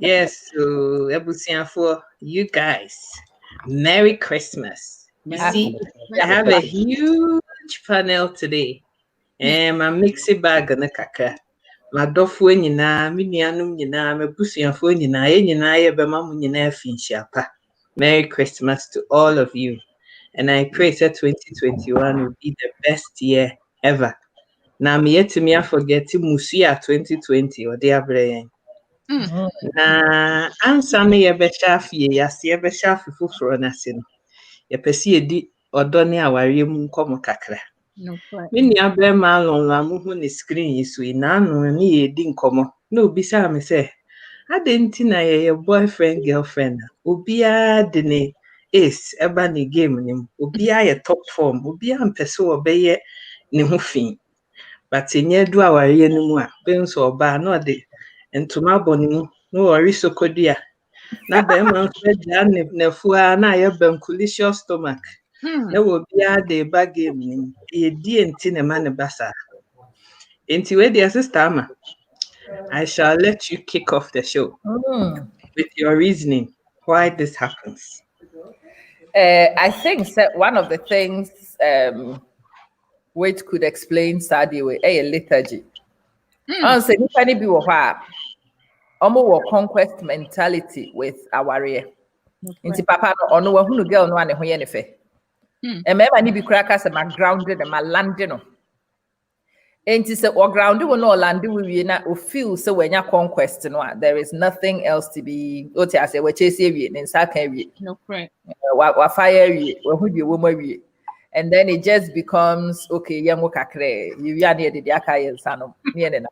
Yes, so Ebusian for you guys. Merry Christmas. You see, I have a huge panel today. My mixy bag na kaka. Madɔfoɔ nyinaa, me nuanom nyinaa, m'abusuafoɔ nyinaa, yɛn nyinaa yɛbɛma mo nyinaa afi nhyiapa. Merry Christmas to all of you. And I pray that 2021 will be the best year ever. Na meyɛtumi afɔgɛte musu a 2020 ɔde abrɛ yɛn. Na ansa no yɛbɛhyɛ afe yi ase, yɛbɛhyɛ afe foforɔ no ase no, yɛpɛ sɛ yɛdi ɔdɔ ne awareɛ mu nkɔmmɔ kakra. Me nua bɛrima alɔnlɔ a mohu ne screen yi so yi, n'ano ne yɛdi nkɔmmɔ. Na obisaa me sɛ, adɛn nti na yɛyɛ boyfriend girlfriend a obiara de ne ace ɛba ne game no mu. Obiara yɛ top form. Obiara mpɛ sɛ wɔbɛyɛ ne ho fi. But ɛnyɛ du awareɛ no mu a, bɛhu sɛ ɔbaa na ɔde ntoma abɔ ne mu na wɔre sokodua. Na bɛrima nso agyaa ne n'afua na ayɛ bankulicious stomach. Na obiara de ba game no mu. Yɛdie nti na ɛma ne ba saa. Enti wei deɛ Sister Ama, I shall let you kick off the show with your reasoning why this happens. I think that one of the things which could explain Saturday way a liturgy. I say if any be almost conquest mentality with our area. Inti papa no ono wa hunu girl no ane ho ye ne fe. E me ba ni bi kura ka se ma grounded ma landed no. Enti se o grounded wo no landed we na o feel so when ya conquest no there is nothing else to be o ti ase we chase wie ne nsa kan wie. No correct. Wa fire wie, wa hu die wo ma wie. And then it just becomes okay, yango kakre. You ya ne de aka ye nsa no. Ne ne na.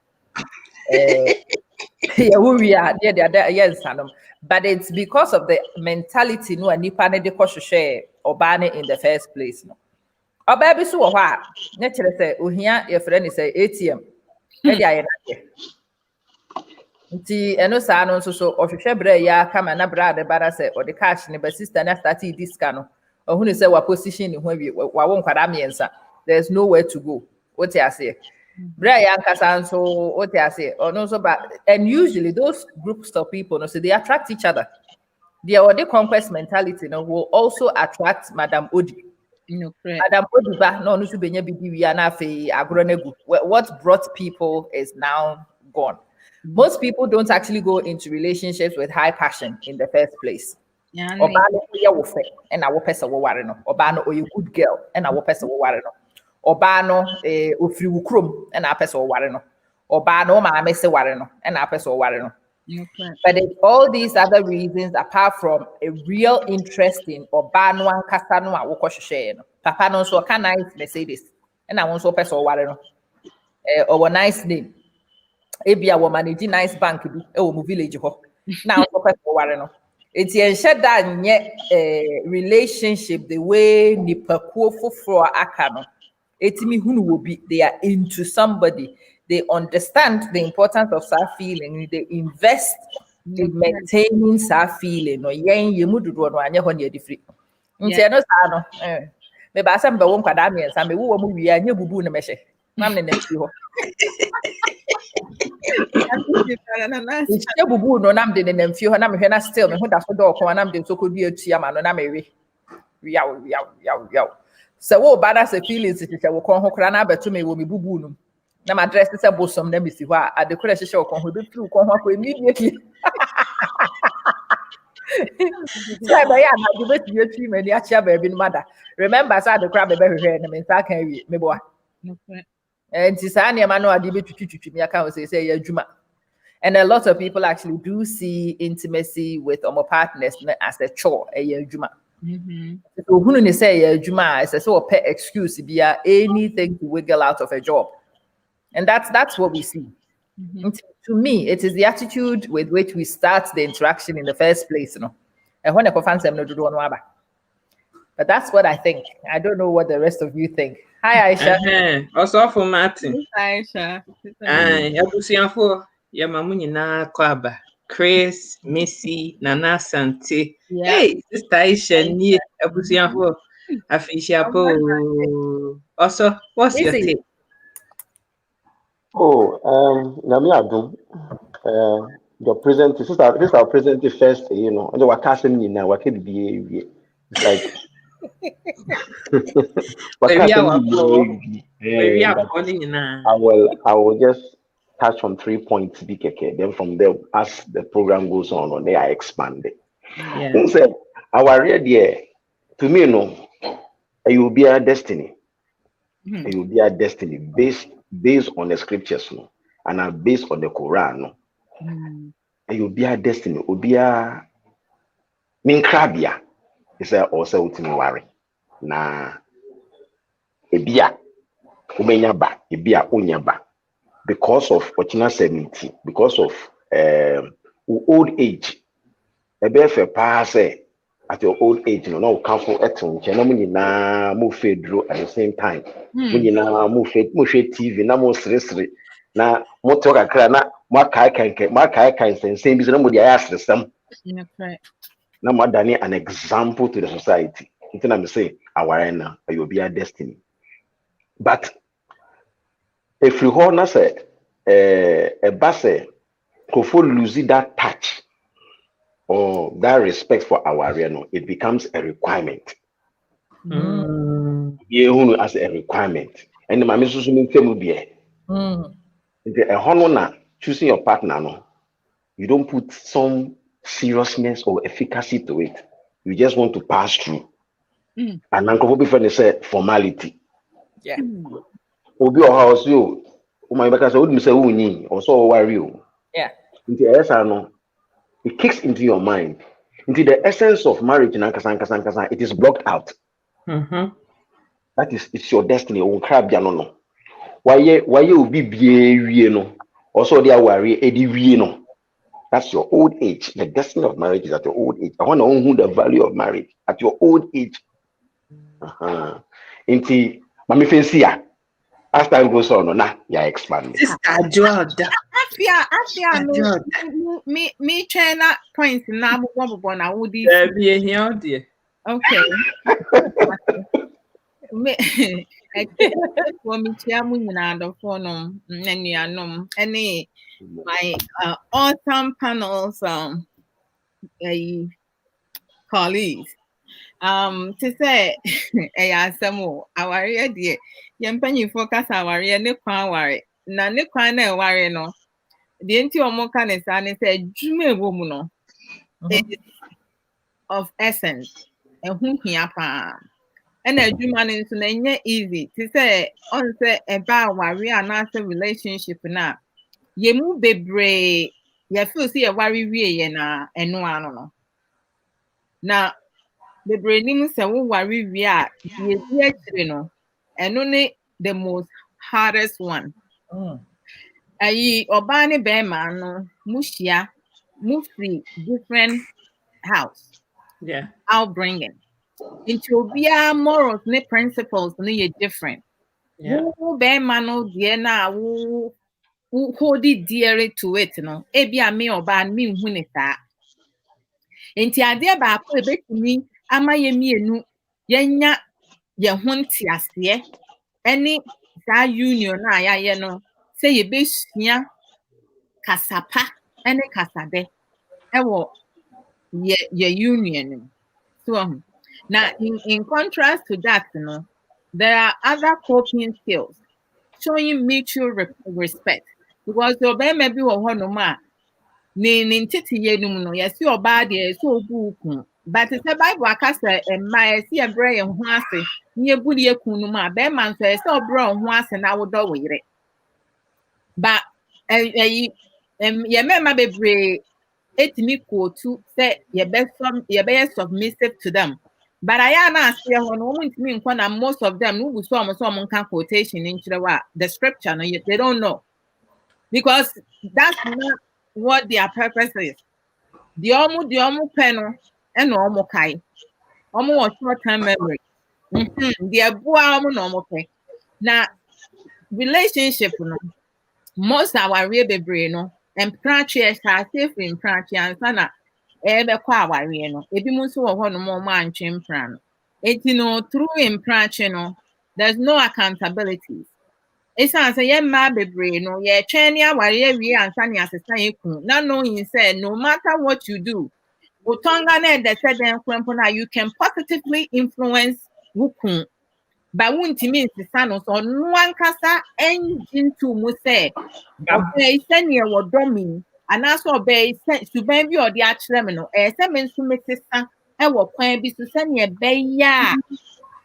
But it's because of the mentality no nipa ne de kwohwehwe obane in the first place no. Oba bi so wo ha ne kire say ohia ye frɛ ne say ATM. E de aye na. Nti eno sa no nso so ohwehwe bra ya kama na bra de bara say o de cash ne ba sister na start disca no. Ohunu say wa position ne ho awie wa wo nkwada miensa. There's nowhere to go. What you say? And usually those groups of people, no, so they attract each other. The conquest mentality will also attract Madam Odi. Madam Odi, what brought people is now gone. Most people don't actually go into relationships with high passion in the first place. And our person will worry no. Obano or you good girl, and our person will worry no. Obano ofri wukrom and a person ware no obano ma mese ware no and a person ware no. But all these other reasons apart from a real interest in obano and kasa no a wokɔhwehwɛ no papa no so can nice Mercedes and I want so person ware no or nice name ebia wo manage nice bank bi e wo mu village ho na so person ware no enti enhye da nye relationship the way nipakuo foforo aka no. They are into somebody. They understand the importance of that feeling. They invest in maintaining that feeling. No, you mudu no anya ho ne different. Nti no sa no. Me ba sam be wo nkwada me nsa me wo mu wi anya bubu ne mehye. Mam ne na fi ho. Nti bubu no nam de ne na fi ho na me hwe na still me ho da so do ko nam de so ko bi atua ma no na me we. Yaw. So wo bada se feelings ti se wo kon ho kra na abeto me wo me bubu no na ma dress se bosom na me si ho a de kra hye wo kon ho be firi kon ho akọ immediately so ba ya na do be ti atwi me ni achia ba bi no mada remember say de kra be hwehwe na me nsa kan wi me boa nti sa na ma no ade be twitwi me aka ho say ya adwuma. And a lot of people actually do see intimacy with partners as a chore ya adwuma. So who say Juma is so pet excuse be anything to wiggle out of a job. And that's what we see. To me, it is the attitude with which we start the interaction in the first place, you know. And when I confess them no do one. But that's what I think. I don't know what the rest of you think. Hi Aisha. Also for Martin. Hi Aisha. Yabusianfo ya mamu nyina kwaba. Chris, Missy, Nana Santi. Hey, Sister Aisha, ni abusianfo afisha po. Also, what's your take? Nami adum. your present, this is our present first, you know, and we're casting in now, what can be, it's like, I will just touch on 3 points, then from there, as the program goes on, they are expanded. Yeah. So, our idea, to me, no, it will be our destiny. It will be our destiny based on the scriptures, no, and based on the Quran, no. It will be our destiny. It will be our minkrabia. It's also ultimate worry. Na ebia umenya ba, ebia unya ba, because of ochina 70, because of old age. Ebe pass at your old age, you know, come for eton, chenamuni na move fedro at the same time. Munina move TV, na mo sresre, na motoka kra na makai kan same business no dia ask them. Na modani an example to the society. It's not say our now you be a destiny. But if you hold us a basse could lose that touch or that respect for our no, it becomes a requirement. You as a requirement. And the mammy susuming will be a honor choosing your partner. No, you don't put some seriousness or efficacy to it. You just want to pass through. And Uncle Bobby say formality. Yeah. Obi or house you. My back as I wouldn't say who or so worry you. Yeah. Into no, it kicks into your mind. Into the essence of marriage in Ankasan, it is blocked out. That is, it's your destiny. No. Why you be no? Also, they are worry, Eddie no. That's your old age. The destiny of marriage is at your old age. I want to know the value of marriage at your old age. Into Mami Fencia. As time goes on, expand. Sister George. Me China points now I would be here. Okay. For me, any my awesome panels colleagues. To say some our idea, Yampenny focus our ne kwa worry. Na ne kwa na worry no. The anti omoka ne san say jume woman no of essence and whom here pa. And a human is easy to say on say about worry and answer relationship now. Ye move bebre, ye feel see a worry we na and no. Now the brain say we worry we are ye no and only the most hardest one. Ayi obani bema no mushia mufri different house. Yeah. I'll bring it. Into bia morals ne principles ne different. Who bema no dear na who hold it dearly to it no. Ebia me oba me hu ne saa. Enti ade ba ko ebetumi ama ye mienu yenya ye ho ntiase ene saa union na ya no say ye besua kasapa ene kasabe ewo ye union. So now in contrast to that, you know, there are other coping skills showing mutual respect. Because your baby may be one no ma ni titi ye no yes your body so buku. But it's a Bible akasa and my see a brain and huase near bully kunuma be man says so brown huase and I would do it. But ye memma be brave. Etimi to say your best submissive to them. But I am not here on most of them who saw some quotation into the scripture. They don't know. Because that's not what their purpose is. The omu penno and omu kai. Omu short-term memory. The boy normal pay. Now relationship most our real brain and practice are safe in practice and sana ebe kwa aware no ebi mu nso wo ho no mo ma antwe mpran enti no through in practice no there's no accountability It's answer yeah ma bebre no yeah training aware we answer ni asesa eku. Now knowing say no matter what you do, utonga na the said then you can positively influence wukun. But won't mean the son or no one casa engine to mu say obey send ye what domi and also obey sent to baby or the archlemino semen to make sister e wo kwan bi to send ye be ya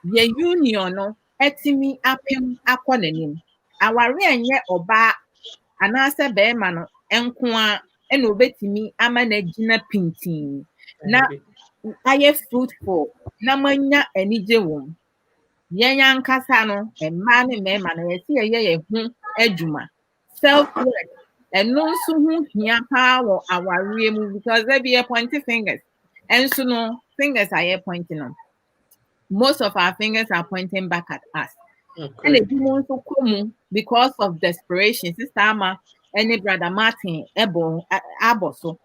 ye union no etimi apem akonanim aware enye oba anase be ma no enko a na obetimi ama na gina pintin na aye fruitful na manya anije wom yenya nkasa no emma ne mema na yesi ye hu adwuma self worth eno nso hu hia pa wo aware mu because there be a pointing fingers and so no fingers are pointing on most of our fingers are pointing back at us and the demons so come because of desperation sister ama any brother Martin abo so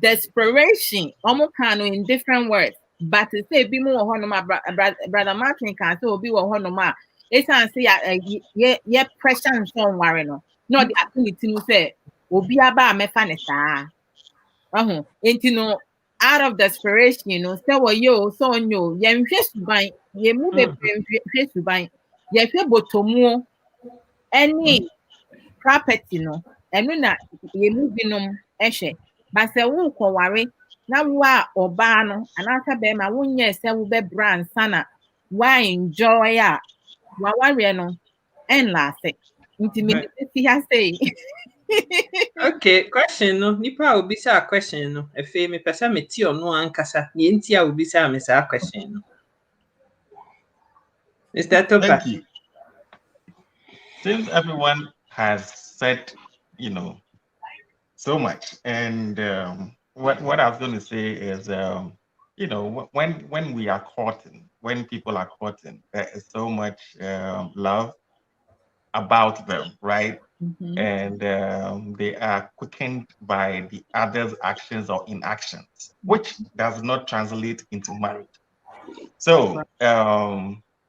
desperation almost kind of in different words. But to say be more honor brother Martin can say be more honor it's and say yeah pressure and so worry no not the ability to say obi aba me fa ne saa no out of desperation you know say what yo so nyo ye nhwe suban ye mu be nhwe suban ye hwe botomu any property no enu na ye mu binom ehwe but say won kware na wa oba no anaka be ma wonye se wo be brand sana wa enjoy a wa ware no en last intimate see ha say okay, question no nipa obi say question no efe me pesa me ti ono ankasa ye nti a obi say me say question no Mr. Topa. Thank you. Since everyone has said, so much, and what I was going to say is, when we are courting, when people are courting, there is so much love about them, right? Mm-hmm. And they are quickened by the other's actions or inactions, which does not translate into marriage. So,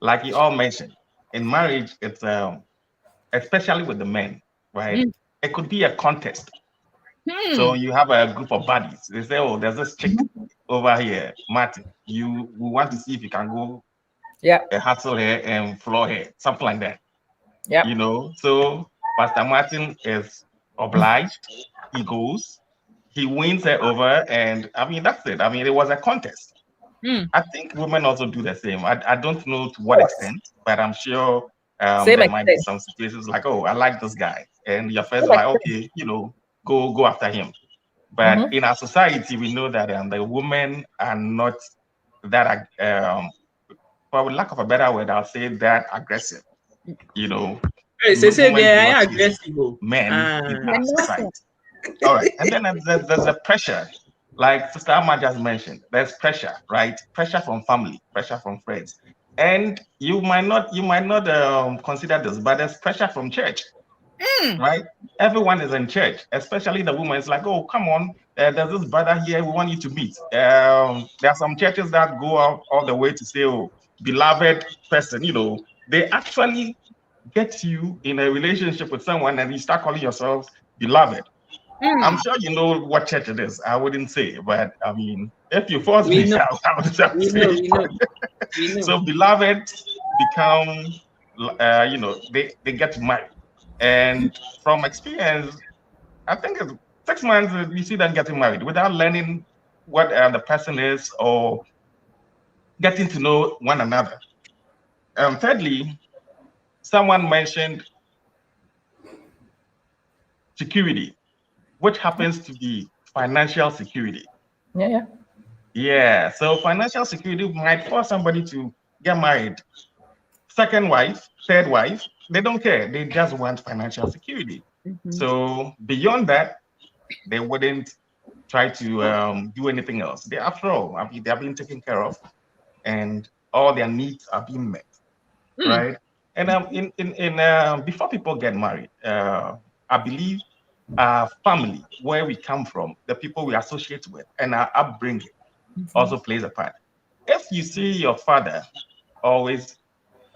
like you all mentioned, in marriage, it's especially with the men, right? It could be a contest. So you have a group of buddies. They say, "Oh, there's this chick over here, Martin. We want to see if you can go, hustle her and floor her, something like that." Yeah. So Pastor Martin is obliged. He goes, he wins her over, and I mean that's it. I mean it was a contest. I think women also do the same. I don't know to what extent, but I'm sure there might be some situations like, "Oh, I like this guy," and your first like, "Okay, go after him." But in our society, we know that the women are not that, for lack of a better word, I'll say that aggressive. So say they are aggressive men in our society. All right, and then there's a pressure, like Sister Amma just mentioned. There's pressure, right? Pressure from family, pressure from friends, and you might not consider this, but there's pressure from church. Right? Everyone is in church, especially the woman. It's like, "Oh, come on, there's this brother here we want you to meet." There are some churches that go out all the way to say, "Oh, beloved person," they actually get you in a relationship with someone and you start calling yourselves beloved. I'm sure you know what church it is. I wouldn't say, but I mean, if you force me, I would say. We know. So beloved become, they get married. And from experience, I think it's 6 months you see them getting married without learning what the person is or getting to know one another. Thirdly, someone mentioned security, which happens to be financial security. Yeah. So financial security might force somebody to get married. Second wife, third wife, they don't care. They just want financial security. So beyond that, they wouldn't try to do anything else. They, after all, they are being taken care of, and all their needs are being met, right? And before people get married, I believe our family, where we come from, the people we associate with, and our upbringing also plays a part. If you see your father always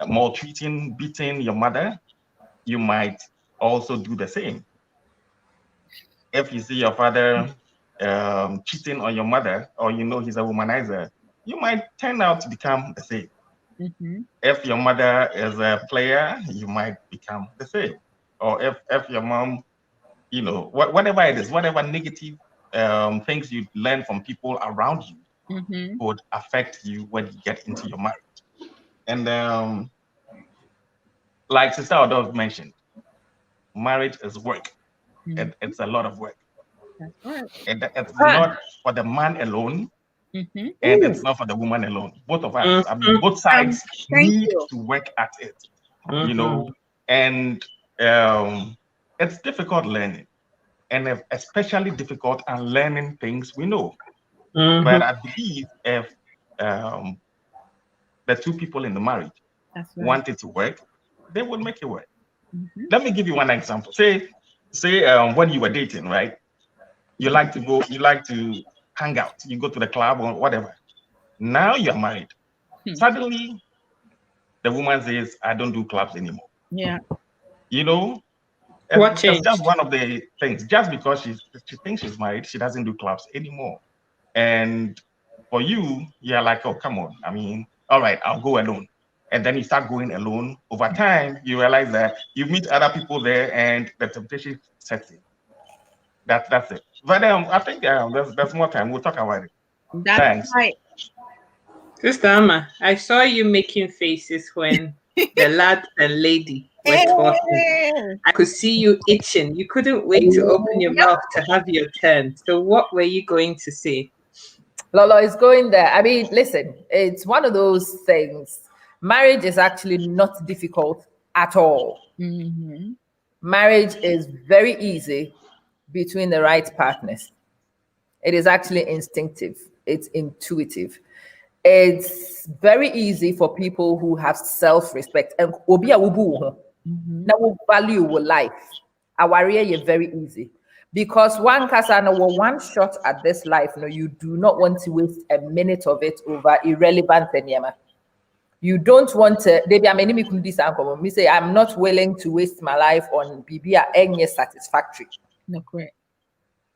maltreating, beating your mother, you might also do the same. If you see your father cheating on your mother, or you know he's a womanizer, you might turn out to become the same. If your mother is a player, you might become the same. Or if your mom, you know, whatever it is, whatever negative things you learn from people around you would affect you when you get into your marriage. And like Sister Odo mentioned, marriage is work. It's a lot of work. That's right. And it's not for the man alone, and it's not for the woman alone. Both of us, I mean, both sides need to work at it, you know. And it's difficult learning, and especially difficult and learning things we know. But I believe if the two people in the marriage want it to work, they will make it work. Let me give you one example. Say when you were dating, right? You like to hang out. You go to the club or whatever. Now you're married. Suddenly, the woman says, "I don't do clubs anymore." Yeah. You know, What it's just one of the things. Just because she thinks she's married, she doesn't do clubs anymore. And for you, you're like, "Oh, come on. I mean, all right, I'll go alone." And then you start going alone. Over time, you realize that you meet other people there, and the temptation sets in. That's it. But I think there's more time. We'll talk about it. That's right. Sister Amma, I saw you making faces when the lad and lady were talking. I could see you itching. You couldn't wait to open your mouth to have your turn. So what were you going to say? Lolo is going there. I mean, listen, it's one of those things. Marriage is actually not difficult at all. Marriage is very easy between the right partners. It is actually instinctive. It's intuitive. It's very easy for people who have self-respect and now value life. Our area is very easy because one shot at this life. No, you do not want to waste a minute of it over irrelevant things. You don't want to. Me say I'm not willing to waste my life on BBA any satisfactory. No, correct.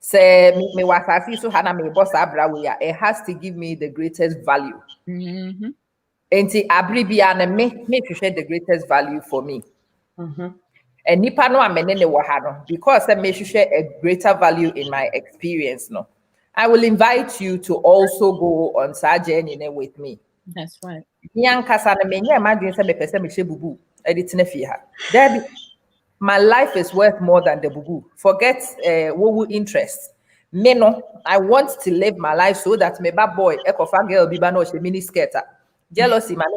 Say me wasasi so hana me boss abrawea. It has to give me the greatest value. Enti abribia na me share the greatest value for me. And nipa no amenene wo ha no because I may share a greater value in my experience. No, I will invite you to also go on such journey with me. That's right. My life is worth more than the bubu. Forget what interest. Me no, I want to live my life so that my bad boy, ekofa girl, bibano, she mini skater. Jealousy, man,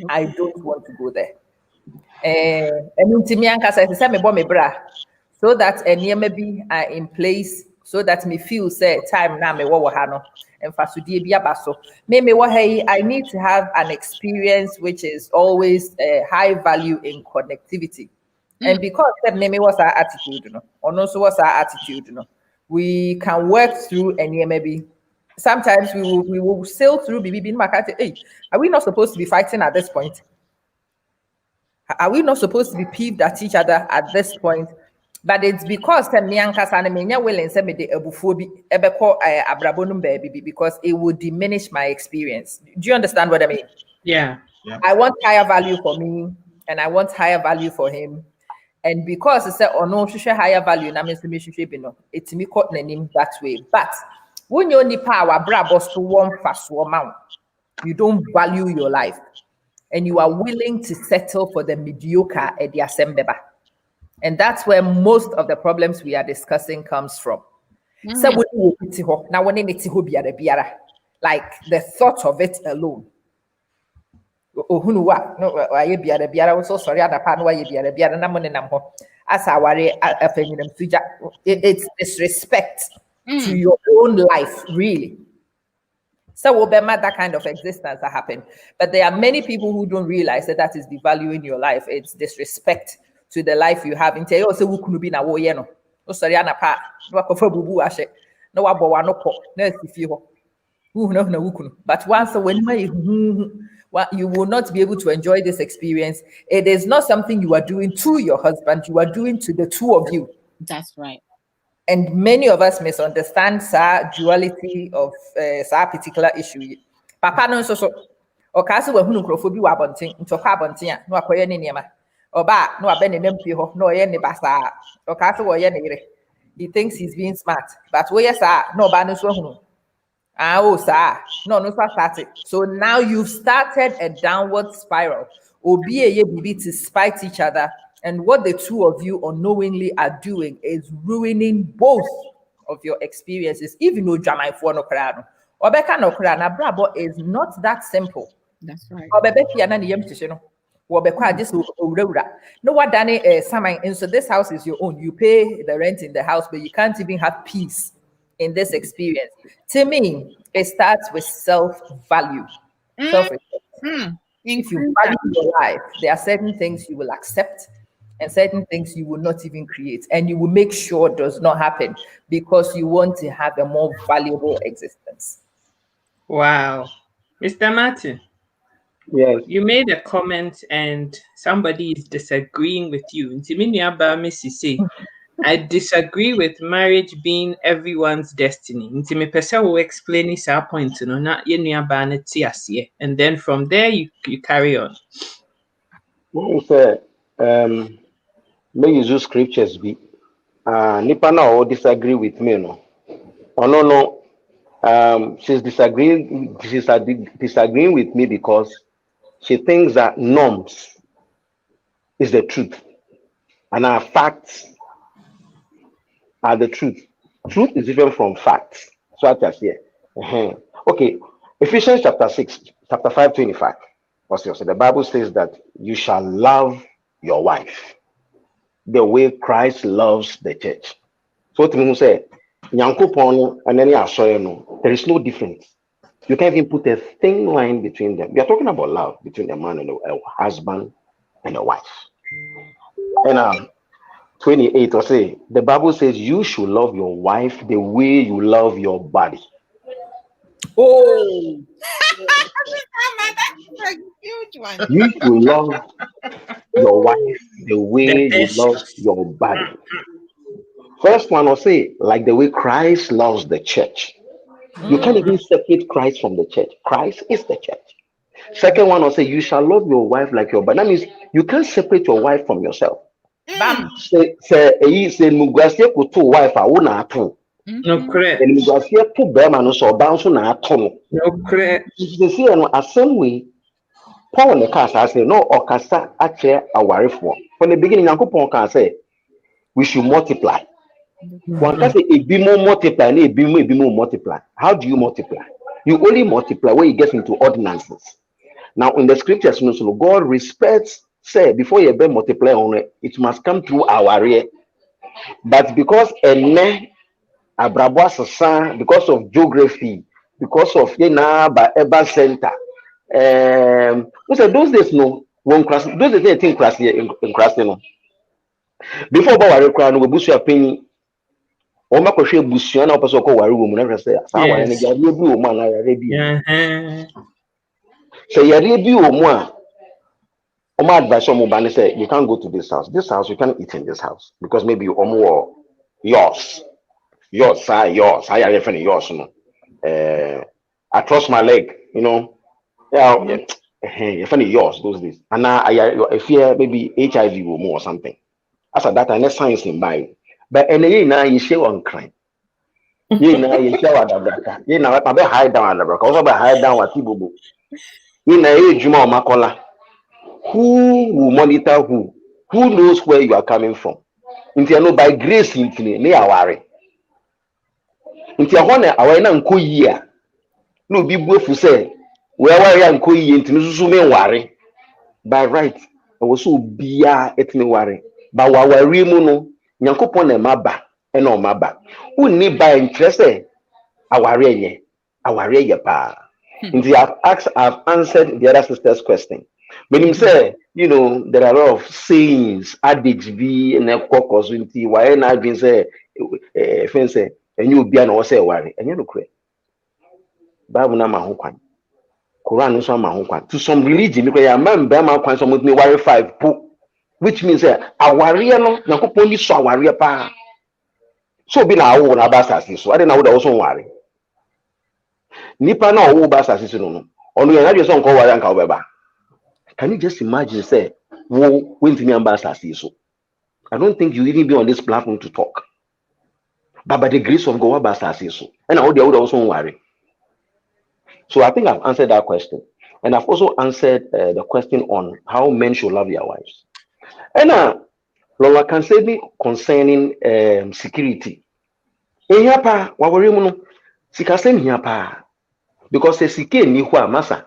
I don't want to go there. So that any maybe are in place so that me feel say time now me wo ha no emfasodie bi abaso me wo hey I need to have an experience which is always high value in connectivity. And because me was our attitude no or no so was our attitude no we can work through any maybe sometimes we will sail through bibi makati. Hey, are we not supposed to be fighting at this point? Are we not supposed to be peeved at each other at this point? But it's because willing because it would diminish my experience. Do you understand what I mean? Yeah. I want higher value for me and I want higher value for him. And because it's a no higher value, it's me caught name that way. But when you only power brabos to one fast amount, you don't value your life and you are willing to settle for the mediocre at the assembly. And that's where most of the problems we are discussing comes from. So now when like the thought of it alone. I'm so sorry. It's disrespect to your own life, really. So that kind of existence that happen. But there are many people who don't realize that that is devaluing your life. It's disrespect to the life you have. But once when you will not be able to enjoy this experience. It is not something you are doing to your husband, you are doing to the two of you. That's right. And many of us misunderstand duality of that particular issue. Papa no so okase wa hunu krofo bi wa abonten ntokwa abonten a no akoye ne niema oba no abe ne nampi ho no oye ne basa okase wo ye ne yire. He thinks he's being smart, but wo yes no ba no so hunu no started. So now you've started a downward spiral. Obi to spite each other, and what the two of you unknowingly are doing is ruining both of your experiences. Even though Jamai for no krano, Obeka no krana brabo is not that simple. That's right. No what Danny Samai, and so this house is your own. You pay the rent in the house, but you can't even have peace in this experience. To me, it starts with self-value. Self-respect. If you value your life, there are certain things you will accept and certain things you will not even create, and you will make sure does not happen because you want to have a more valuable existence. Wow. Mr. Martin. Yes. You made a comment and somebody is disagreeing with you. I disagree with marriage being everyone's destiny. Me pesa will explain this point, not and then from there you carry on. May use scriptures be nipa na all disagree with me no. Oh no. She's disagreeing with me because she thinks that norms is the truth and our facts are the truth. Truth is different from facts. So I just here. Okay. Ephesians chapter 5:25. So the Bible says that you shall love your wife the way Christ loves the church. So to say, and then there is no difference. You can't even put a thin line between them. We are talking about love between a man and a husband and a wife. And 28 or say the Bible says you should love your wife the way you love your body. Oh, that's a huge one. You should love your wife the way you love your body. First one will say like the way Christ loves the church. You can't even separate Christ from the church. Christ is the church. Second one will say you shall love your wife like your body. That means you can't separate your wife from yourself. Say Mugasia could two wife I won't atom. No correct. And Mugasia put Berman so bounce on atom. No correct. You see, a same way. Paul the cast I say no or casta actually a wife one. From the beginning, Uncle Paul can say we should multiply. One can say it be more multiply, and it be more multiply. How do you multiply? You only multiply when you get into ordinances. Now in the scriptures, so God respects. Say before you be multiply on it, it must come through our ear. But because because of geography, because of urban center, we say those days no one class. Those days they think class here in class no. Before our crown, we bush your penny. Oma kwahwe busuan na opeso ko ware wo mu na hwese asa ware ne yare bi wo mu ana yare bi so yare bi wo mu a oma advice omo ba ne say you can't go to this house you can't eat in this house because maybe you omo yours I yare friend yours no I trust my leg you know you funny yours those days and I fear maybe HIV wo mu or something as at that time science in by. But any now you show on crime. You know, you show at the bracket. You know, I be hide down at the bracket. Also, be hide down at Tibubu. You know, you Juma Makola. Who will monitor who? Who knows where you are coming from? Until you know by grace, into me, I worry. Until I want to year. No, be both who say, where I am going into Susume worry. By right, I was so be at me worry. But while we remono. Nyankopon na maba ena o maba unni by interest aware ye pa nti I've answered the other sister's question when him say you know there are a lot of sayings adage be na kokos nti why na been say fence enye obi na o say ware enye no kure Bible na ma ho kwan Quran is one to some religion because I remember my kwan some with me worry 5 which means a warrior no Yakupon you saw warrior pa. So be now own abasas so I didn't know also worry. Nipa na owo basas no. Onu ya just on call warrior and cowbeba. Can you just imagine say wo went to me ambassadors so? I don't think you even be on this platform to talk. But by the grace of God, ambassadors so. And I would also worry. So I think I've answered that question. And I've also answered the question on how men should love their wives. And Lola can say me concerning security. In Yapa, what were you Sikasen Yapa? Because the Sike ni kwa masa.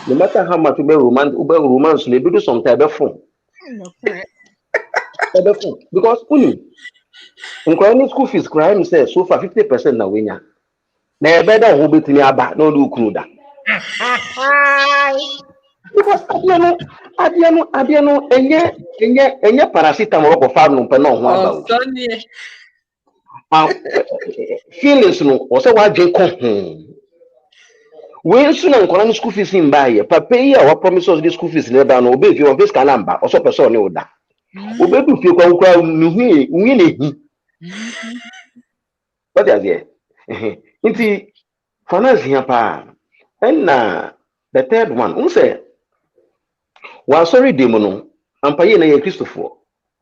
No matter how much romance, maybe do some type of phone. Because in school fees, crime says so far 50% na winya. Na better who bet me about no do kruda. Because adiano enye paracetamol ko farm no pe no ho aba. Feelings no o se wa dwen ko we so na nkora no school fees in buy papa yi a wa promise us the school fees never no obe fi on face number o so person ne oda obe du fi kwa nu hu ne hi what is there nti finance here pa and the third one say well sorry demono ampa ye na ye Christopher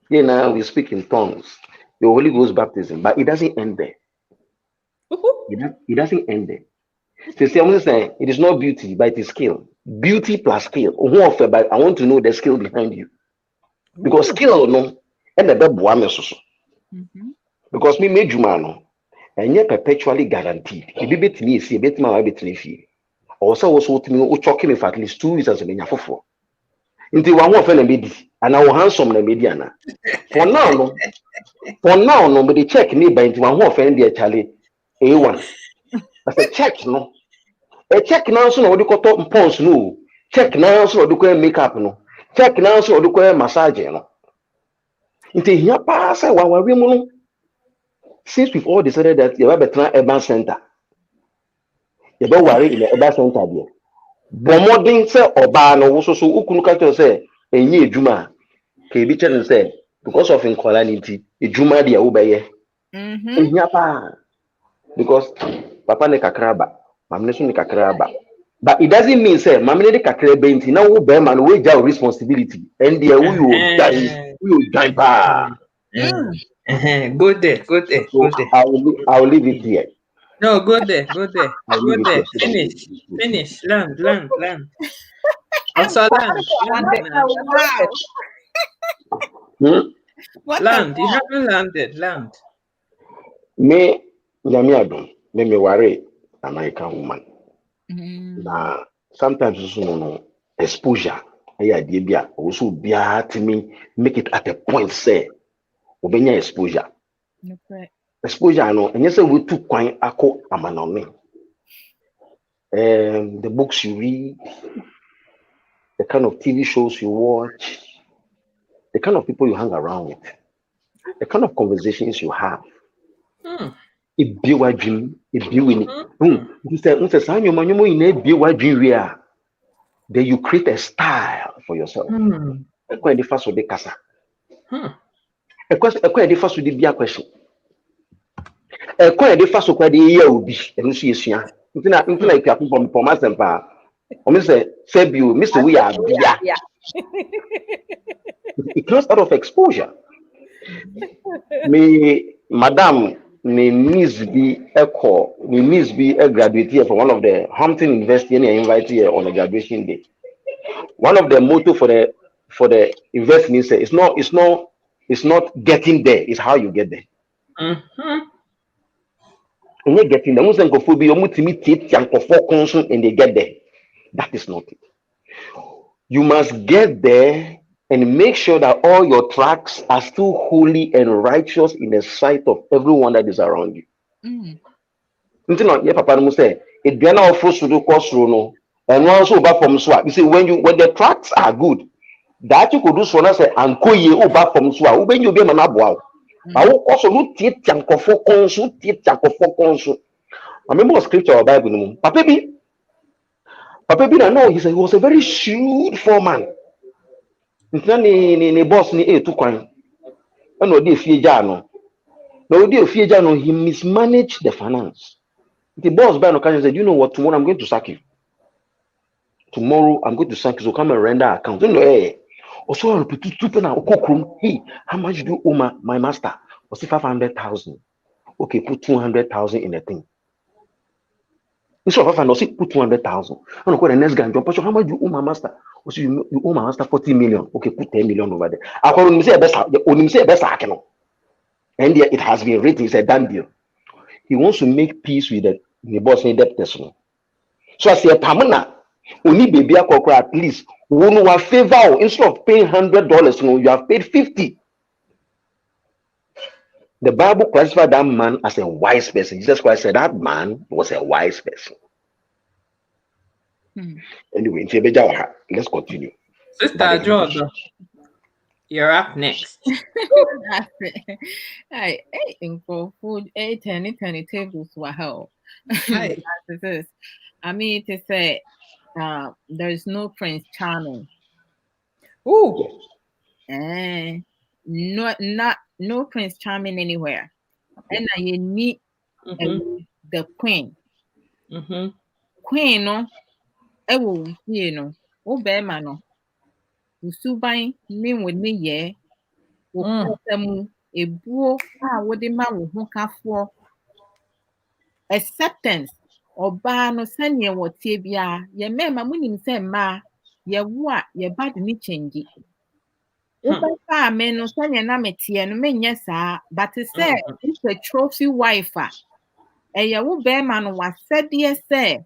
ye na we speak in tongues the Holy Ghost baptism but it doesn't end there. It doesn't end there. So say it is not beauty but it is skill. Beauty plus skill. But I want to know the skill behind you. Because skill no and the bebo amesoso. Because me made you man and yet perpetually guaranteed. If you bet me see bet my bet me also was what me talking for at least 2 weeks as a menyafofo. Until one more friend made and I will handsome na mediana. For now no but the check me by into one more friend there Charlie A1. As a check no. A check now so what you call top pons no. Check now so what you call makeup no. Check now so what you call massage no. Until here pass our women. Since we've all decided that you have a urban center, you don't worry in the urban center there. Bomoding say Obano also so Ukunuka say a ye Juma. K. say because of inequality, a Juma dia obey. Because Papa ne kakraba, Mamnesu ne kakraba. But it doesn't mean say Mamne ne kakraba inti now we bear man we have responsibility and there we will die pa. Go there. So I will leave it here. No, go there. Finish. Land. Also land. Land. You haven't landed. Land. Me worry American woman. Now sometimes also no exposure. Also be to me make it at a point say obenya exposure. Exposure no and yes we took kwan ako amanome. The books you read, the kind of TV shows you watch, the kind of people you hang around with, the kind of conversations you have. It be what dream, it be winning. You say then you create a style for yourself. A quite the first of the casa. A quite the first with the question. A quite the first of the year will be and see you like from Pomas and Pa. I say, Fabio, Mr. We are it comes out of exposure. Me, Madame, me niece be a graduate here from one of the Hampton University and invite here on a graduation day. One of the motto for the investment say it's not getting there, it's how you get there. And you're getting the and they get there. That is not it. You must get there and make sure that all your tracks are still holy and righteous in the sight of everyone that is around you. Papa say it be now forced to do course no and also back from swap. You see, when the tracks are good, that you could do so say and ko ye o back from swap. When you be mama boa. I will also look tit yankofo konsu. I remember scripture or Bible no. Papa be Papa Bina, no, he said he was a very shrewd foreman. Ni boss ni to kwan. And no, he mismanaged the finance. The boss by no said, you know what, tomorrow I'm going to sack you. Tomorrow I'm going to sack you, so come and render account. You know, hey. Also, I'll put hey, how much do you owe my master? Was it 500,000? Okay, put 200,000 in the thing. Instead of 500, put 200,000. And the next guy, how much do you owe my master? Also, you owe my master 40 million. Okay, put 10 million over there. According to the and it has been written, it's a done deal. He wants to make peace with the boss and debtors. So I say, Pamana, only baby at least one will favor instead of paying $100, you have paid 50. The Bible classified that man as a wise person. Jesus Christ said that man was a wise person. Anyway, let's continue. Sister Jordan, you're up next. Hey, info food, 10 tables were held. I mean, to say, there is no Prince Charming. Ooh. No Prince Charming anywhere. And you need the Queen. Queen, no, you know, no. Usubai mean with me, yeah. Ebuo what the man will for acceptance or bar no send ye what tibia, ye memma winning say ma, ye what ye bad ni change. Uba men no send ye namety and men yes, but to say it's a trophy wife. A ya wo bear man was said yes, say,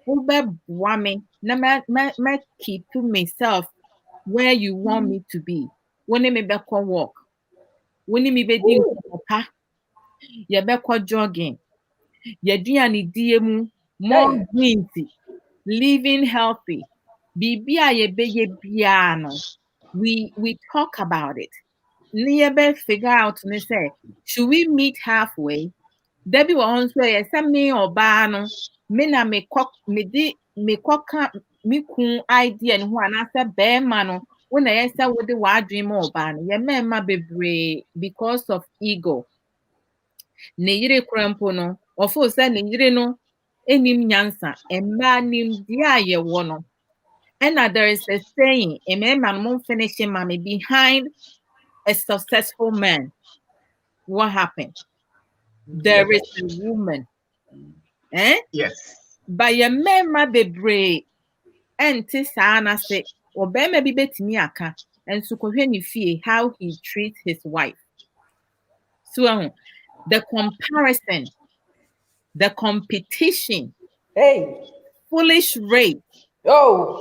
Uba wame, na ma keep to myself where you want me to be. When me back on walk. When me be doing papa, ye beko jogging, ye duani diemu, more green tea, living healthy. Bibia ye be ye biano. We talk about it. Near figure out me say, should we meet halfway? Debbie will say, send me or bano, me na me cock me di me cock me kun idea and one after bear mano. When I said with the wild dream or ban, ye memma be brave because of ego. Ne crampo no, of course, ne no, enim nyansa, and manim dia ye wono. And there is a saying, a man won't finish him, mommy, behind a successful man. What happened? There is a woman. Yes. By a man be brave, and tisana say, or be maybe bet me aka. And so when you feel how he treats his wife. So the comparison, the competition, foolish race.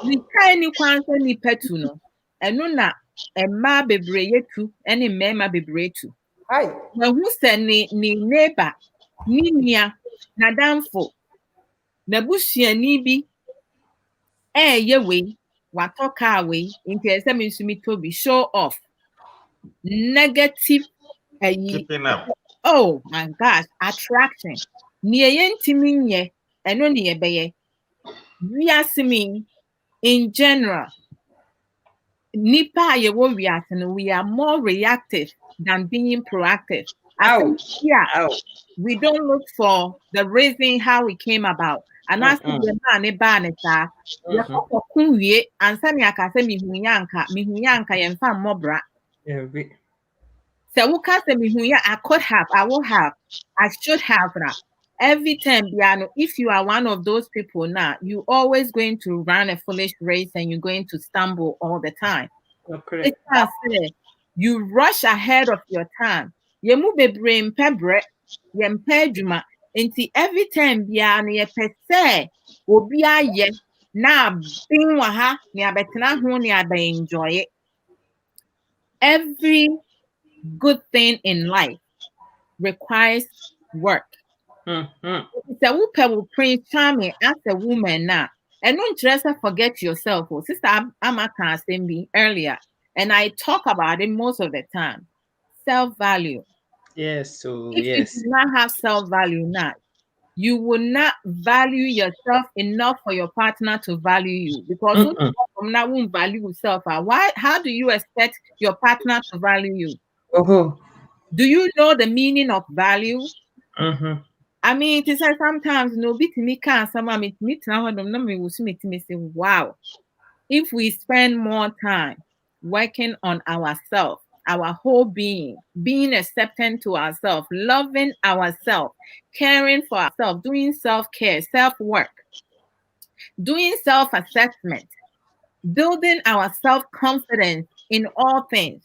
Ni tiny kwanza ni petu no. Eno na emma bebreye tu, ene mema bebreye tu. Na who say ni neighbor, ni nia, na damfo, na busuani bi, ye we, watoka we, inti ese mi tobi, show off. Negative keeping up. Oh my gosh, attraction. Ni yentimi nye, eno ni ebeye. We are seeing in general. Nipa we are more reactive than being proactive. We don't look for the reason how it came about. And as the man and sani akase mihuyanka yemfa mobra. So I could have, I will have, I should have now. Every time, if you are one of those people now, you're always going to run a foolish race and you're going to stumble all the time. Okay. You rush ahead of your time. You move a brain pebre, you pedjuma, until every time you say, Obia ye, na bing waha, nia betna ho nia be enjoy it. Every good thing in life requires work. It's a whoop will Prince Charming as a woman now. And don't just forget yourself. Oh, sister, I'm a saying earlier, and I talk about it most of the time. Self-value. Yes, so if you do not have self-value now, you will not value yourself enough for your partner to value you. Because when you won't value yourself, how do you expect your partner to value you? Do you know the meaning of value? I mean, it is like sometimes me can say, wow, if we spend more time working on ourselves, our whole being acceptant to ourselves, loving ourselves, caring for ourselves, doing self-care, self-work, doing self-assessment, building our self-confidence in all things,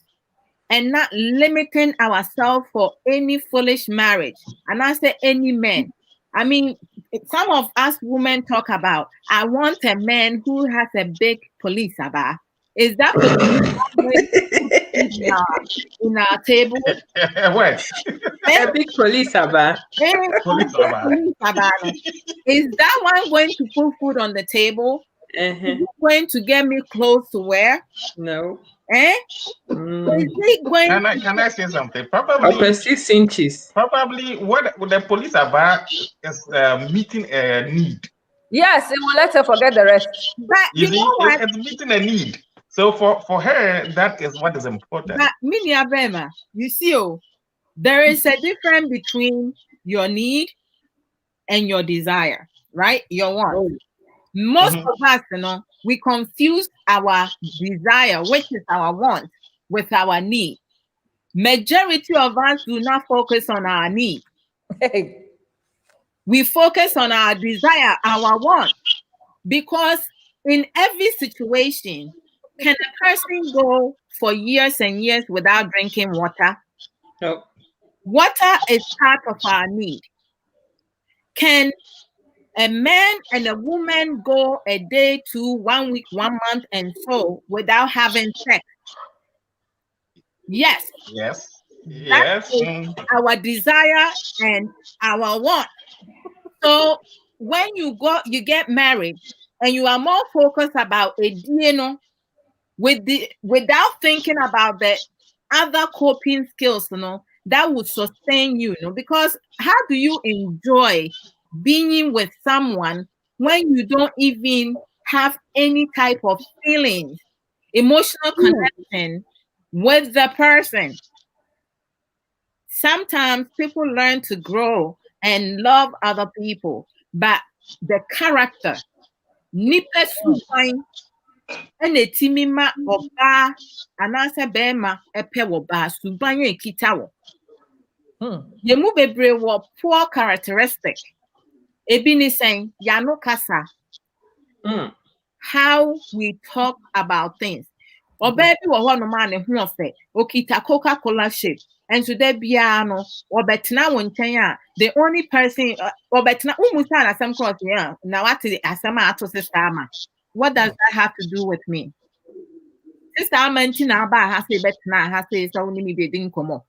and not limiting ourselves for any foolish marriage. And I say any man. I mean, some of us women talk about, I want a man who has a big police aba. Is that in our table? What? A big police aba. Police aba. Is that one going to put food on the table? Is he going to get me clothes to wear? No. Is he going can I say something? Probably 6 inches. Probably what the police are is meeting a need. Yes, it will let her forget the rest. But you see, it's meeting a need. So for her, that is what is important. But you see, there is a difference between your need and your desire, right? Your want. Most of us, we confuse our desire, which is our want, with our need. Majority of us do not focus on our need. We focus on our desire, our want. Because in every situation, can a person go for years and years without drinking water? No. Water is part of our need. Can a man and a woman go a day, 2, 1 week, 1 month, and so without having sex? Yes. Yes. That is our desire and our want. So when you get married and you are more focused about without thinking about the other coping skills, that would sustain you, because how do you enjoy being with someone when you don't even have any type of feelings, emotional connection with the person? Sometimes people learn to grow and love other people, but the character, nipa swine, and a timima oba, anasa bema, epe woba, subanyo ekitawo. Yemu bebre wo poor characteristic. Ebini saying, yano kasa. How we talk about things. Or baby, or one man who say, okita Coca-Cola shape. And so there be or betina one tenya, the only person or betina umusa some cross yeah. Now what is asama to sister? What does that have to do with me? Sister Mantina ba has a betina has a so me be didn't come up.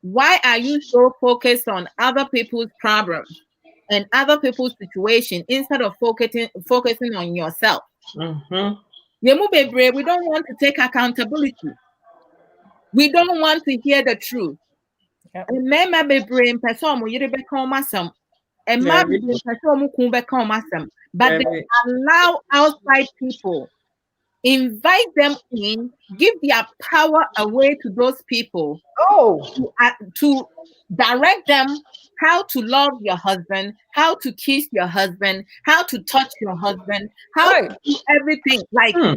Why are you so focused on other people's problems and other people's situation instead of focusing on yourself? We don't want to take accountability. We don't want to hear the truth. And but they allow outside people, invite them in, give their power away to those people to direct them how to love your husband, how to kiss your husband, how to touch your husband, how to do everything. Like we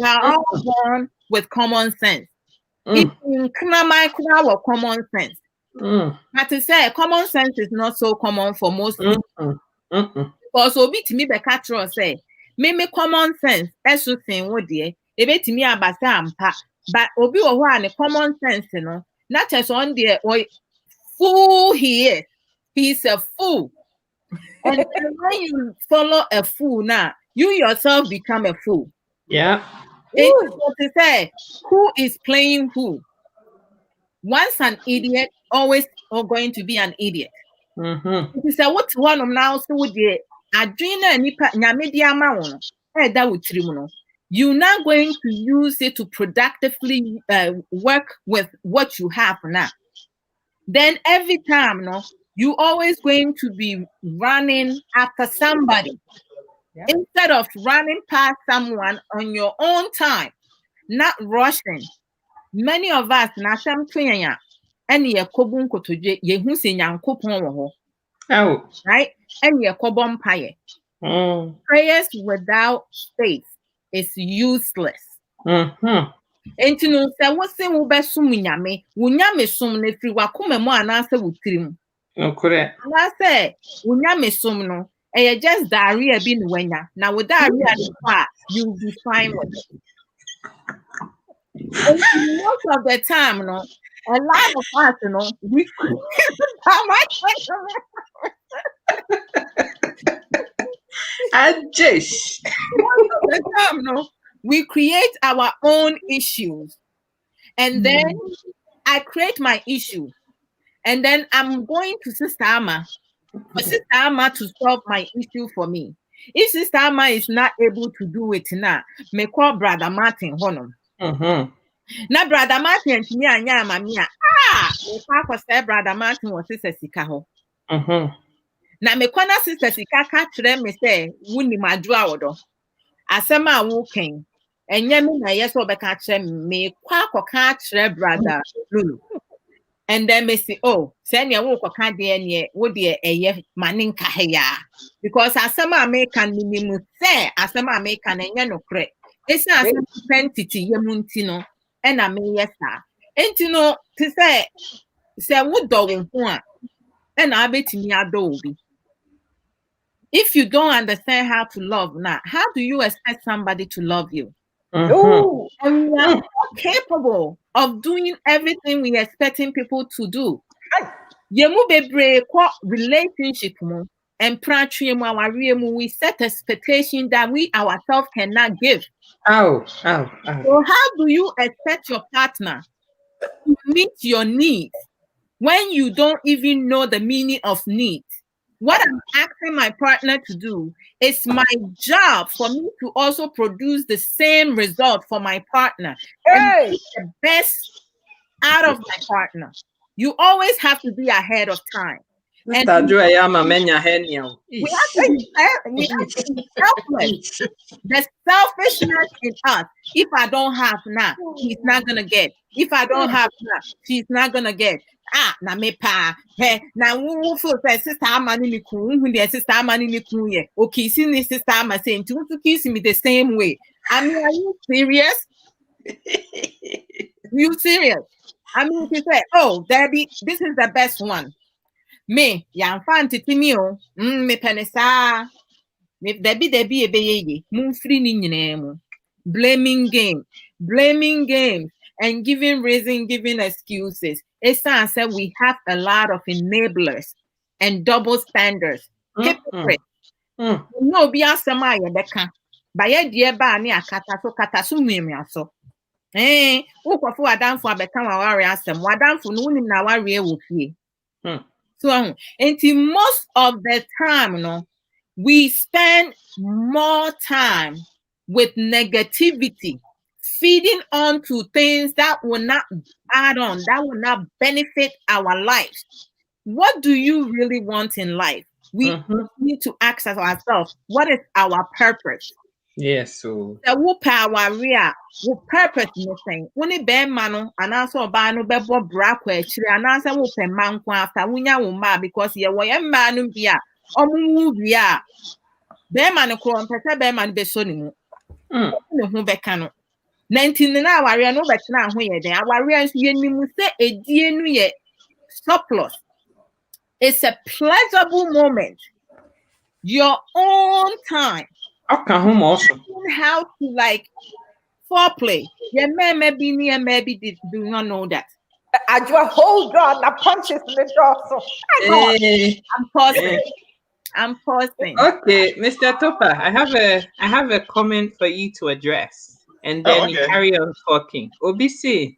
are all born with common sense. Even common sense. But to say common sense is not so common for most people. Because obi to me be say me common sense eso sin wo de e be timi abasa ampa, but obi wo ho an common sense no not just on the fool he is. He's a fool. And when you follow a fool now, you yourself become a fool. Yeah. It's what to say, who is playing who? Once an idiot, always going to be an idiot. If you say what one of now so would you you're not going to use it to productively work with what you have now. Then every time you always going to be running after somebody instead of running past someone on your own time, not rushing. Many of us na some twenya and ye kobun kotoje ye hu se nyankopon wo ho. Right? And ye kobon paye. Prayers without faith is useless. Enti no se wo se wo besum nyame, wo nyame sum na firi wakoma mu anase wo tirim. No correct. Na say wo nyame sum no e just diarrhea bi no wanya. Na wo diarrhea you will be fine with it. And most of the time, a lot of us, we and just most of the time, we create our own issues, and then I create my issue, and then I'm going to Sister Amma for Sister Amma to solve my issue for me. If Sister Amma is not able to do it now, me call Brother Martin Honor. Na Brother Martin and me anya mamia me kwa say Brother Martin was sister sika ho na me kwa na sister sika ka kire me say wuni madu awodo asema wo ken enye me na yeso be ka kire me kwa ka kire Brother Lulu and then me say oh say ne wo kwa ka de ne wo de eye manin ka heya because asema me kan minimu say asema me kan enye no kre esi asema entity yemunti no and I mean yes sir. And you know to say what dog and I bet me adobe. If you don't understand how to love now, how do you expect somebody to love you? And we are not capable of doing everything we are expecting people to do. Yemu bebre kwa relationship and we set expectation that we ourselves cannot give. So how do you expect your partner to meet your needs when you don't even know the meaning of needs? What I'm asking my partner to do is my job for me to also produce the same result for my partner. And the best out of my partner. You always have to be ahead of time. And we have to be selfless. The selfishness in us. If I don't have now, he's not gonna get. If I don't have now, she's not gonna get. Na me pa. Hey, na who say sister mani me kun. Who the sister mani me kun ye? Okay, see this sister ma saying to kiss me the same way. I mean, are you serious? You serious? I mean, she said, oh, Debbie, this is the best one. Me, yan fanti timio, me penisa. Me Debbie ebeye, moon free ni blaming games, and giving reason, giving excuses. It's said we have a lot of enablers and double standards. Hypocrite. No, be asama ya deka. Baye die ba ni akata so muemiaso. Ukwafu adamfu abeka wawari asem. Wadamfu no unim na wari e wo fie. So, until most of the time, we spend more time with negativity, feeding on to things that will not add on, that will not benefit our lives. What do you really want in life? We need to ask ourselves, what is our purpose? Yes, so the whoop our real purpose missing. When it be mano and also bano bebo brakwe and answer whoop a man after winya wumba because ye were manu bia or bia. Be mano cron peta be man be sonimu. Who becano 19 now I no better now where they are warriors yen say a dear ye surplus. It's a pleasurable moment. Your own time. How to like foreplay. Yeah, maybe near maybe do not know that. I do a whole draw that punches in the jaw. So I'm pausing. Okay, Mr. Topper, I have a comment for you to address, and then you carry on talking. OBC,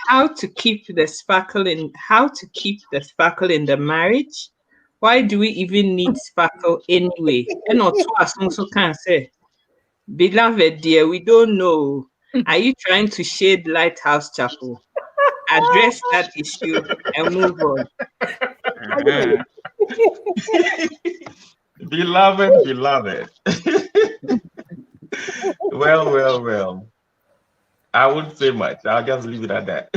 how to keep the sparkle in the marriage. Why do we even need sparkle anyway? And not to us also can say, beloved dear, we don't know. Are you trying to shade Lighthouse Chapel? Address that issue and move on. Beloved. Well. I wouldn't say much. I'll just leave it at that.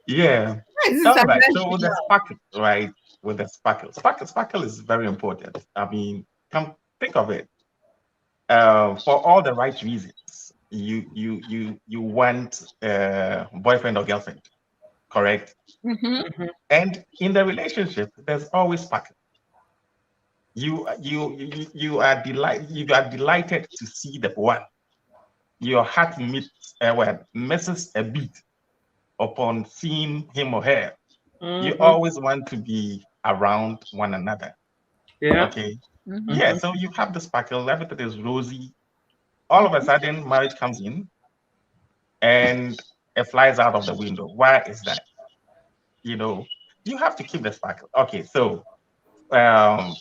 Yeah. All right. So with the sparkle, right? With the sparkle is very important. I mean, come think of it. For all the right reasons, you want a boyfriend or girlfriend, correct? Mm-hmm. And in the relationship, there's always sparkle. You are delighted to see the one. Your heart misses a beat upon seeing him or her. You always want to be around one another. Yeah. Okay. Yeah. So you have the sparkle. Everything is rosy. All of a sudden, marriage comes in, and it flies out of the window. Why is that? You have to keep the sparkle. Okay. So,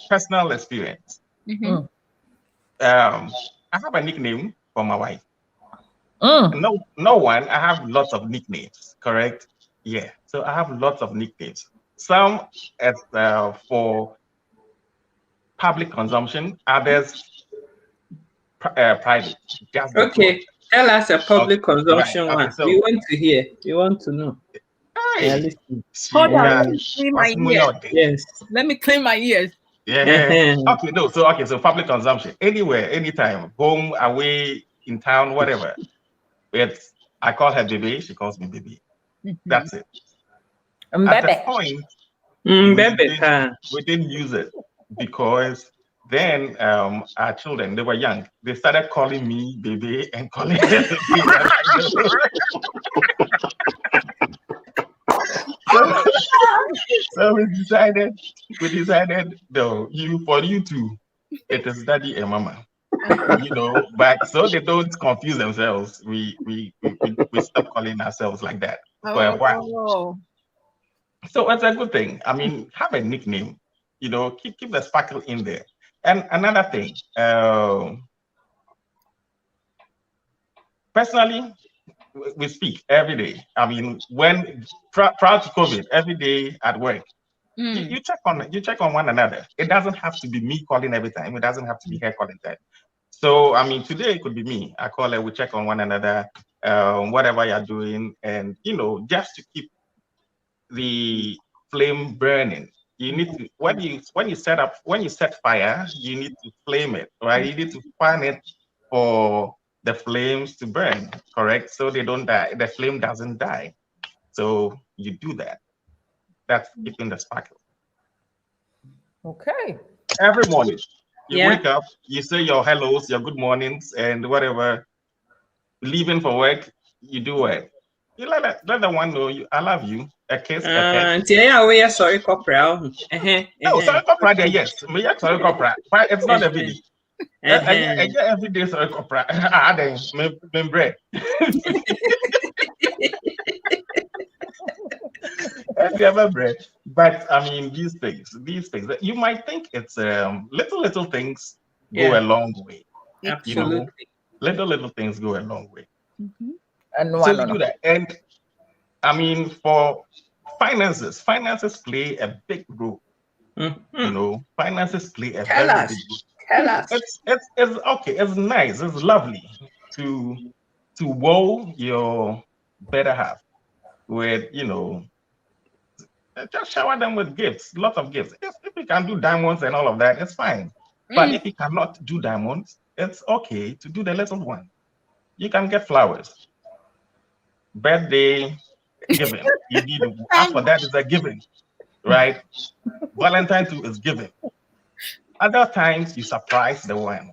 personal experience. Mm-hmm. I have a nickname for my wife. No one. I have lots of nicknames, correct? Yeah. So I have lots of nicknames. Some as for public consumption, others private. Just Okay. Tell us a public consumption right. Okay, one. so We want to hear. We want to know. Yeah, hey, listen. Hold on, let me clean my ears. Yes. Let me clean my ears. Yeah. Okay, no. So public consumption. Anywhere, anytime, home, away, in town, whatever. I call her baby, she calls me baby. That's it. At the point, we didn't use it because then our children, they were young. They started calling me baby and calling her baby. So we decided, no, for you two, it is daddy and mama. But so they don't confuse themselves, we stop calling ourselves like that for a while. So it's a good thing. I mean, have a nickname, keep the sparkle in there. And another thing, personally, we speak every day. I mean, when prior to COVID, every day at work, you check on one another. It doesn't have to be me calling every time. It doesn't have to be her calling that. So I mean, today it could be me. I call her. We check on one another, whatever you're doing, and just to keep the flame burning. You need to when you set fire, you need to flame it, right? You need to fan it for the flames to burn, correct? So they don't die. The flame doesn't die. So you do that. That's keeping the sparkle. Okay. Every morning, you wake up, you say your hellos, your good mornings, and whatever. Leaving for work, you do it. You let the one know I love you. A kiss, a pet. We are sorry, corporal. Oh, sorry, corporal. Yes, me sorry, corporal. But it's not every day. Every day, sorry, corporal. Then me bread. Bread. But I mean, these things, you might think it's little things go a long way. Absolutely. Little things go a long way. And so we do that. And I mean, for finances play a big role. Finances play a very big role. Tell us. It's okay. It's nice. It's lovely to wow your better half with just shower them with gifts, lots of gifts. If you can do diamonds and all of that, it's fine. But if you cannot do diamonds, it's okay to do the little one. You can get flowers. Birthday, giving. You need to ask for that is a giving, right? Valentine too is giving. Other times you surprise the one.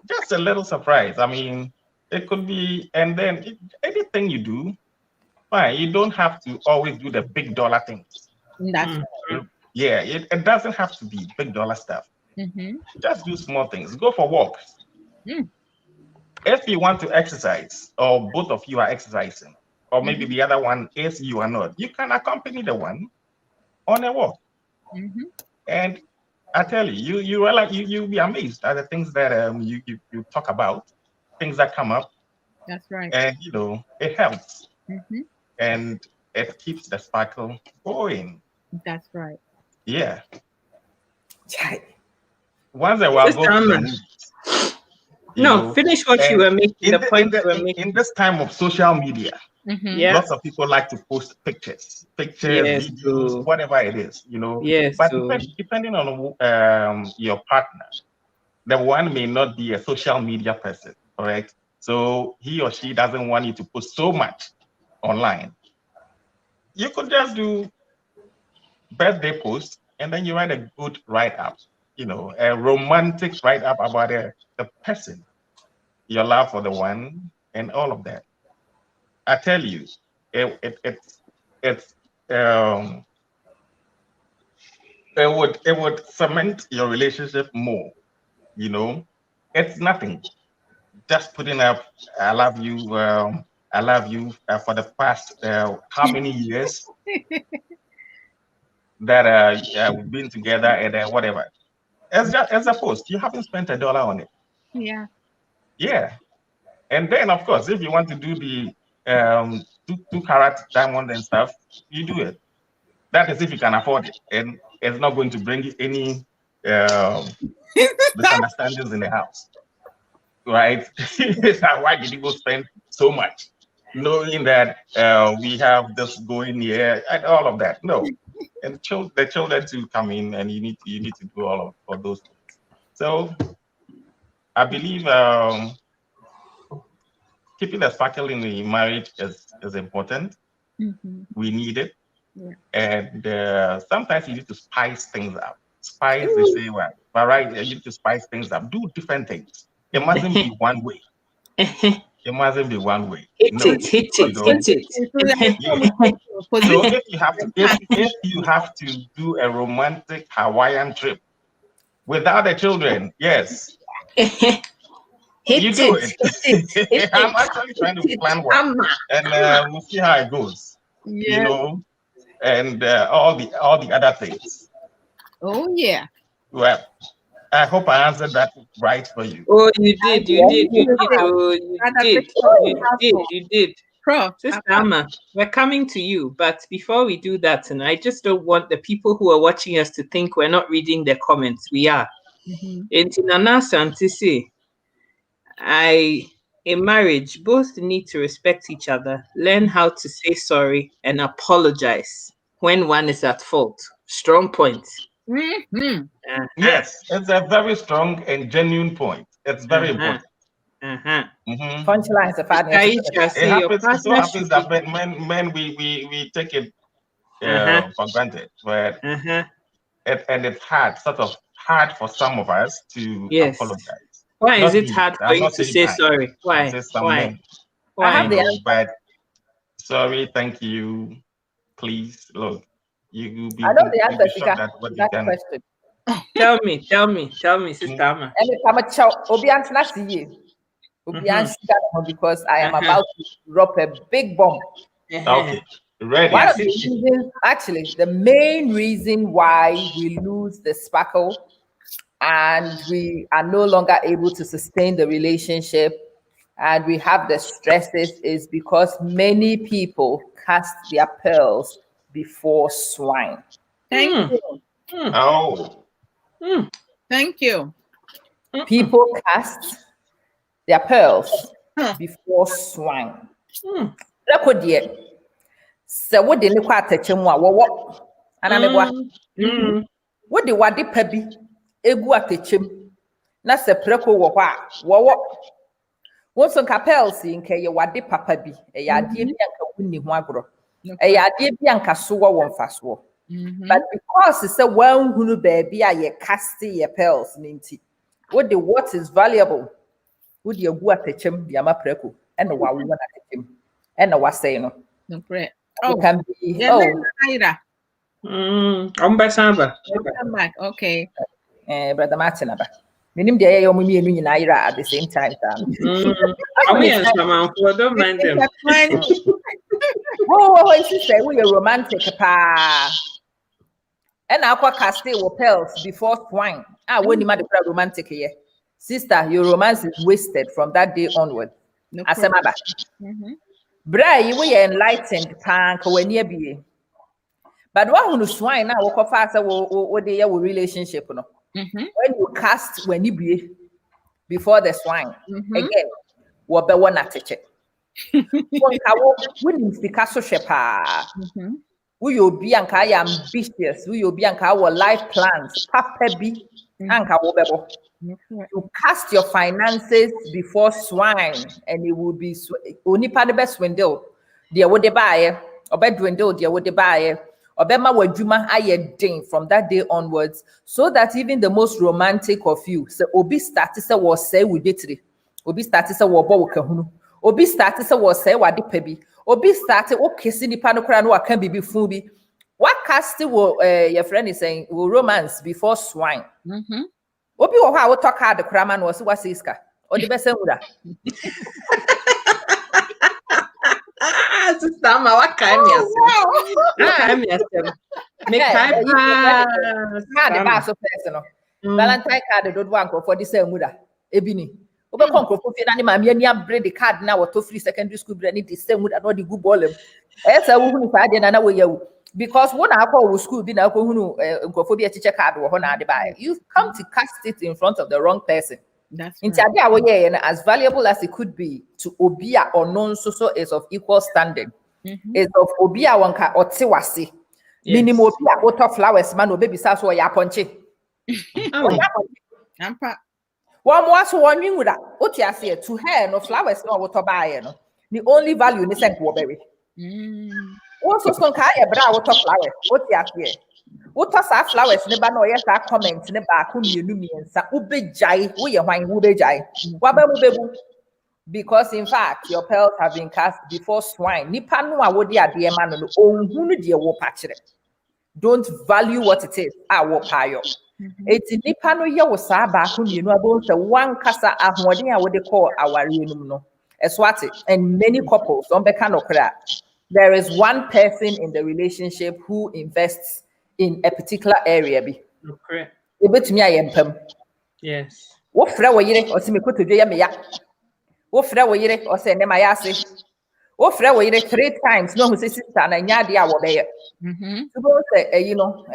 Just a little surprise. I mean, it could be, and then anything you do, fine. You don't have to always do the big dollar things. Yeah, it doesn't have to be big dollar stuff. Just do small things. Go for walks. If you want to exercise, or both of you are exercising, or maybe the other one is you are not, you can accompany the one on a walk. And I tell you, you'll be amazed at the things that you talk about, things that come up. That's right. And it helps. And it keeps the sparkle going. That's right. Yeah. Once a while, go to the movies. No, finish what you were making. The point you were making. In this time of social media, lots of people like to post pictures, videos, whatever it is, Yes. But depending on your partner, the one may not be a social media person, correct? So he or she doesn't want you to post so much online. You could just do birthday post, and then you write a good write-up, a romantic write-up about the person, your love for the one, and all of that. I tell you, it would cement your relationship more. It's nothing. Just putting up, I love you for the past how many years that we've been together and whatever. As a post, you haven't spent $1 on it. Yeah. Yeah. And then, of course, if you want to do the 2-carat diamond and stuff, you do it. That is if you can afford it, and it's not going to bring any misunderstandings in the house, right? Why did you go spend so much, knowing that we have this going here and all of that? No, and the children to come in, and you need to do all of those things. So, I believe keeping the sparkle in the marriage is important. We need it. Yeah. And sometimes you need to spice things up. Spice, they say, well, but right, you need to spice things up. Do different things. It mustn't be one way. It mustn't be one way. Hit it. So if you have to do a romantic Hawaiian trip without the children, yes. You do it. I'm actually trying to plan one, and we'll see how it goes. And all the other things. Oh yeah. Well, I hope I answered that right for you. Oh, you did. You did. Sister Amma, we're coming to you, but before we do that, and I just don't want the people who are watching us to think we're not reading the comments. We are. In Nana Santisi, in marriage, both need to respect each other, learn how to say sorry, and apologize when one is at fault. Strong point. Yes, it's a very strong and genuine point. It's very important. Punchlines are fine. It so happens that men we take it for granted, but it's hard for some men to apologize. Why is it hard for you to say sorry? Why? I have the answer. But sorry, thank you, please. Look, you be. I know the answer to that question. Tell me, Sister Amma. Because I am about to drop a big bomb. Okay, ready. One of the reasons, actually, the main reason why we lose the sparkle and we are no longer able to sustain the relationship and we have the stresses is because many people cast their pearls before swine. Thank you. Oh. Thank you. People cast their pearls before swine. Record yet. So what the look at what and I'm what the wadi pebi egu atechim na se preko wo wo wonso nka pearls nke ye wadi papa bi e ya de bi anka wunni ho agro e ya de bi anka so wo wonfa so. But because it's a one hunu baby a ye cast your pearls ninti what is valuable would you go at the chim yama preko and the wa we want at him and the was saying no pray can be okay brother Martin aba minim de ye omu mienu nyina ira at the same time don't mind them. She say we are romantic pa. And aqua caste or pearls before swine. When you mad romantic here. Sister, your romance is wasted from that day onward. Bra, you were enlightened, pank when you be. But one who swine now walk faster what they have relationship. No? When you cast when you be before the swine again, what be one at it. When Picasso shepa, will you be and I ambitious? Will you be and our life plans? Papa be and you cast your finances before swine, and it will be only part of the best window. Dear would they buy or bed window, dear would they buy or bema wajuma aye ding from that day onwards, so that even the most romantic of you, so obi started say was say with bitri, obi started say war bow kahunu, obi started say was say wadi pebi, obi started okay see the panocran who can be fubi. What cast will your friend is saying will romance before swine? Obi wo ha wo toka the kraman was wasiska or the best muda. Sister ma wa kai me asem. Me kai pa the bass of personal. Valentine card don't want for the same muda. Ebini. Obe konko for fi na ma me ani abre the card na what to free secondary school brand the same muda no the good ball. Esa wo hunu fa de na we yawo. Because when I call school, be now teacher card you've come to cast it in front of the wrong person. That's right. As valuable as it could be to obia or non so is of equal standing. Is of obia wanka or tiwasi. Minimum water flowers man or baby sass or ya ponche. One more so one with that. What you say to her no flowers no water buy no. The only value in the same berry. Also, some kind of bra water flowers. What you here? What are flowers? Never know. Yes, I comment. Never who you know me and sa ube jai. Who you wine ube jai? Because in fact, your pearls have been cast before swine. Nipa no awodi ade man no. Ohunu de wo patchere. Don't value what it is. Awo payo. Eti nipa no ye wo sa ba ko mienu abo se one kasa ahoden a wo de call our renum no. Eswati and many couples on beka no kra. There is one person in the relationship who invests in a particular area. Okay. Yes. What fra wo yire o se me koto dwe ya me ya. Wo fra wo yire o se ne ma ya ase. Wo fra wo yire 3 times no who say sister na nya de a wo be ye. So go say you know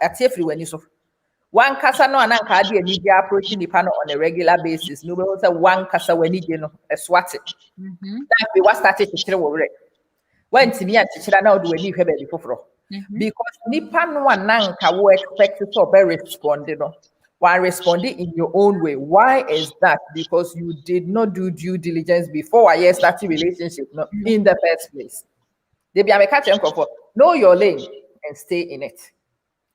atiefri wani so. One kasa no ananka ade ani dia approaching the panel on a regular basis. No be say one kasa wani je no eswate. That be what started to kire wo re. When to me at teacher now do any baby for because nipa no ananka wo expect to be responding no. Why responding in your own way? Why is that? Because you did not do due diligence before I started relationship no, in the first place. They be a catch and for know your lane and stay in it.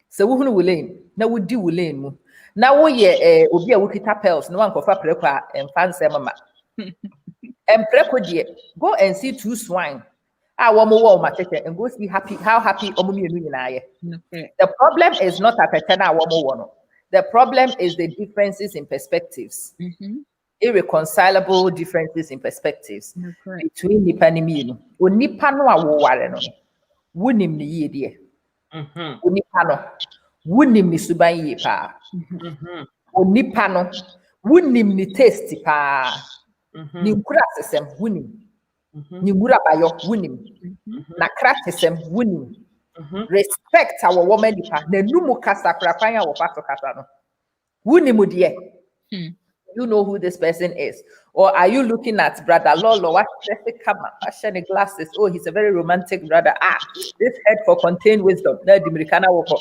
So who will lane? Now we do lane mu. Now we obi a wukita pearls no one kofa preko and fancy mama. And preko die go and see 2 swine. And go see how happy the problem is not a pattern. The problem is the differences in perspectives. Irreconcilable differences in perspectives between nipa and me. Nipa no aware no. Wunim ni ye die. Nipa no. Wunim ni suban ye pa. Nipa no. Wunim ni taste pa. Ni nkura sesem wunim. Ni mura bayo wunim na kratisem wunim respect our woman nipa na numu kasa krapanya wo pato kasa no wunim de you know who this person is, or are you looking at brother Lolo what fashion glasses, oh he's a very romantic brother, this head for contained wisdom na the Americana woko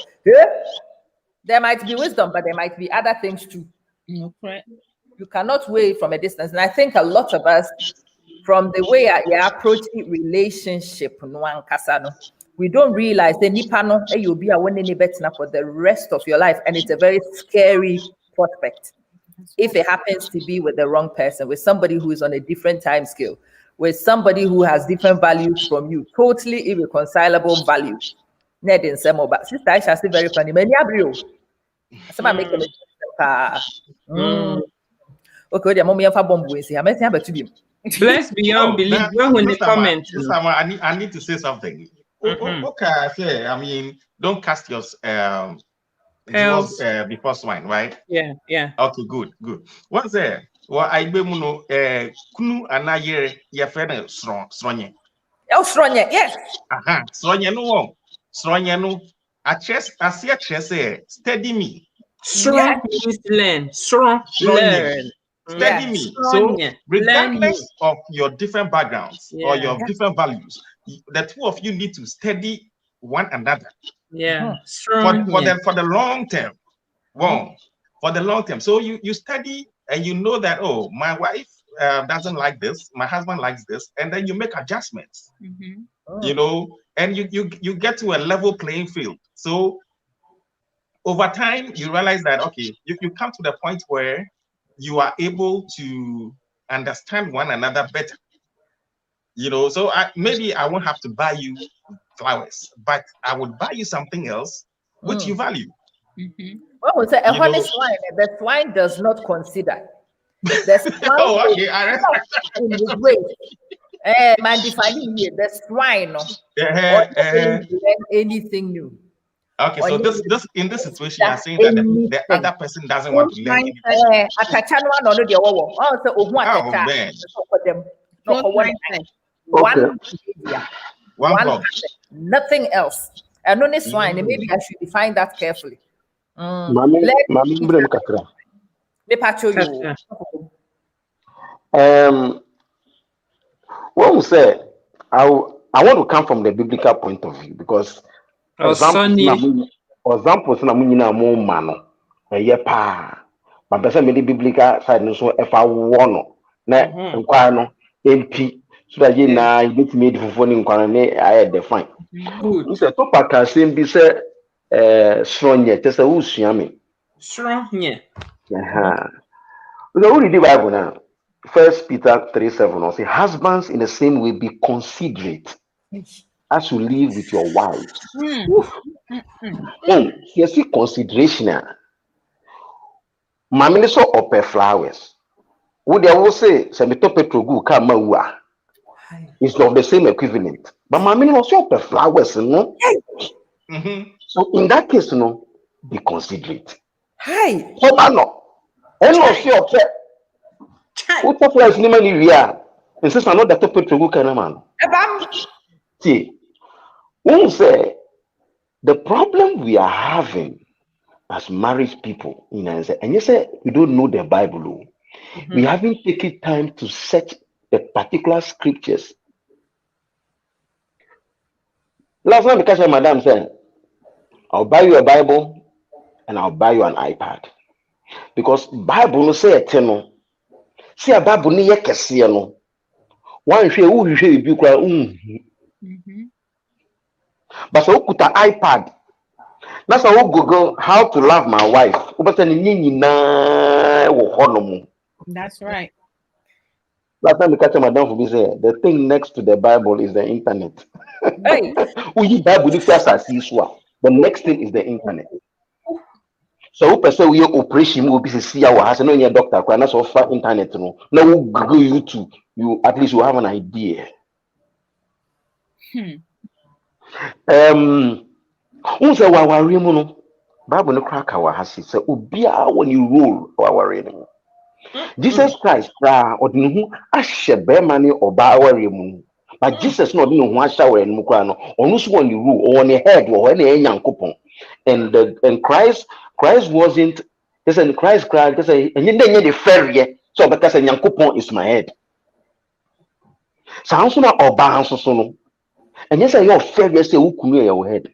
there might be wisdom but there might be other things too. You cannot weigh from a distance, and I think a lot of us from the way you approach relationship, we don't realize the nipano you'll be a winning for the rest of your life, and it's a very scary prospect. If it happens to be with the wrong person, with somebody who is on a different time scale, with somebody who has different values from you, totally irreconcilable values. Ned in some but sister Aisha say very funny. Many abrio. Some make them okay, the mommy of a bomb we see. I'm about to be. Bless beyond belief. When the comment, I need to say something. Okay, I mean, don't cast your before swine, right? Yeah. Okay, good. What's there? Well, I be muno kunu anaye your friend stronye. Oh, strong, yes. Strong, no. Strong, no. I see a chess, steady me. Strong means learn. Strong, learn. Steady me. So, regardless of your different backgrounds or your different values, the two of you need to steady one another. Yeah. Strong. For the long term. Wow. For the long term. So you study and you know that, oh, my wife doesn't like this, my husband likes this, and then you make adjustments. You know, and you get to a level playing field. So over time, you realize that, okay, you come to the point where you are able to understand one another better. You know, so maybe I won't have to buy you flowers, but I would buy you something else which you value. What was it? A honey swine. The swine does not consider. The swine in his way. Man, defining here the swine or anything new. Okay, so this in this situation, you're saying that the other person doesn't want to learn anything. One nothing else. And on this swine, maybe I should define that carefully. What we say, I want to come from the biblical point of view because examples na munyina mo mano eye pa ba pese me biblical side no so efa wo no na nkwa no MP so that you na you get made for ni nkwa na I define good so to paka sem bi se stronye te se usua me stronye we go read the Bible now. 1 Peter 3:7 also say husbands in the same way be considerate as you live with your wives. You see consideration. Mammy so upper flowers. Would they will say some petro go kama it's not the same equivalent. But mammy also upper flowers, no? So in that case, no, be considerate. Hi. So no. And also what the flowers ni mani ria. And since I know that petro go kana man. See, who say the problem we are having as married people in Nigeria, and you say we don't know the Bible, we haven't taken time to search the particular scriptures. Last time, because Madam said, I'll buy you a Bible and I'll buy you an iPad. Because Bible no say eternal. See a Bible ni yekesi no. One share who share you cry. But so put an iPad. That's how Google how to love my wife. That's right. Last time we catch Madam for say the thing next to the Bible is the internet. Hey. The next thing is the internet. So who person we operation will be see our house no your doctor can also offer internet no. Now we Google YouTube. You at least you have an idea. Unse wawari mu no Bible no crack our hasi say obia when you roll wawari no Jesus Christ pra odinu ahye be mane oba wawari mu but Jesus no odinu ho ahya wawari mu kra no onu so on the rule on the head or na enyankopon and Christ wasn't listen Christ say enye the ferry so because enyankopon is my head so na oba so no enye say your ferry say ukunu your head.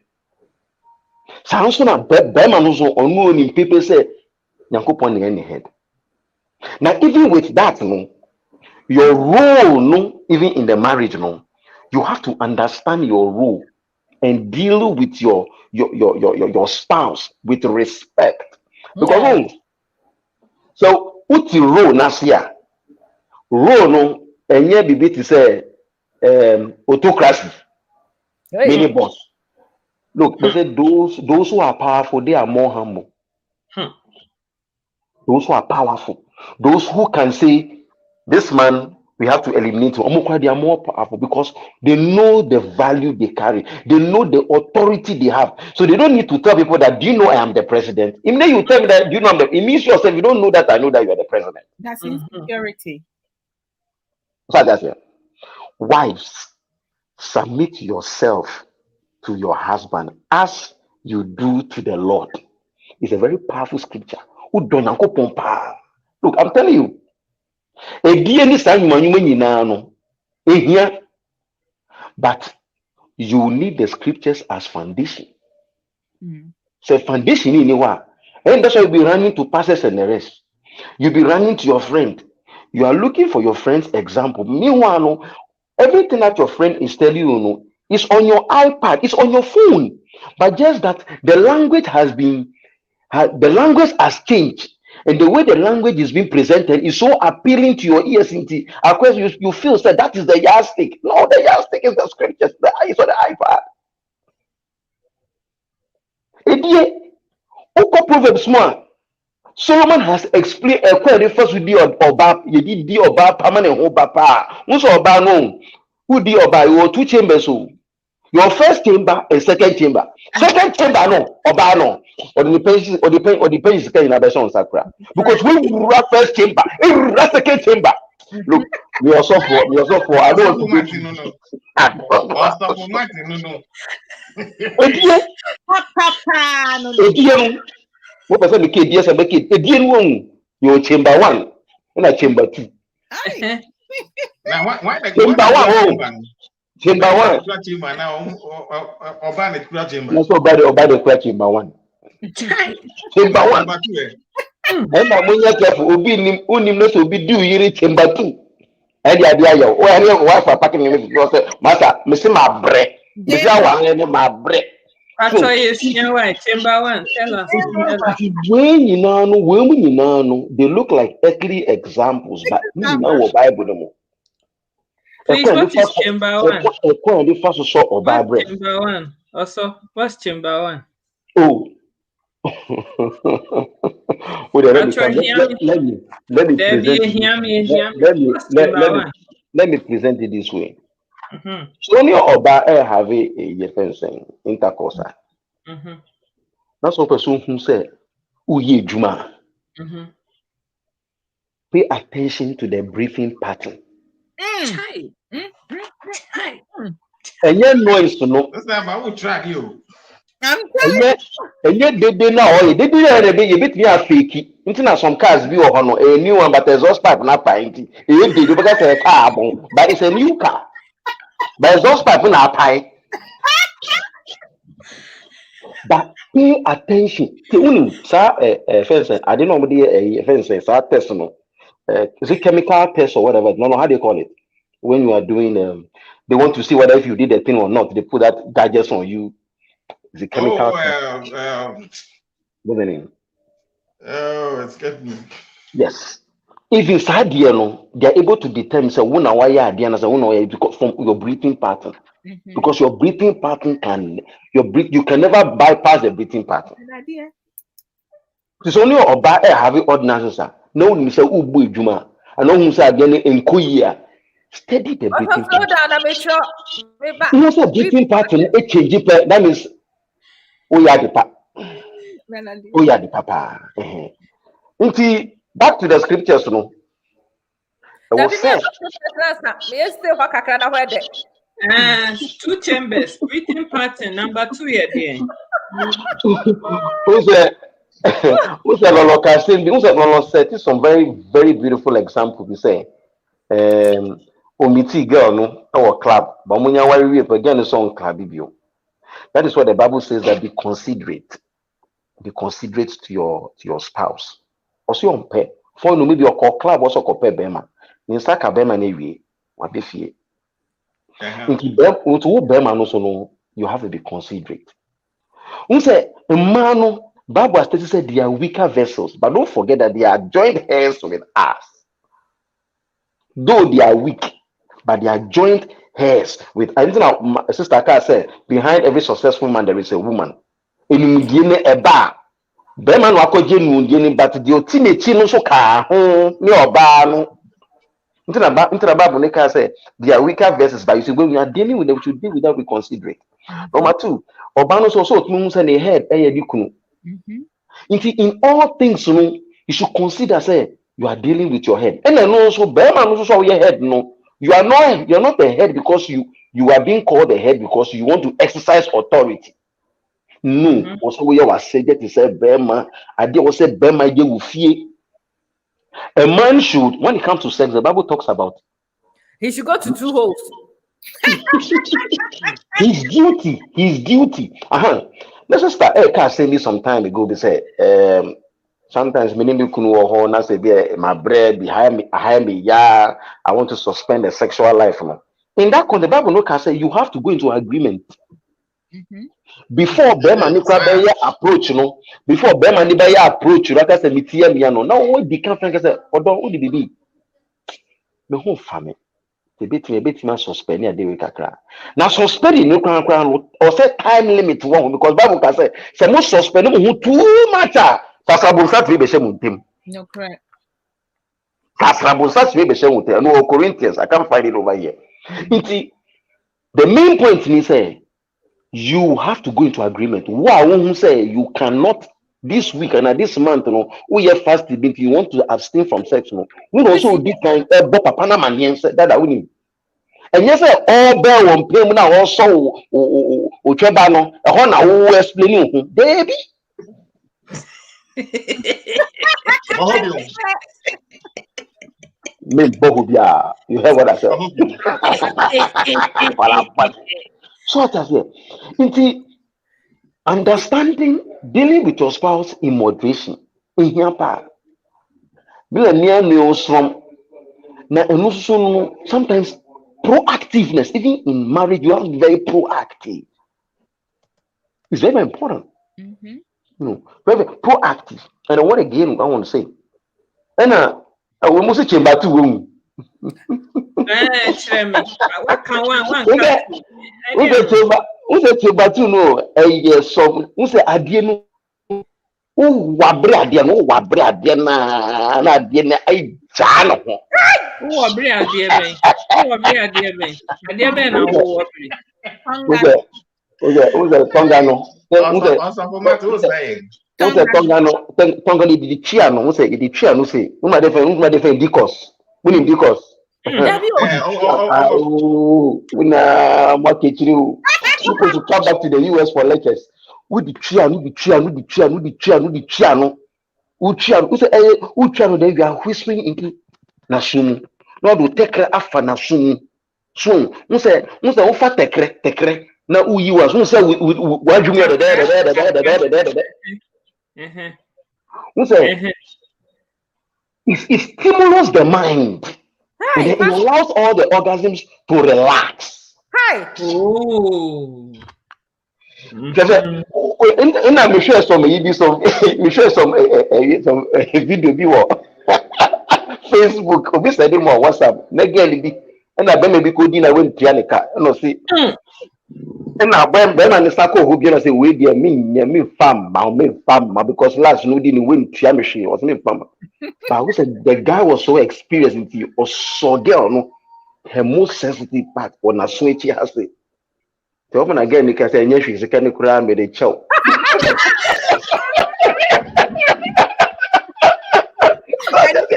Sounds like on people say Yankopon in head. Now, even with that, no, your role, no, even in the marriage, no, you have to understand your role and deal with your spouse with respect. Because so what's your role Nasia? Role no and yeah be to say autocracy. Many boss. Look, they said those who are powerful, they are more humble. Those who are powerful, those who can say, this man, we have to eliminate him. They are more powerful because they know the value they carry. They know the authority they have. So they don't need to tell people that, do you know I am the president? Even you tell me that, do you know it means yourself, you don't know that I know that you are the president. That's insecurity. So that's it. Wives, submit yourself to your husband as you do to the Lord. It's a very powerful scripture. Look, I'm telling you, but you need the scriptures as foundation. So foundation in what? And that's why you'll be running to pastors and the rest. You'll be running to your friend. You are looking for your friend's example. Meanwhile, everything that your friend is telling you is on your iPad, it's on your phone. But just that the language has changed. And the way the language is being presented is so appealing to your ears. Of course, you feel that is the yardstick. No, the yardstick is the scriptures. It's on the iPad. Proverbs more. Solomon has explained a query first with the oba, you did the oba permanent oba. Who's oba no? Who the oba? You have two chambers. Your first chamber and second chamber. Second chamber no, oba no. Or the pages in a person sakra. Because we run first chamber, we run second chamber. Look, we also for I don't want to no. What person the kid? Yes, I make it. Again, one your chamber 1 and chamber 2. Now, why Chamber 1. Chamber now, or ban the chamber. Let's go by the chamber 1. Chamber 1. And I'm when you're careful, will be due chamber 2. And the idea, oh, I know wife are packing in because master, Mr. My bread. My bread. I tell you, chamber 1. Tell us. When you know, they look like earthly examples, but you know Bible. Please, what is chamber 1? Chamber 1. Also, what's chamber 1? Oh. Let me present it this way. So only oba have a intercourse. That's what person who said, "Uye Juma." Pay attention to the briefing pattern. And your noise to know. That's time I will track you. And yet they now they do a bit near fake. Into some cars be or a new one, but there's also pipe not pint. It did because a car, but it's a new car. But there's also pipe not pie. But pay attention. Sir, fence. I didn't know a fence. Sir, personal. Is it chemical test or whatever? No, how they call it when you are doing. They want to see whether if you did the thing or not. They put that gadgets on you. Is it chemical? What's the name? Oh, it's getting me. Yes. If inside the they are able to determine say when why you are because from your breathing pattern. Because your breathing pattern you can never bypass the breathing pattern. It's only about having ordinances. No one say ubu juma. I know who say again in Korea. Steady the breathing pattern. You know, breathing pattern it change. That means we are the papa. Back to the scriptures, no. Two chambers, breathing pattern, number 2 here. Who's some very, very beautiful example. We say, Omiti girl, no, our club, but when you again, it's on club. That is what the Bible says that be considerate. Be considerate to your spouse. Also on pay. For no maybe your club also compare Bema. Ninsaka Bema nevi, what be fear. Into Bema no so no, you have to be considerate. We say a man, Bible said they are weaker vessels, but don't forget that they are joined hands with us. Though they are weak, but they are joined hands with. I think Sister Carr said, behind every successful man there is a woman. In a bar. Bema no akɔgye nu but the otine no so ka ho ne oba no. Into Bible ne ka say they are weaker verses, but you see when we are dealing with them, we should deal with that with considerate. Number 2, oba no so tunu say ne head di kunu. In all things you should consider say you are dealing with your head. And then also Bema no so your head no. You're not the head because you you are being called the head because you want to exercise authority. No, also we are said that is a bema. I did was say bema de will fear. A man should, when it comes to sex, the Bible talks about he should go to 2 holes. His duty. Let's just start. Eka said me some time ago. They say, sometimes me need to say my bread behind me. Yeah, I want to suspend the sexual life. In that context, the Bible no can say you have to go into agreement. Before Bema Nikrabaya approach, before Bema Nibaya approach, like I said, Mitia Miano. Now what the can't say, or don't only be the whole family. The bit man suspend a day with a cry. Now suspending no crown or set time limit one because Bible can say some most suspend who too much. Sasabusa to be same with him. No, correct. Sasabusa to be same with him. No Corinthians, I can't find it over here. The main point is say you have to go into agreement. Wow, who say you cannot this week and this month, we have fasted, if you want to abstain from sex, we also this kind of papa man that I win. And yes, all bear one play now also Uchebano, a honor who explaining, baby. You heard what I said. So that's it. Understanding, dealing with your spouse in moderation. In here, sometimes proactiveness, even in marriage, you have to be very proactive. It's very important. Very proactive. And what again I want to say? And we must chamber two. Who's a chamber two? No, a yes, so who's a adiano? Who wabradian, na diana, I jano. Who are dear man? Who are dear man? A dear man, who's a Tongano? Who's a Tongani di Chiano? Who's a di Chiano? Say, who might defend Dicos? Winning Dicos. Oh, what you supposed to come back to the US for lectures. Who the Chiano? Uchiano, they are whispering into Nasumu. Lord will take her after Nasumu. Soon, who said, Ufa tekre. Now, who you was, who said, why you made who said, it stimulates the mind. It allows all the organisms to relax. Oh. And I'm sure some video Facebook, we said more WhatsApp, negatively, and I maybe could dinner with Pianica, no see. And now when I Sako who be say we dear me farm, because last no didn't win Tiamishi was me farmer. But we said the guy was so experienced or so girl, no, her most sensitive part when I switch has it. The woman again, you can say, yes, she's a kind of crime with a chow. I don't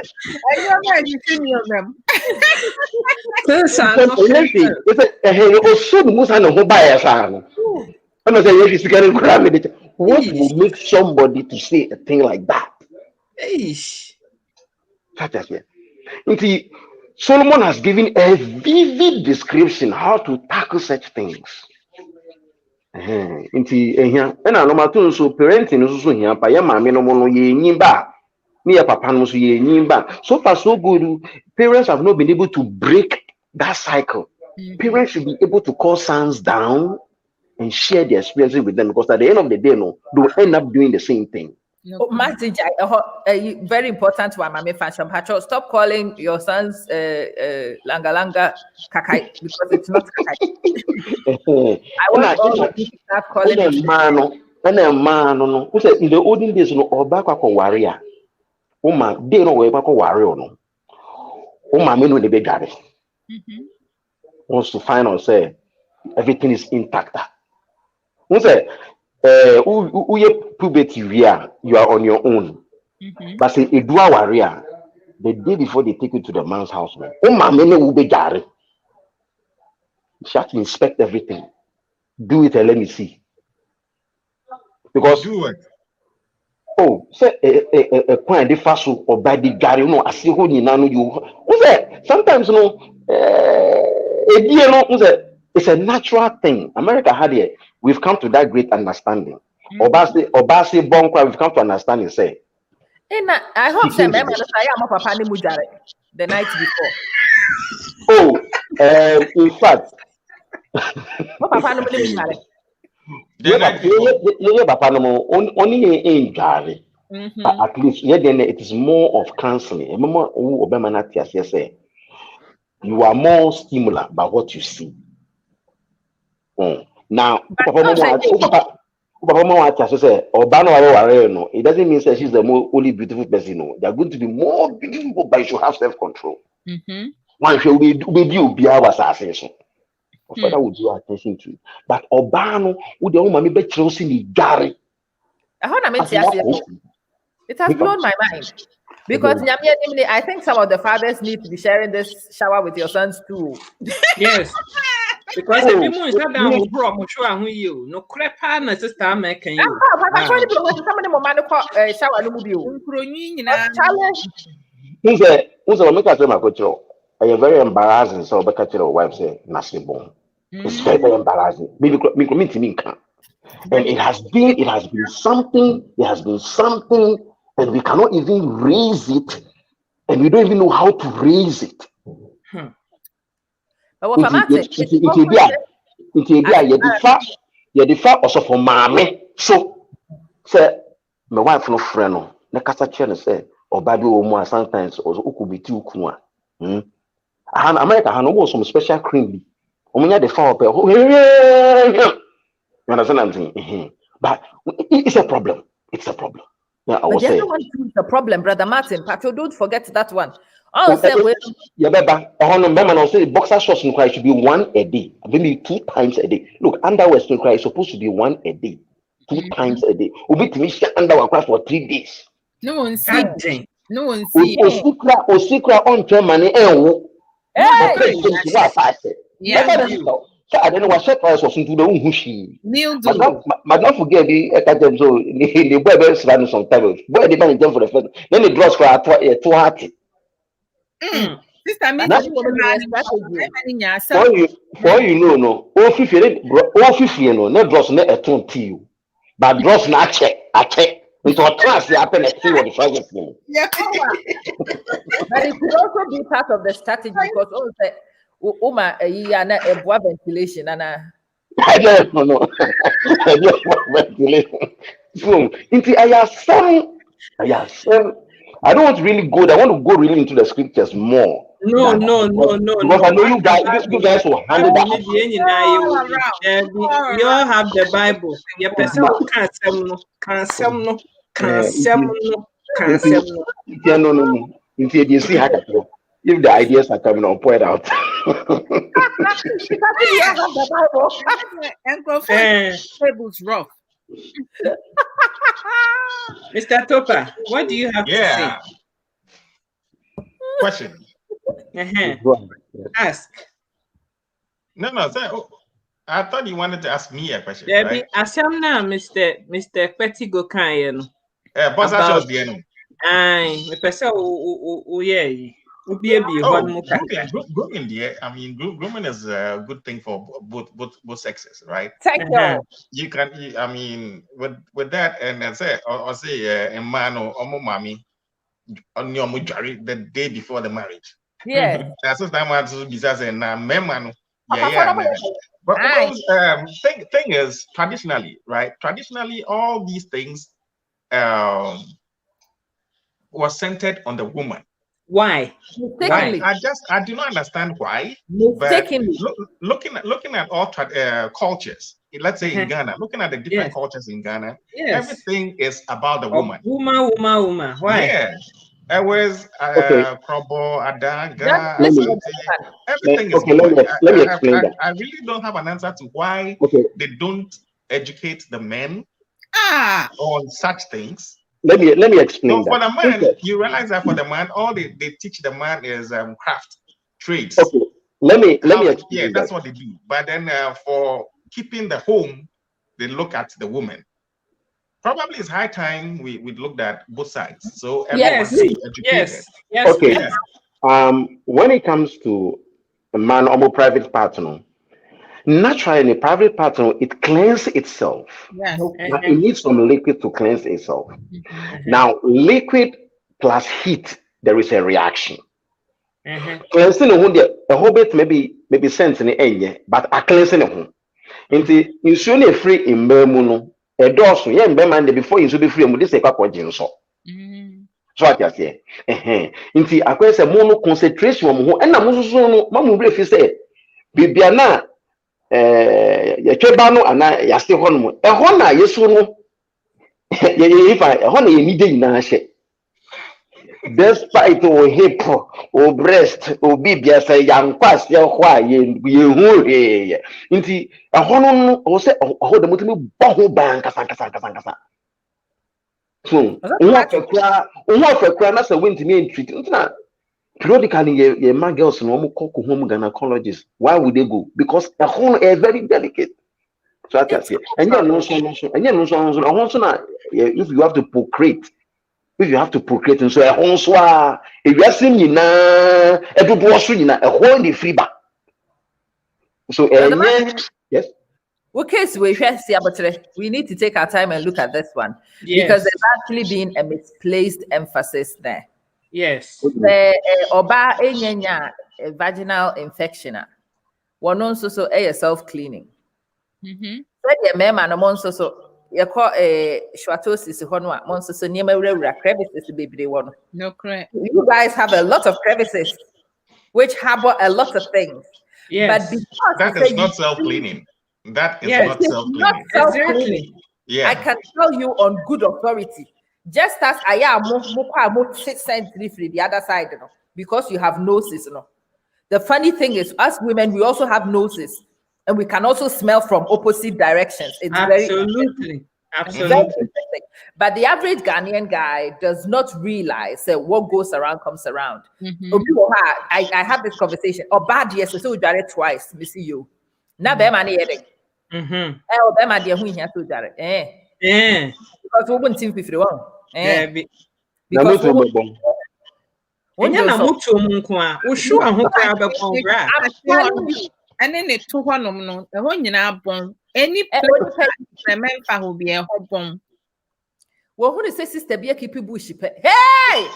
know if you see me of them. What will make somebody to say a thing like that? Solomon has given a vivid description how to tackle such things. And I know so parenting is also here. So far, so good. Parents have not been able to break that cycle. Parents should be able to call sons down and share their experiences with them, because at the end of the day, they'll end up doing the same thing. Very important one, Mami Fashion Patrol. Stop calling your sons Langa Kakai, because it's not Kakai. I want all of you to start calling him man. Who said in the olden days, or back a warrior. Uma, they know where back a warrior. No, Uma, men with the big guy wants to find out, say everything is intact. Who said, who you puberty, you are on your own. But say, a dua warrior, the day before they take you to the man's house, Uma, men will be Gary. She has to inspect everything. Do it and let me see. Because do it. Oh, say a point the fast or by the gari no I see who you know you sometimes it's a natural thing. America had it. We've come to that great understanding. Obasi Bonkwa, we've come to understand it. Say, I hope some members I am papa ni mujare the night before. Oh, in fact, papa no mujare. Papa no only in gari. At least then it is more of counseling. You are more stimulant by what you see. Now, it doesn't mean that she's the only beautiful person. No. They are going to be more beautiful, but you should have self-control. One should be our assassination. Father would do attention to it. But Obano would the only be chosen the Gary. It has blown my mind. Because I think some of the fathers need to be sharing this shower with your sons too. Yes. Because if you move that down, I'm sure who you no crepa na sister making you. Somebody shower no Who's a make a coach? I am very embarrassing. So Becca your wife say Nasibon. It's very embarrassing. Maybe and it has been something, and we cannot even raise it, and we don't even know how to raise it. It the fact also for mommy. So say my wife no friend no. Nekasa chair say or baby or sometimes also could be too kunwa. America has almost some special cream. The fire you understand what I'm saying? But it's a problem. It's a problem. Yeah, I was saying. It's a problem, Brother Martin. Patrol, don't forget that one. Boxer shorts in Christ should be 1 a day, maybe 2 times a day. Look, underwear in Christ is supposed to be 1 a day, 2 times a day. We be to underwear class for 3 days. No one see. No one see. Osikra on Germany. So I don't know what surprise was into the Unhushi. But don't forget the so the boy best run sometimes. Boy the man for the first. Then the draws for a 2 Sister, for you know, all 50 no, not draws not a ton to you. But draws not check. Into a trans happen and see what the first thing. But it could also be part of the strategy because also Uma a ventilation and I don't know. I don't want ventilation. So, I don't want to really go there. I want to go really into the scriptures more. No. Because I know you guys will handle that. You all have the Bible. Your person No. If the ideas are coming on, point out. Table's rough. Mr. Topa, what do you have to say? Question. Ask. No, sir. I thought you wanted to ask me a question. Debbie, asam na Mr. Petigo Kayen. Boss, I chose the end. Aye, me pesa yeah. Grooming, dear. I mean, grooming is a good thing for both sexes, right? Thank you. You can, I mean, with that, and I say, a man or mommy on your mujari the day before the marriage. Yeah. That's what I'm going to be saying. Man, but thing is, traditionally, right? Traditionally, all these things was centered on the woman. Why? I do not understand why. But looking at all cultures, let's say in Ghana, looking at the different cultures in Ghana, everything is about the woman. Woman. Why? Yeah. It was Krobo, Adaga, everything is woman. Let me explain that. I really don't have an answer to why they don't educate the men on such things. Let me explain that. For the man, you realize that for the man, all they teach the man is craft trades. Okay, let me explain. Yeah, that's what they do. But then for keeping the home, they look at the woman. Probably it's high time we looked at both sides. So yes, educated. Yes. Okay. Yes. When it comes to a man or private partner, naturally, private partner, it cleanses itself. Yes. But it needs some liquid to cleanse itself. Now, liquid plus heat, there is a reaction. Cleansing the whole bit maybe sense in the end, but a cleansing the home. Into you soon free in Bermuno, a dorsal, young Berman before you should be free with this a couple of jeans. So I just say, into a question mono concentration, and I'm also Mamma Brief say, Bibiana. Yɛtwɛba no ana yɛase hɔ nom ɛhɔ na yesu no yɛyifa ɛhɔ na yɛnide nyinaa hyɛ despite o hip o breast o bibia sɛ yankwaseɛ hɔ a yɛhu hwee nti ɛhɔ no ɔwɔ sɛ ɛhɔ da mutumi bɔ ho ban kasa so wo afakura na sɛ wontumi ntreat ntina periodically your my girls no call home gynecologist. Why would they go? Because the home is very delicate. So I can say, and you know, if you have to procreate, and so a home if you are seeing every boss a whole the free back. So yes. Okay, so we need to take our time and look at this one because there's actually been a misplaced emphasis there. Yes. The oba enyenya vaginal infection. One also so a self-cleaning. The mema no monso so you call a schwatosis honwa monso so near crevices baby one. No correct. You guys have a lot of crevices which harbor a lot of things. Yes. But because that is not self-cleaning. That is not self-cleaning. Exactly. Yeah. I can tell you on good authority. Just as I am more 6 centimeters the other side, you know, because you have noses, you know. The funny thing is, us women, we also have noses, and we can also smell from opposite directions. It's absolutely. Very interesting. But the average Ghanaian guy does not realize that what goes around comes around. I have this conversation. Oh, bad yes, so we got it twice. Me see you. Now, be money heading. Oh, be my dear, who here to got it? Because we wouldn't seem 51. Because when you're not much sure and then it took one no the one you know bon any place will be a hot bomb. Well, who say sister be a keep bush? Hey!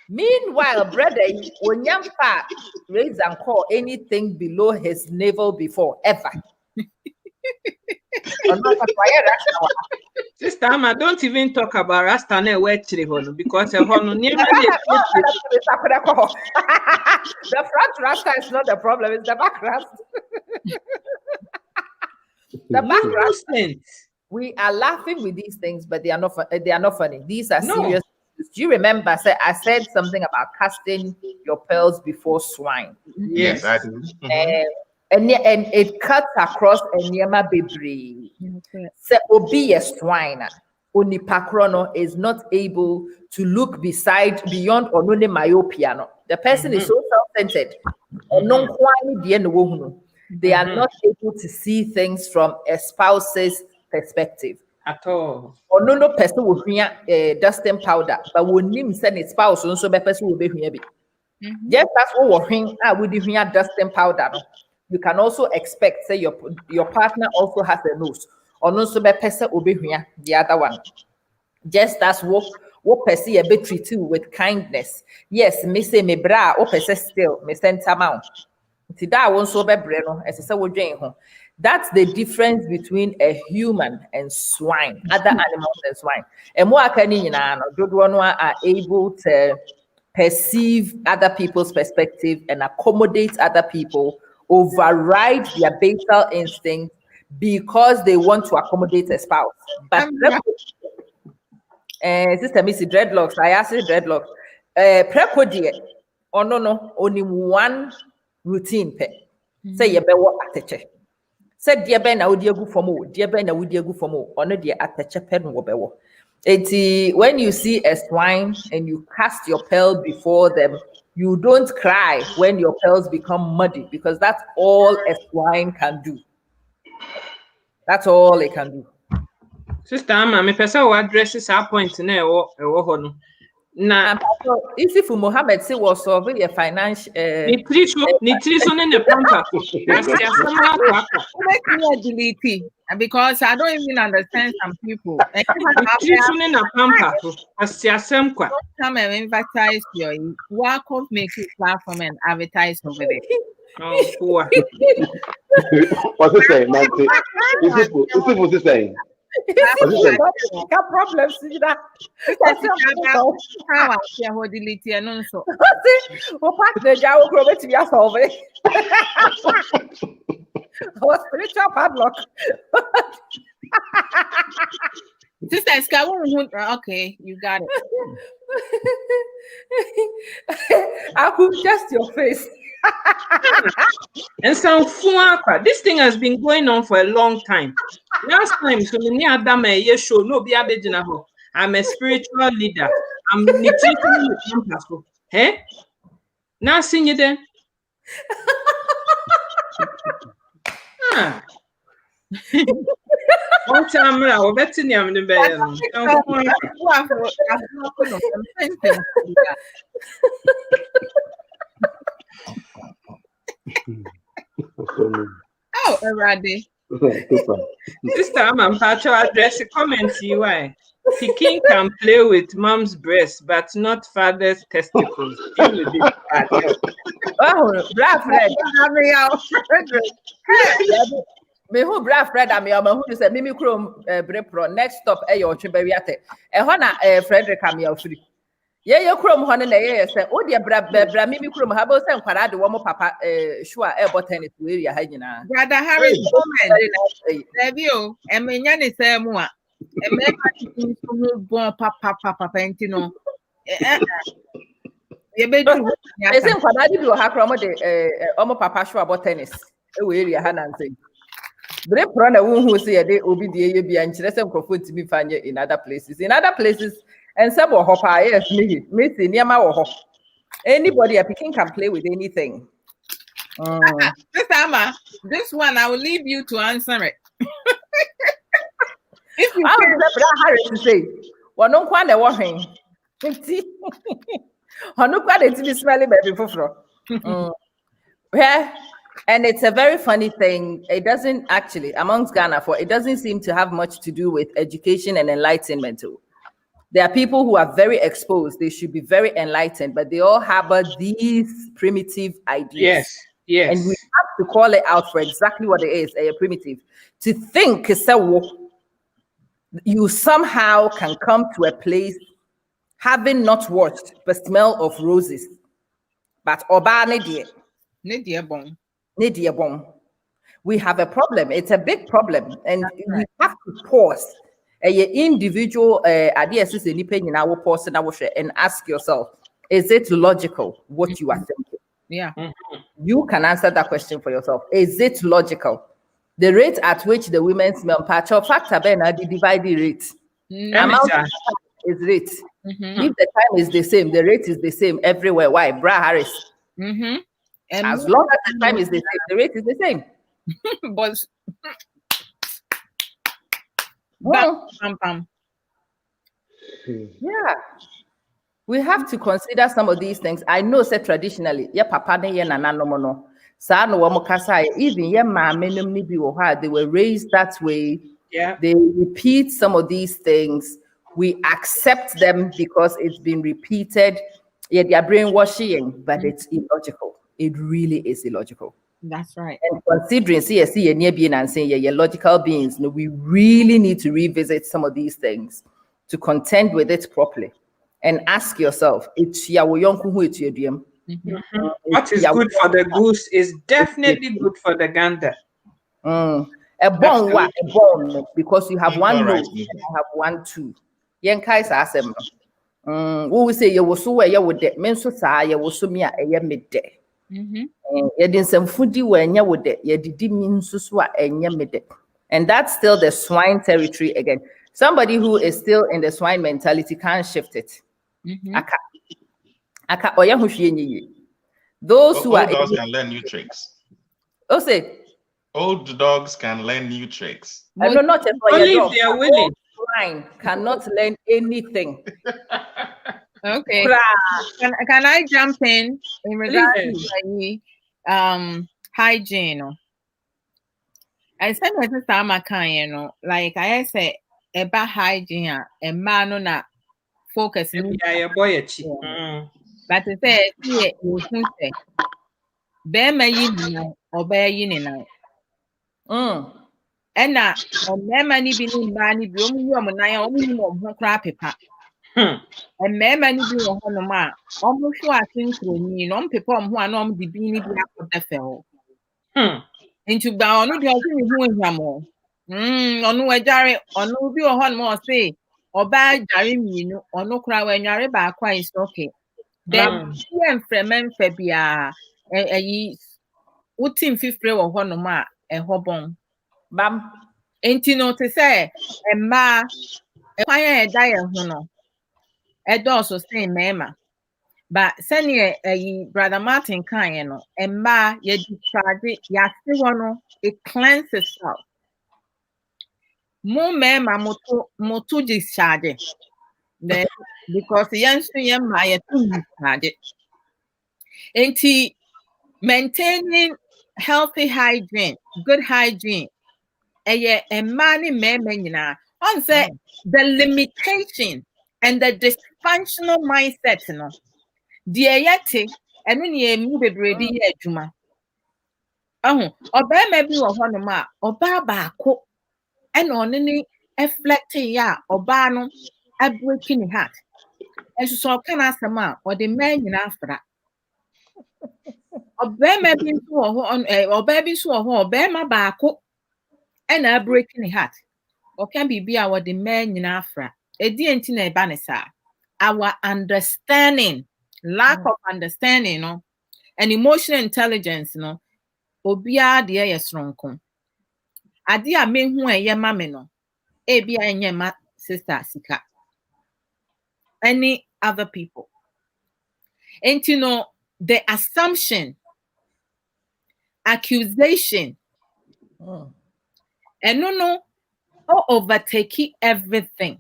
Meanwhile, brother, when young fat raise and call anything below his navel before ever. Sister Amma, don't even talk about Rastane Wetri because the front Rasta is not the problem, it's the back Rasta. The back Rasta. We are laughing with these things, but they are not funny. These are serious. Do you remember I said something about casting your pearls before swine? Yes, I do. And it cuts across a Nyama Bibri. So Obi a swine. Onipakrono is not able to look beyond onone myopia. The person is so self-centered. They are not able to see things from a spouse's perspective. At all. Or no person will hear dusting powder, but will name send a spouse so the person will be here. Just that's what we're hearing with the dusting powder. You can also expect, say your partner also has a nose. Or no so person will be here, the other one. Just that's what person a bit treat you with kindness. Yes, me say me bra, or person still, me send amount. That won't so be breno, as I said, we're doing home. That's the difference between a human and swine, other animals and swine. And more can are able to perceive other people's perspective and accommodate other people, override their basal instinct because they want to accommodate a spouse. But Sister Missy dreadlocks, I asked dreadlocks. Preco no, only one routine say you better work at the said dear Ben, I would go for more, dear Ben, I would go for more, or no dear at the pen when you see a swine and you cast your pearl before them, You don't cry when your pearls become muddy, because that's all a swine can do. That's all it can do. Sister Amma, me person who addresses our point na na easy for Mohammed say was solve your financial nutrition in the pamper. Make me delete because I don't even understand some people. Nutrition in a pamper. Come and advertise your work of making platform and advertise over there. Oh, poor. What's it saying? What's it saying? Problems see that. How I share delete and also. What part the Jawa probe to be solve it? What spiritual padlock? Sister, okay, you got it. I could just your face. And so this thing has been going on for a long time. Last time, so many Adam show no be abedinaho. I'm a spiritual leader. I'm nutritional campus. Hey? Now sing it then. One time I will bet in the bed. Oh, already. This time I'm to address a comment you why. The king can play with mom's breast, but not father's testicles. Oh, brave Fred. Me who brave Fred and me who say Mimi Chrome Brepro. Next stop, your Chibaviate. Hona Frederick Camille free. Yeah, your chrome honey, say, oh, dear Bra Mimi Chrome, how about some parade, one more papa, sure, air botany to area hyena. Brother Harry, review, and Menyan is a more. And make born papa paintino. You bet you. I think what I did to her from the Omo Papa sure about tennis. Area Hanan saying. Brave run a woman who say a day will be the ABB and Chilesem Crawford to be found in other places. In other places, and some of Hopper, yes, Missy, near my hop. Anybody a picking can play with anything. Miss Amma, this one I will leave you to answer it. If you Harry to say, well, no one the washing. Or no quite to be smelly baby for. Yeah. And it's a very funny thing. It doesn't actually, amongst Ghana, it doesn't seem to have much to do with education and enlightenment too. There are people who are very exposed. They should be very enlightened, but they all harbor these primitive ideas. Yes. And we have to call it out for exactly what it is, a primitive. To think you somehow can come to a place having not watched the smell of roses, but Oba we have a problem. It's a big problem, and we have to pause. Individual ideas and ask yourself, is it logical what you are thinking? Yeah. You can answer that question for yourself. Is it logical? The rate at which the women's factor the divided rate. Amount is rate. If the time is the same, the rate is the same everywhere. Why? Bra Harris. And as long as the time is the same, the rate is the same. Yeah, we have to consider some of these things. I know, say traditionally, papa no. Even they were raised that way. Yeah, they repeat some of these things. We accept them because it's been repeated. Yeah, they are brainwashing, but it's illogical. It really is illogical. That's right. And considering being and saying you're logical beings, no, we really need to revisit some of these things to contend with it properly and ask yourself, what is good for the goose is definitely good for the gander. A bone, because you have one nose, you have one tooth. Yenkai's asem. We will say you will so where you would that men so say you will so me a midday. Yedin some foodie when you would that ye did mean so and yamide. And that's still the swine territory again. Somebody who is still in the swine mentality can't shift it. Aka oya hwehwe nyi. Those who are dogs can learn new tricks. Oh, say old dogs can learn new tricks. No, not just only if they are willing. Swine cannot learn anything. Okay. Can I jump in regards to hygiene? I said my sister Maka, like I said about hygiene, a man on a focus. Yeah, boy, but it says here you say Bema yin or bear yin and now many been banny bloom woman I only know crappy pack. And many be a honoma almost sure I think through me non people who are not the beanie black of the fell. Into bound no who in Hamo. On no jarry or no be a hon more say or bad jarry me or no cry when you're about quite okay. Then she and Fremen Fabia a ye would team 50 or honoma a hobon. Bam. Ain't you know to say a ma a fire a dire hono. A also say mema. But send brother Martin Kayano and ma ye discharge ya still it cleanses itself. More mema motu discharge. Then because the young my discharge. Ain't he maintaining healthy hygiene, good hygiene? A money mema on say the limitation and the dysfunctional mindset, you know. Deɛ yɛte ɛno ne yɛmu bebree de yɛ adwuma ɔbarima bi wɔ hɔnom a ɔbaa baako ɛna ɔno ne ɛflɛte a ɔbaa no abreaki ne heart ɛnso sɛ ɔka n'asɛm a ɔde mmaa nyinaa afra ɔbarima bi nso wɔ hɔ ɔbaa bi nso wɔ hɔ ɔbarima baako ɛna abreaki ne heart ɔka biribi a wɔde mmaa nyinaa afra ɛdi nti na ɛba ne saa our understanding. Lack of understanding, and emotional intelligence, Obia dear yes ronko. Adia me who a ye mameno, Abia and ye sister Sika. Any other people. And the assumption, accusation, and no, overtake everything.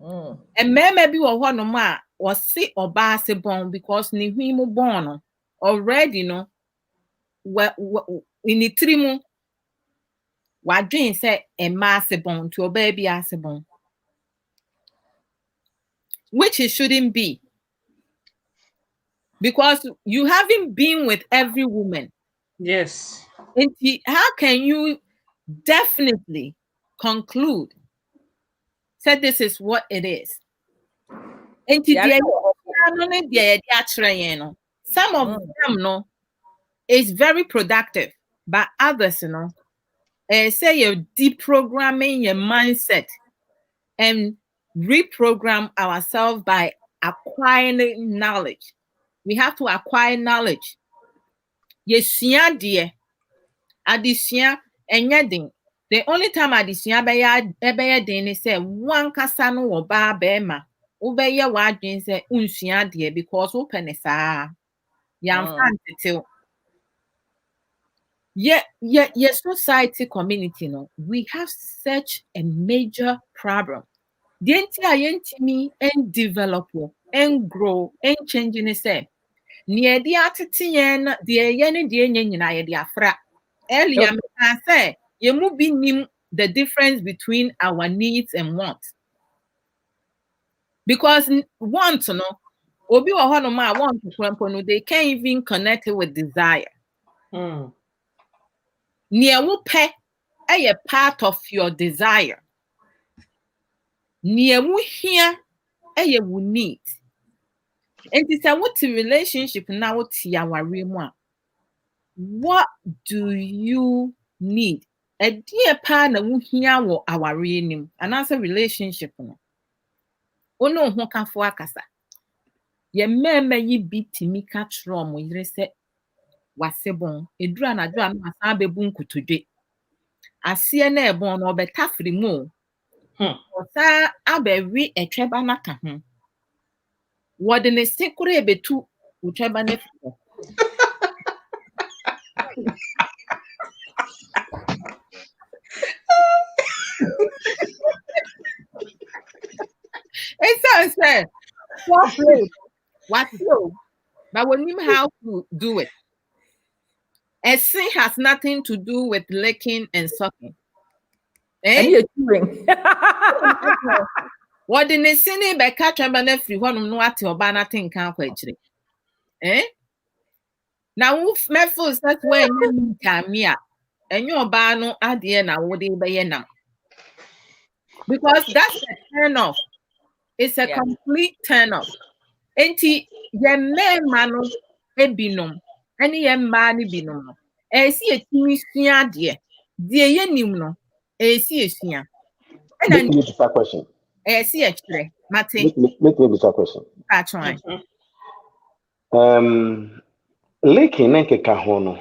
And maybe one ma was sick or bassy born because ni himo born already in the trimu. What dream said a massy bone to a baby as a bone, which it shouldn't be because you haven't been with every woman. Yes. And how can you definitely conclude that this is what it is? And some of them is very productive, but others, say you're deprogramming your mindset and reprogram ourselves by acquiring knowledge. We have to acquire knowledge. Yes, dear. Addition and yading. The only time addition by is say one casano or bar bema. Ubaya wadin say unsua dear because open is young fancy. Yet society community, we have such a major problem. The entire me and develop and grow and change in say near the attitude the yen the afra. Earlier, I say you move the difference between our needs and wants. Because want to know, obi wa hono ma want to they can't even connect it with desire. Near wo pe a part of your desire. Near wo here a wo need. And it's a what relationship now what our real. What do you need? A dear partner wo here wo our real and as a relationship no. Ono ho ka fo akasa. Ye meme yi bitimi ka tro mo yire se wasebon edura na dua na asan bebu nkutudwe. Ase na ebon no obetafri mu. Osa abewi etweba na ka ho. What the secret be to whichever next. It says, what so? But when you how to do it, a sin has nothing to do with licking and sucking. And you're chewing. What the sin be catch and free one no at your banner thing can't quite. Now, my first that's when you come here and your banner at the end, I would be now. Because that's a turn off. It's a complete turn off. Enti ye me mano ebinom ene ye ma ni binom no si etimi sua de ye nim no si esua Make me this question. Si e kire mate make me this question. Atwan Licking and kekahono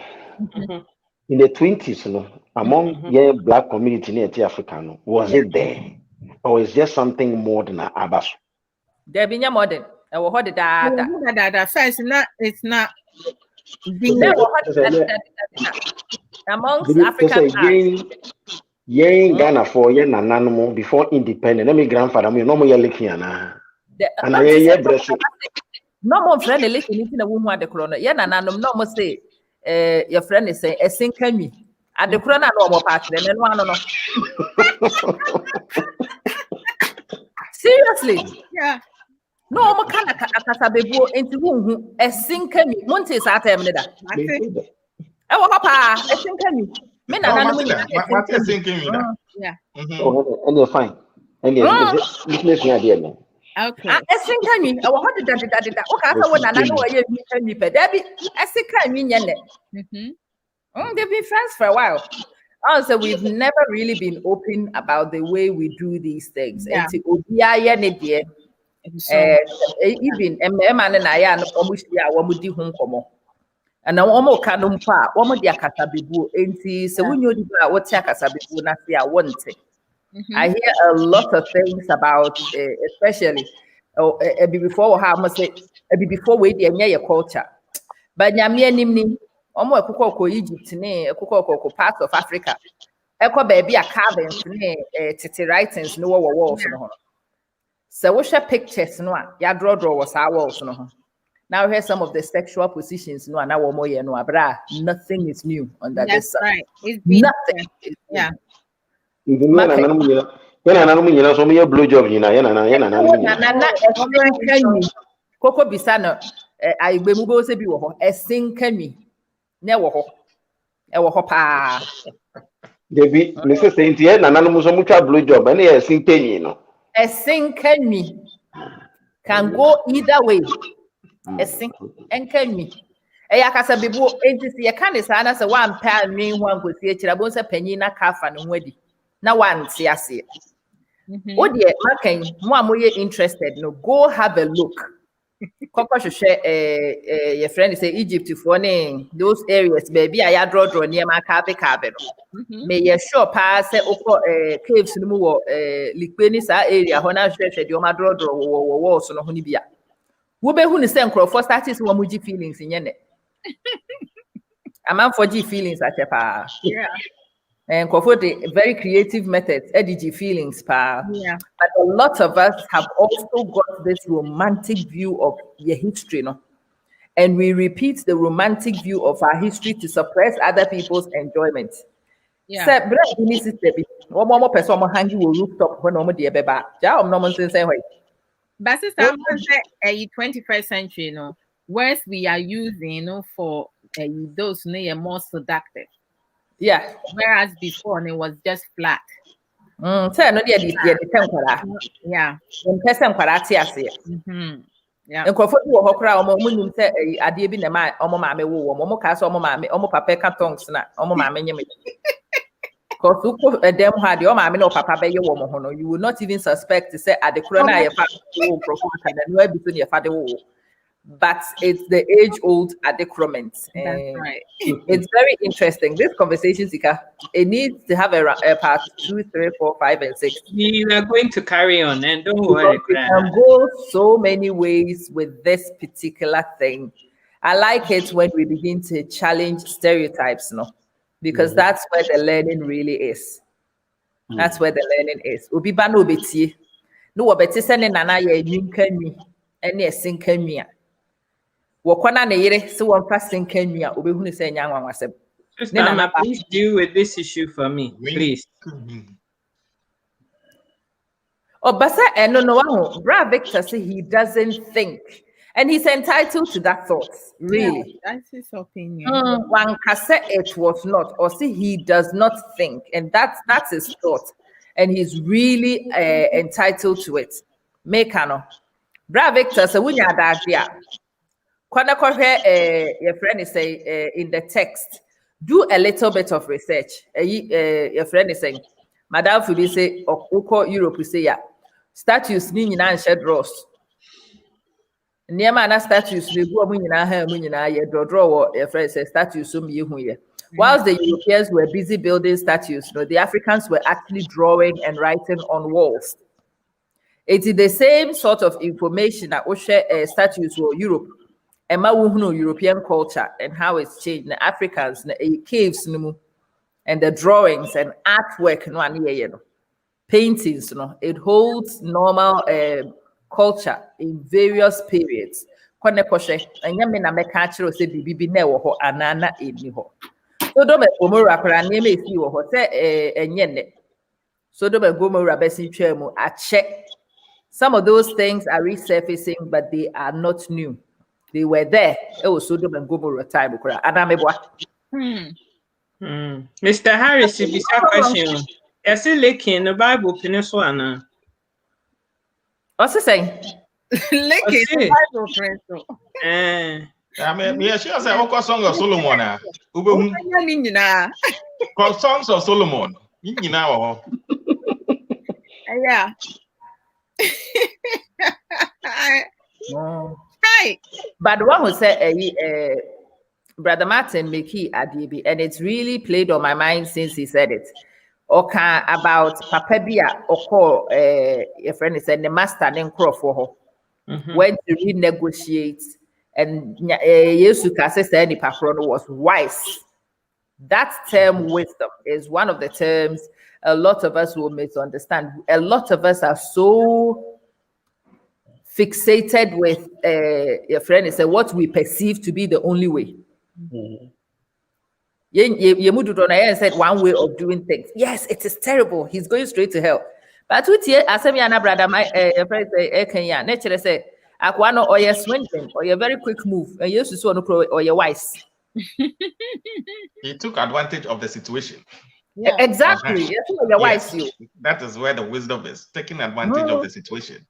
in the 20s, no, among black community near Africa, was it there? Or is just something more than an abasu? There be no more than what the data. First, it's not. Amongst African Yen Ghana for yen and animal before independent. Let me grandfather me no more licking and no more friend licking in the woman the corona. Yen and no more say your friend is saying a sink me at the corona no more part then one no. Seriously? Yeah. No, I'm kind of casabebu into whom a sinker me. Montes at him. Oh, papa, a sinker me. Men are not sinking me. Yeah. And you're fine. And you're business idea. Okay. A sinker me. Oh, what did that? Okay, when I know you me, Debbie, a sinker me. They've been friends for a while. Also, we've never really been open about the way we do these things. Even man and I are almost and now almost canum pa, almost the Casabibu, and so when you what Casabibu, I want it. I hear a lot of things about, especially before how must say, before we the culture, but Yamia Nimni, almost Coco Egypt, a Coco part of Africa. Echo baby a cabins, titty writings, no walls. So we share pictures, no, ya draw was our walls, no. Now here's some of the sexual positions, no, and our more, no, bra. Nothing is new under this. Right. It's nothing. Yeah. When an animal, you know, some of your blue job, you know, Coco Bisano, I will go say, a sink me. Never papa. Debbie, Mrs. Saint, and animals are much blue job, and they are sing penny, you know. A sink me can go either way. A sink and can me. A yakasa bibu agency, a candy sana, so one pound mean one could see a bonsa penny na calf and wedding. Now one see I see. Oh dear, Markin, one more interested. No, go have a look. Coco should share your friend say Egypt for name those areas, baby. I draw near my cabin. May you sure pass caves no more Liquenisa area, Hona stretch your draw walls on Honibia. Who be who is sent for starters one muji feelings in Yene. A man for G feelings at a pa. Yeah. And for the very creative methods, EDG feelings, pa. Yeah. But a lot of us have also got this romantic view of your history, no? And we repeat the romantic view of our history to suppress other people's enjoyment. Yeah. So, one more person hang you rooftop when no dear beba. Ja, no one say way. But sister, I'm going to say 21st century, you know, words we are using, you know, for those who are more seductive. Yeah. Whereas before it was just flat. So no yeah. In person yeah. And Crawford will cry on say a dear bin a man, mamma, woman, cast on mamma, papa cartons, mamma. Because a damn hard your mamma or papa your woman, you will not even suspect to say at the corona and where between your father. but it's the age-old adequate. That's right. It's very interesting. This conversation, Zika, it needs to have a part 2, 3, 4, 5, and 6. We are going to carry on, and don't worry. We can go so many ways with this particular thing. I like it when we begin to challenge stereotypes, because that's where the learning really is. That's where the learning is. Obi ba no beti. No obeti se ne nana ye nyinkani ene esinkani a. Wo kwana ne yire se won fa sinkani a obehunu se nya nwanwasem. Nana, please deal with this issue for me, please. Basa no Bra Victor say he doesn't think. And he's entitled to that thought, really. Yeah, that's his opinion. One can say it was not, or say he does not think, and that's his thought, and he's really entitled to it. Mekano, Bra Victor, so when you're that there, your friend is saying in the text, do a little bit of research. Your friend is saying, Madam Fudi say, or Europe say, yeah, statues ni nyina shed draws. Niema na statues we go munyina ha munyina ye draw your friend say statues so me hu ye. Whilst the Europeans were busy building statues, the Africans were actually drawing and writing on walls. It is the same sort of information that we share statues for Europe. And ma wo European culture and how it's changed. The Africans, the caves and the drawings and artwork paintings, it holds normal culture in various periods. So some of those things are resurfacing, but they are not new. They were there. It was Sodom and Gomorrah time. Mr. Harris, if you have a question, I see Lakin the Bible Peninsula. What's he saying? Lakin the Bible Peninsula. I mean, yeah, she has a whole song of Solomon. Songs of Solomon. Yeah. Hi. But the one who said, Brother Martin Meki Adibi, and it's really played on my mind since he said it. Okay, about Papa Bia, or your friend said the master then crow for her. Went to renegotiate, and Yesuka says any patron was wise. That term wisdom is one of the terms a lot of us will misunderstand. A lot of us are so fixated with your friend is what we perceive to be the only way. Yemudu said one way of doing things. Yes, it is terrible. He's going straight to hell. But with here, as a brother, my friend say, nature say, Aquano or your swindling or your very quick move, and you used to or your wise. He took advantage of the situation. Yeah. Exactly. Yes. That is where the wisdom is, taking advantage of the situation.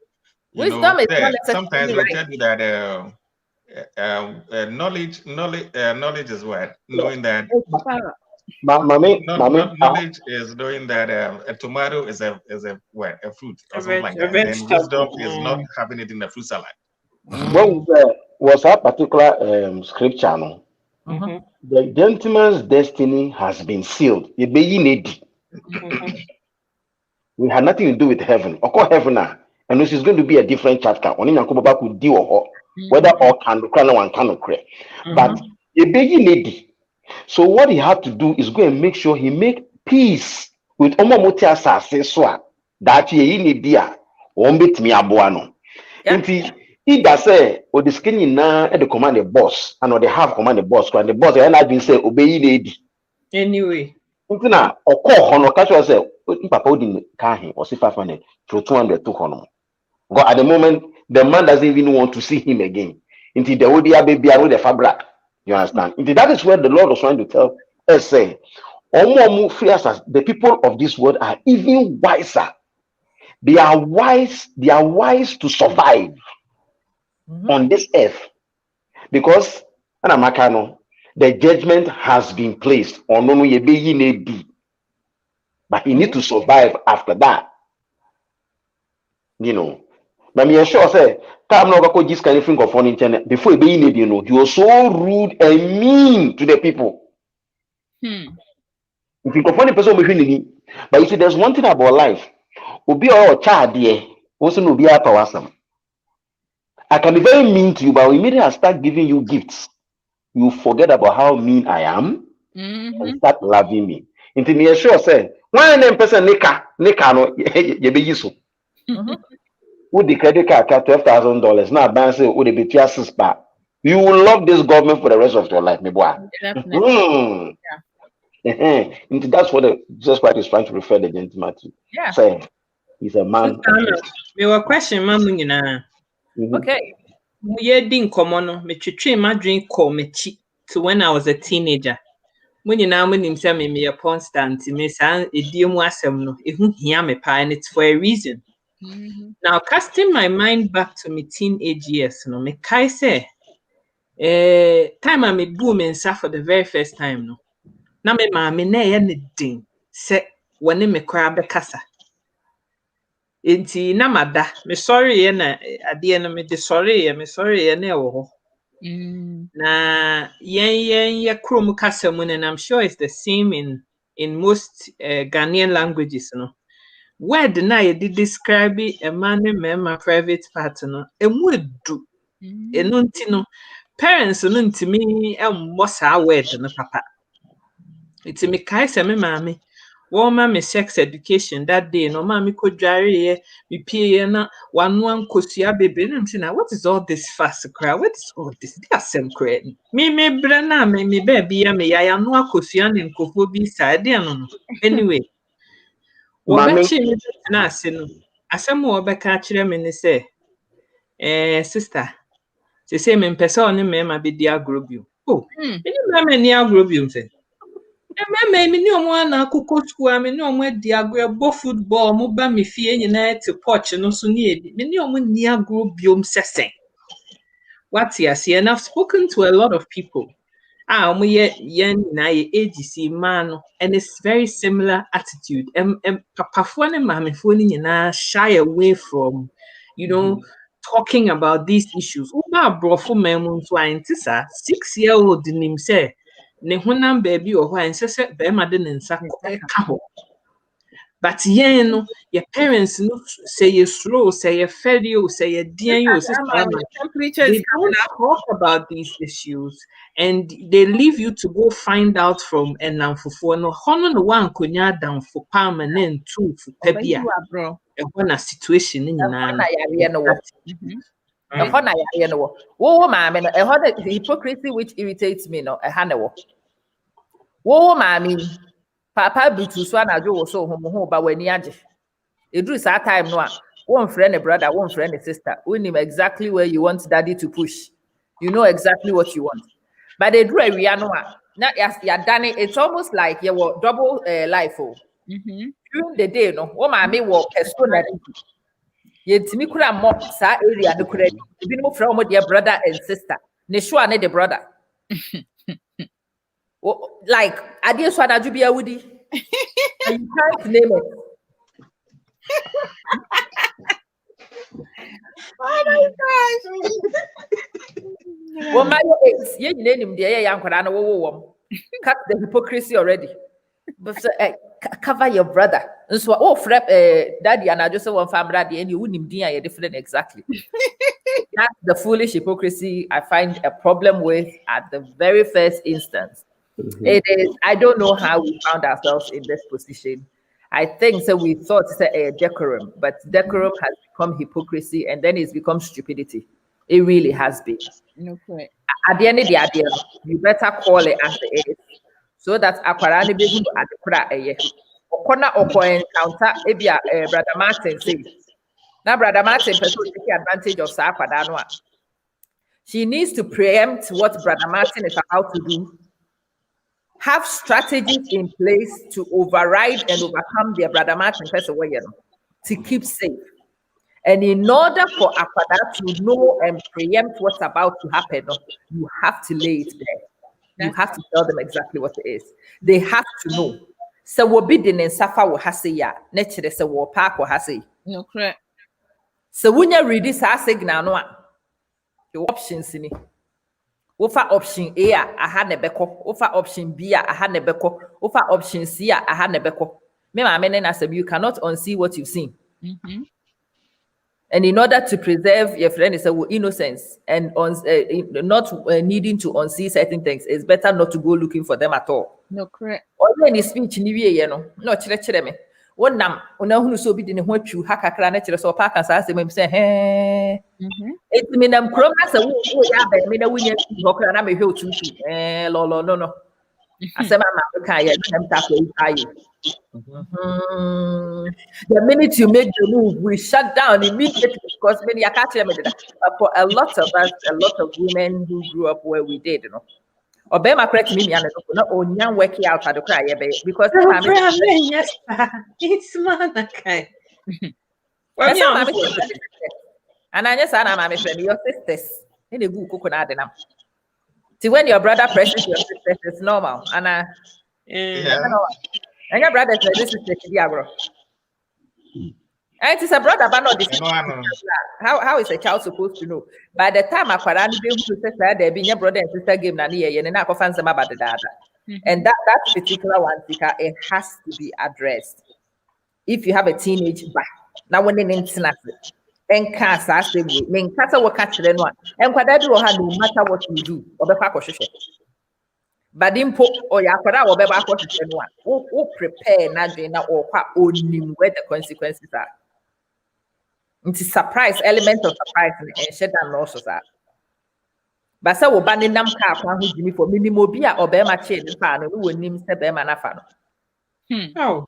Wisdom is sometimes we tell you that knowledge is what? Knowing that knowledge is knowing that a tomato is a fruit or something like that. And wisdom is not having it in the fruit salad. What was that particular scripture? No? The gentleman's destiny has been sealed. We had nothing to do with heaven. Or call heaven now. And this is going to be a different chapter. Only Yakuba could deal whether all can one cannot create. But a big lady. So what he had to do is go and make sure he make peace with Omomotia Saseswa that ye in dia wombit mi abuano. He does say or the skinny na at the command the boss and or they have command the boss and the boss and I been say obey lady. Anyway. Now or call on casual say Papa didn't carry or see 500 to 200 to Hono. God at the moment the man doesn't even want to see him again. Until the Odia baby with the fabric. You understand? Until that is where the Lord was trying to tell us say the people of this world are even wiser. They are wise to survive on this earth. Because the judgment has been placed on but he need to survive after that. But me sure say time no go this kind of thing of on internet before he need you know he was so rude and mean to the people. If you go find a person but you see there's one thing about life. Obi or child there, also no be a power. I can be very mean to you, but immediately I start giving you gifts, you forget about how mean I am and start loving me. Into me sure say one name person nika no you be useful. With the credit card $12,000 now bank say would be $6 back. You will love this government for the rest of your life, me boy. That's what Jesus Christ is trying to refer the gentleman to. Yeah. Say he's a man. We were question mamu na. Okay. We didn't come on me twitwe my drink call me to when I was a teenager. When you now when him say me a porn stand me say edi mu asem no ehu hia me pa and it's for a reason. Now casting my mind back to me teenage years no me kai say time I me boom and for the very first time no. Na me maame na ye ne din se wone me kra be kasa. Enti na mada me sorry ye na ade no me de sorry ye na e wo ho. Na ye krom kasa mu and I'm sure it's the same in most Ghanaian languages no. Word na ye did describe a man and my private part no. Emu edu. Enu nti no parents no ntimi emmo saa word no papa. It's me kai se me mami. Woman me sex education that day. No mami ko dware me pie na wanu ankosua bebe na what is all this fuss cry? What is all this? They are some cry. Me bre na me baby ya me ya no akosua ne nkofo bi side no. Anyway. Wo be chi me na ase no. Asem wo be ka kire me ne se sister. Se me mpese one me ma be di agrobio. Oh. Me me ni agrobio se. Me ni omo na akụkọ school me ni omo di agro bo football mo ba me fie nyina te porch no so ni edi me ni omo ni agro biom sesen. What yes, and I've spoken to a lot of people. Omo ye na ye AGC man and it's very similar attitude. Papafo ne mamefo ni nyina shy away from talking about these issues. Uba brofo memu so antisa 6-year-old nim say ne honam baby or why say be ma de nsa ka ho. But yen no your parents no say you slow, say you fed you, say you dear you, they don't talk about these issues and they leave you to go find out from enamfofo no hono no wan konya down for permanent too for pebia na situation ni nyina na yare no wo maame no the hypocrisy which irritates me no ne wo maame papa bitu so anajo wo so ho ba wani age eduru sa time no a one friend a brother one friend a sister we know exactly where you want daddy to push, you know exactly what you want, but they do a no na ya done it's almost like you were double life during the day no wo maame wo persona yentimi kura mo sa area no kura ebi no from their brother and sister ne sure ne the brother like ade so adaju bia wudi and you can't name it. Oh my gosh. Well, my ex, you name the young no cut the hypocrisy already. But cover your brother. And so daddy and I just one family and you wouldn't be different exactly. That's the foolish hypocrisy I find a problem with at the very first instance. It is, I don't know how we found ourselves in this position. I think so we thought it's a decorum, but decorum has become hypocrisy and then it's become stupidity. It really has been. Okay. At the end of the day, you better call it as it is, so that akwarani be good at the kra okona encounter ebia brother Martin says. Now brother Martin person take advantage of sa akwada no. She needs to preempt what brother Martin is about to do. Have strategies in place to override and overcome their brother Martin person to keep safe. And in order for Akpada to know and preempt what's about to happen, you have to lay it there. You have to tell them exactly what it is. They have to know. So we'll be the Safa will say ya, nature say we'll park or say. No correct. So when you read this signal no the options in it. Offer option A aha ne beko, offer option B aha ne beko, offer option C aha ne beko. Me ma menen as you cannot unsee what you've seen. And in order to preserve your friend is innocence and not needing to unsee certain things, it's better not to go looking for them at all. No, correct. Although in the speech ni wie no chere me. One nam una hunu so bi de ne ho atwu hakakra na chere so pa kan sa asem say he it me nam krom na se wo ya ba me na wunya ho kra na me hwe otu lo no asem ama ka ya nam ta ko ayi. The minute you make the move, we shut down immediately because many I can't tell me that. But for a lot of us, a lot of women who grew up where we did, you know. Or be my correct me and not on young working out at the cry because yes, it's man okay. And I just I'm my friend, your sisters in the good coconut now. See when your brother presses your sisters, it's normal. And and your brother said this is the Diablo. And it is a brother, but not this. How is a child supposed to know? By the time I can be able to say there be your brother and sister game and I can find some about the data. And that particular one, it has to be addressed. If you have a teenage back, now when in internet and cancer, I say, men cancer will catch them one. And what I do, no matter what you do, or the pack of shit. But impo or yakora or beba for anyone who prepare Nadina or only where the consequences are. It's a surprise element of surprise and shed and losses are. But so we ban in them car who give me for minimobia or bema chain fan who will name Sebema Nafano. Oh.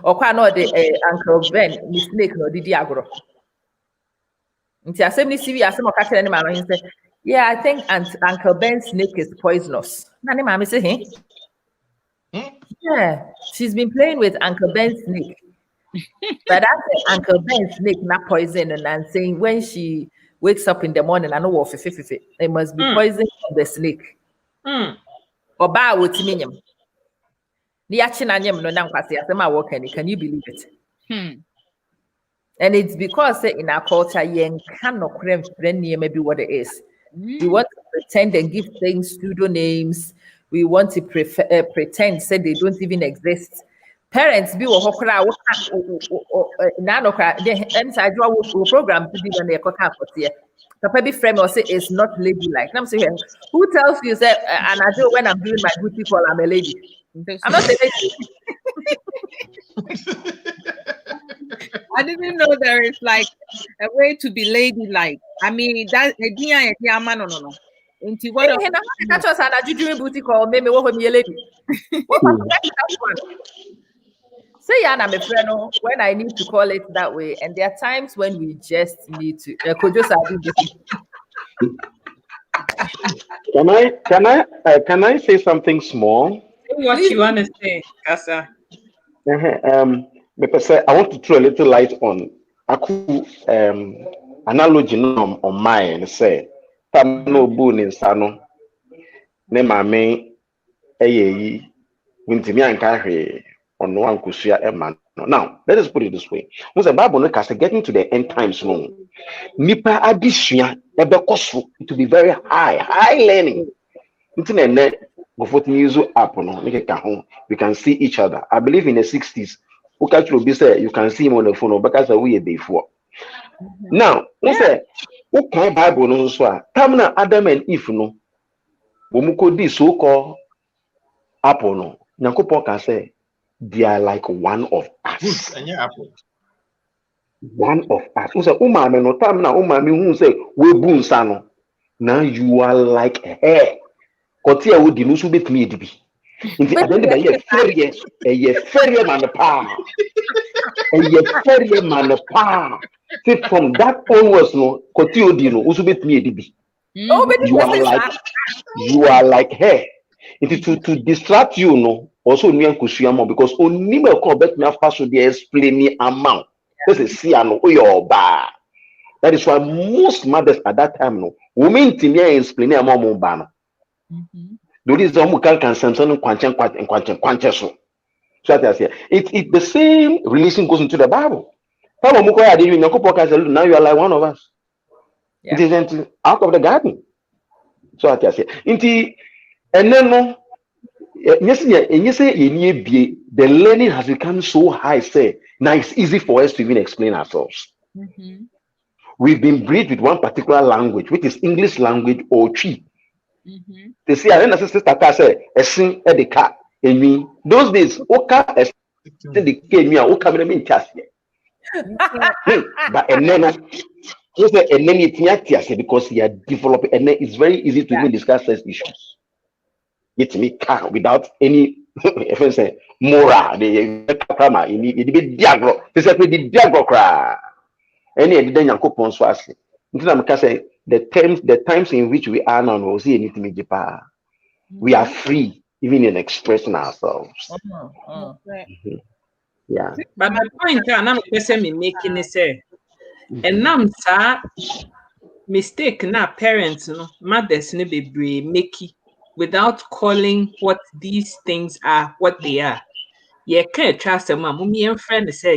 Or quite not the Uncle Ben, Miss Snake, no the Diagro. Until I say, see, I some catch any man and say, yeah, I think Uncle Ben's snake is poisonous. Nani mommy say, hey? Yeah, she's been playing with Uncle Ben's snake. But that's Uncle Ben's snake not poison and saying when she wakes up in the morning, I know what it must be poison from the snake. Or ba with minium. The action and yam no nam can you believe it? And it's because in our culture, yen cannot maybe what it is. We want to pretend and give things pseudo names. We want to pretend say they don't even exist. Parents be hokra inside your program to be when they cut out here. The baby frame or say it's not ladylike. I'm saying, who tells you that? And I do when I'm doing my booty call, I'm a lady. I'm not a lady. I didn't know there is like a way to be ladylike. I mean, that idea, no. Into what? That's what I do booty call. Maybe what me a lady. Say, I'm a friend. When I need to call it that way, and there are times when we just need to. Can I say something small? What you want to say, Kasa? I want to throw a little light on analogy on mine. Say, no boon in Sano, ne mame, Wintimi and Carry on one Kusia Eman. Now, let us put it this way. Once a Bible getting to the end times, no, Nipa addition, it will be very high learning. Internet, before the news app, we can see each other. I believe in the 60s. You can see him on the phone because we are before. Now, who can Bible no so? Tamna Adam and Eve no. Womuko di so-called apple no. Nyankopon can say they are like one of us. One of us. Who say umame no tamna umame who say we bunsa no. Now you are like her. Kotia wo di no so betimi edibi. Inti adende ba ye ferie man pa. See, from that onwards, no, Kotio Dino, also bet me edibi. You are like her. It is to distract you, no, also near Kusiamo, because only me call bet me after so they explain me amount. This is Siano, your bar. That is why most mothers at that time, no, women to me explain a mom ban. Do this can Samson and Quanchan so. So it's the same relation goes into the Bible. Some of Mukoya did you now you are like one of us. Yeah. It isn't out of the garden. So I can say, and then no, yes, and you say the learning has become so high. Say now it's easy for us to even explain ourselves. Mm-hmm. We've been bred with one particular language, which is English language or Chi. Mm-hmm. They say, I don't sister say, a sing at the car. And me, those days, Oka, a the came here, Oka, in chassis. But and then, you say, and then it's because you are developing, and then it's very easy to even discuss such issues. It's me car without any, if I say, moral, the grammar, you need to be diagro, this is the diagro cry. Any then you could say, the times in which we are now, we'll see anything. We are free even in expressing ourselves. Mm-hmm. Yeah. But the point I'm making is and now mistake na parents no mothers no be make without calling what these things are what they are. Ye can't trust them, mummy and friend say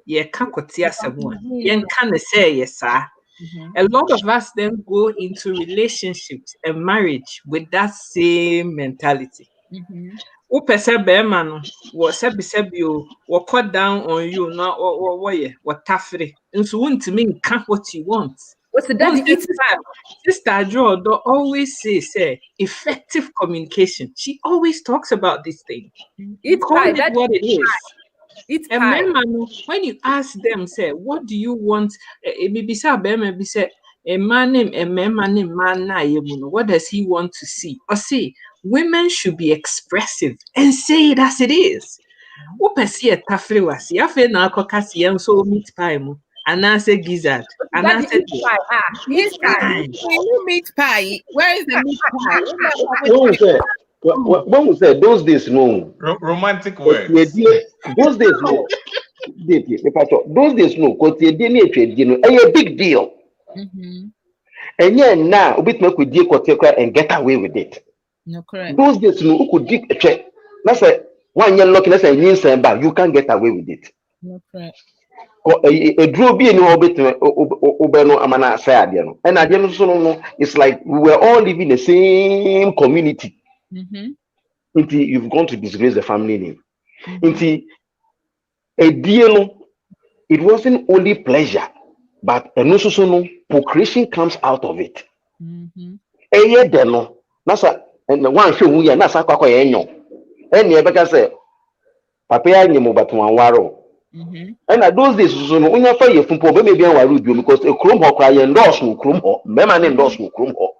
ye can't asɛm a yɛnka ne sɛ yɛ saa. A lot of us then go into relationships and marriage with that same mentality. Wopɛ sɛ bɛrima no wɔ sɛbisɛbi o wɔkɔ down on you na wɔyɛ wɔtafere nso wontumi nka what you want. What's the daddy eat? Sister Joe always say effective communication. She always talks about this thing. Call it what it is. It's and man, when you ask them, say, what do you want? A man named what does he want to see? Or say, women should be expressive and say it as it is. Wopɛsi a tafre wasi afei na akɔkasi yɛn so meat pie mu anaasɛ gizzard anaasɛ meat pie. Where is the meat pie? When we say those days, no romantic words. Those days, no. Those days, no. Because a big deal. And yeah, now we could deal and get away with it. No, correct. Those days, no, who could dig a check. That's a 1 year lucky, that's a means back. You can't get away with it. No, correct. A draw be in orbit, Ubeno Amana Sayadiano. And I don't it's like we were all living in the same community. Until you've gone to disgrace the family name. Until a deal, it wasn't only pleasure, but also procreation comes out of it. A year deno, Nasa, and the one show we are Nasa Koko Enyo. And the Rebecca said, Papa Nemo but one waro. And at those days, when you find your phone, maybe I will do because a chrome hawk, I endorse no chrome hawk, Memman endorse no chrome hawk.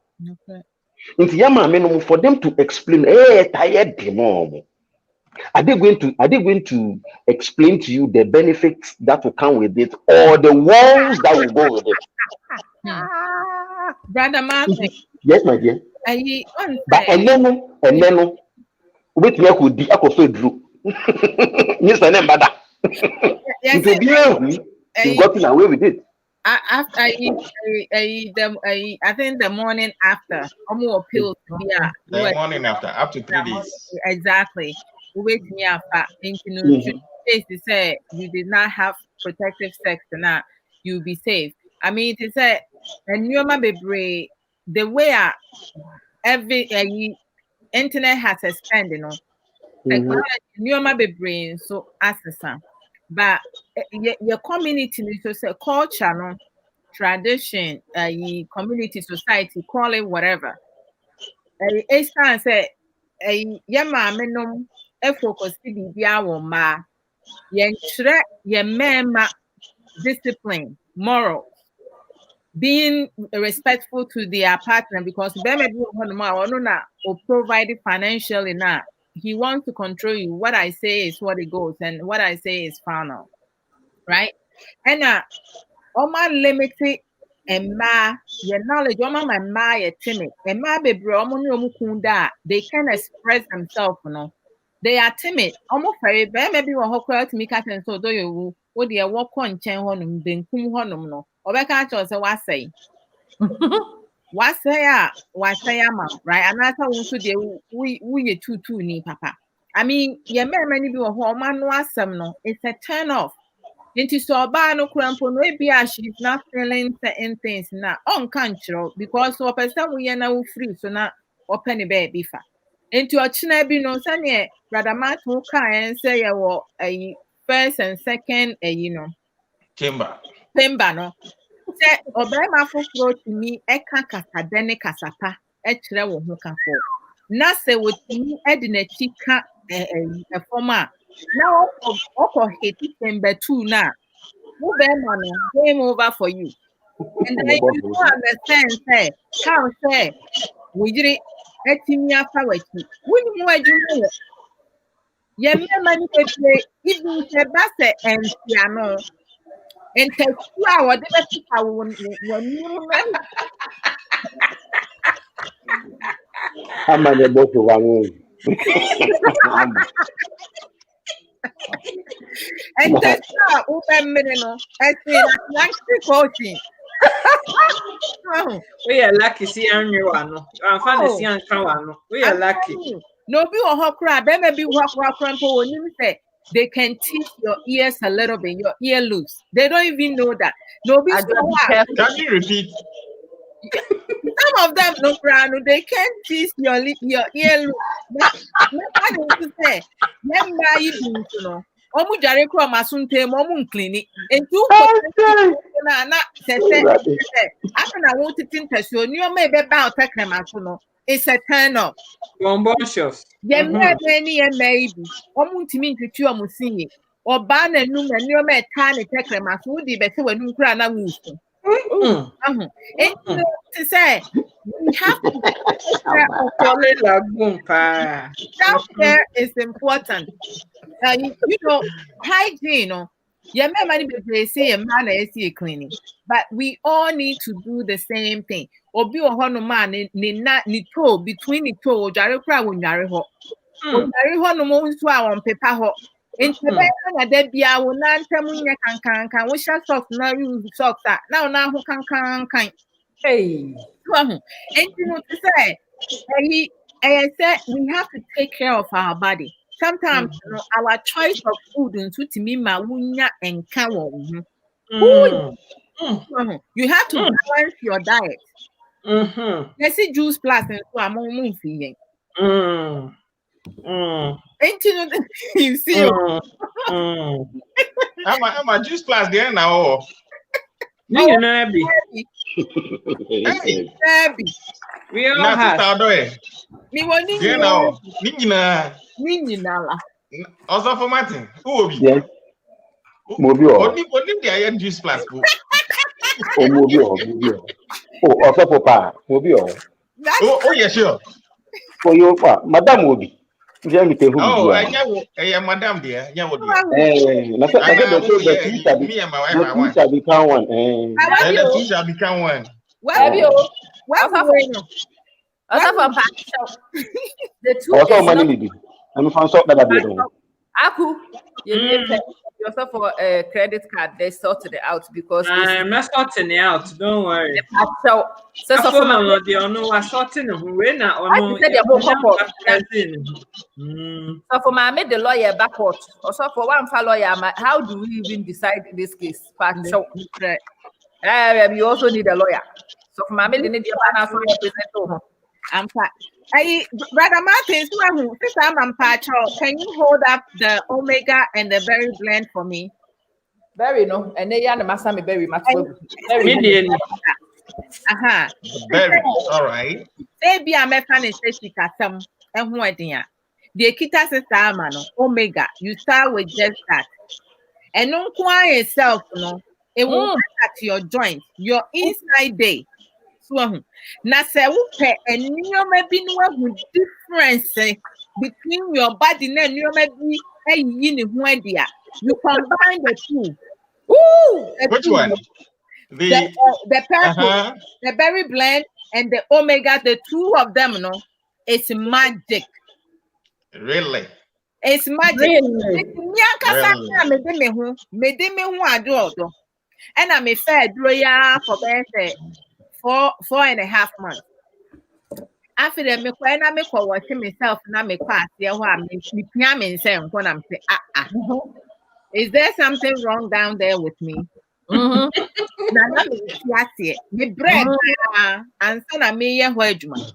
Into Yama minimum for them to explain, tired demon. Are they going to explain to you the benefits that will come with it or the walls that will go with it? Brother Martin. Yes, my dear. But and then wait me could the apple drew. Yes, I never that. You got away with it. After I think the morning after, more pills. Yeah, the morning after, up to 3 days. Exactly. Wake me up. To say you did not have protective sex now, you'll be safe. I mean, to say, and you might be the way every internet has expanded, technology, you might be brain so accessible. But your community is a culture, no tradition, community, society, call it whatever. It's time say, focus discipline, moral, being respectful to their partner because or provided financially now. He wants to control you. What I say is what it goes, and what I say is final, right? And Oma limited and your knowledge, Oma my your timid, and baby they can express themselves, They are timid. Almost very bad, maybe one who to me cat and so do you what they walk on chain honum, then kum honum no. Or back at us, what say? What say, right? And that's how we two ni papa. I mean, yeah, many people who man was some no, it's a turn off. Into so bad no crampo no be she's not feeling certain things now on control because so person we are now free so now open the baby fa. Into a china be no sanye brother Matt who can say a first and second chamber no. Say obema foforo to me eka kasadene kasapa ekyere wo ho kafo. Na se wotimi edi na chika forma. Now hit number 2 now. Move game over for you. And then you don't understand say how say we did it etimia fawati. When you are doing ye me mani play even the basse and piano. And take 2 hours the people when you How many about to one? and that's not open minute. I say like coaching. We are lucky see you one. I'm fine see one. We are lucky. No be or hokra, there may be what when you say they can teach your ears a little bit, your ear loose. They don't even know that. No be can you repeat? Some of them no brand, they can teach your ear loose. What to say? Remember you know. Omu jare kro masunte omu clinic and two na say after na want to think so you may be about no it's a turn up bombocious maybe omu ntimi ntwitu omu sinye oba na num na nyo me ta ne tekrema so di be se wanu kura na wusu to say we have to self-care is important. You know, hygiene, yeah, many people say a man is cleaning, but we all need to do the same thing. Or be a hono man ni toe between the toe, jare cry when jare ho. Jare ho no mo so on paper ho. In the na de bia wo na ntamunya kan we shall socks na use socks now who can hey and you know to say I said we have to take care of our body. Sometimes our choice of food into timima wunya and kawo. You have to balance your diet. Let's see juice plus and so I'm on feeling. Ain't you see? I'm a juice plus there now. You know, we all have. Me want you know, Nina. Also for Martin, who will be? Yes. Only the juice plus. Oh, Mobile. Oh, also for Pa. Mobile. Oh, yeah, sure. For your Pa, Madame will be. Oh, I am Madame dear. Yeah, would me and my wife. The two shall become one. And the two shall become one. Have you? Also for the two also money. I'm from South Africa. Aku, you yourself for a credit card. They sorted it out because I'm not sorting it out. Don't worry. So for my no, I sorting we're not on. So for my made the lawyer backward. Also for one lawyer, how do we even decide this case? So you also need a lawyer. So for my made the need your I'm fine. Brother Martin, can you hold up the omega and the berry blend for me? Berry, no, and they are the Masami berry much. Berry, berry, all right. Maybe I'm a fan of some and what dear. The Kita says, omega, you start with just that. And don't quiet yourself, no, it will attack your joint, your inside day. Now, say, and you may be no difference between your body and you may be a unidia. You combine the two. Which one? The purple, the berry blend, and the omega, the two of them, no, it's magic. Really? It's magic. And I'm a fair drawer for birthday. 4.5 months. After that, me watching myself, na me class, yeah, me say, when I'm say, Is there something wrong down there with me? Mm-hmm. Me bread and son of me wedgman.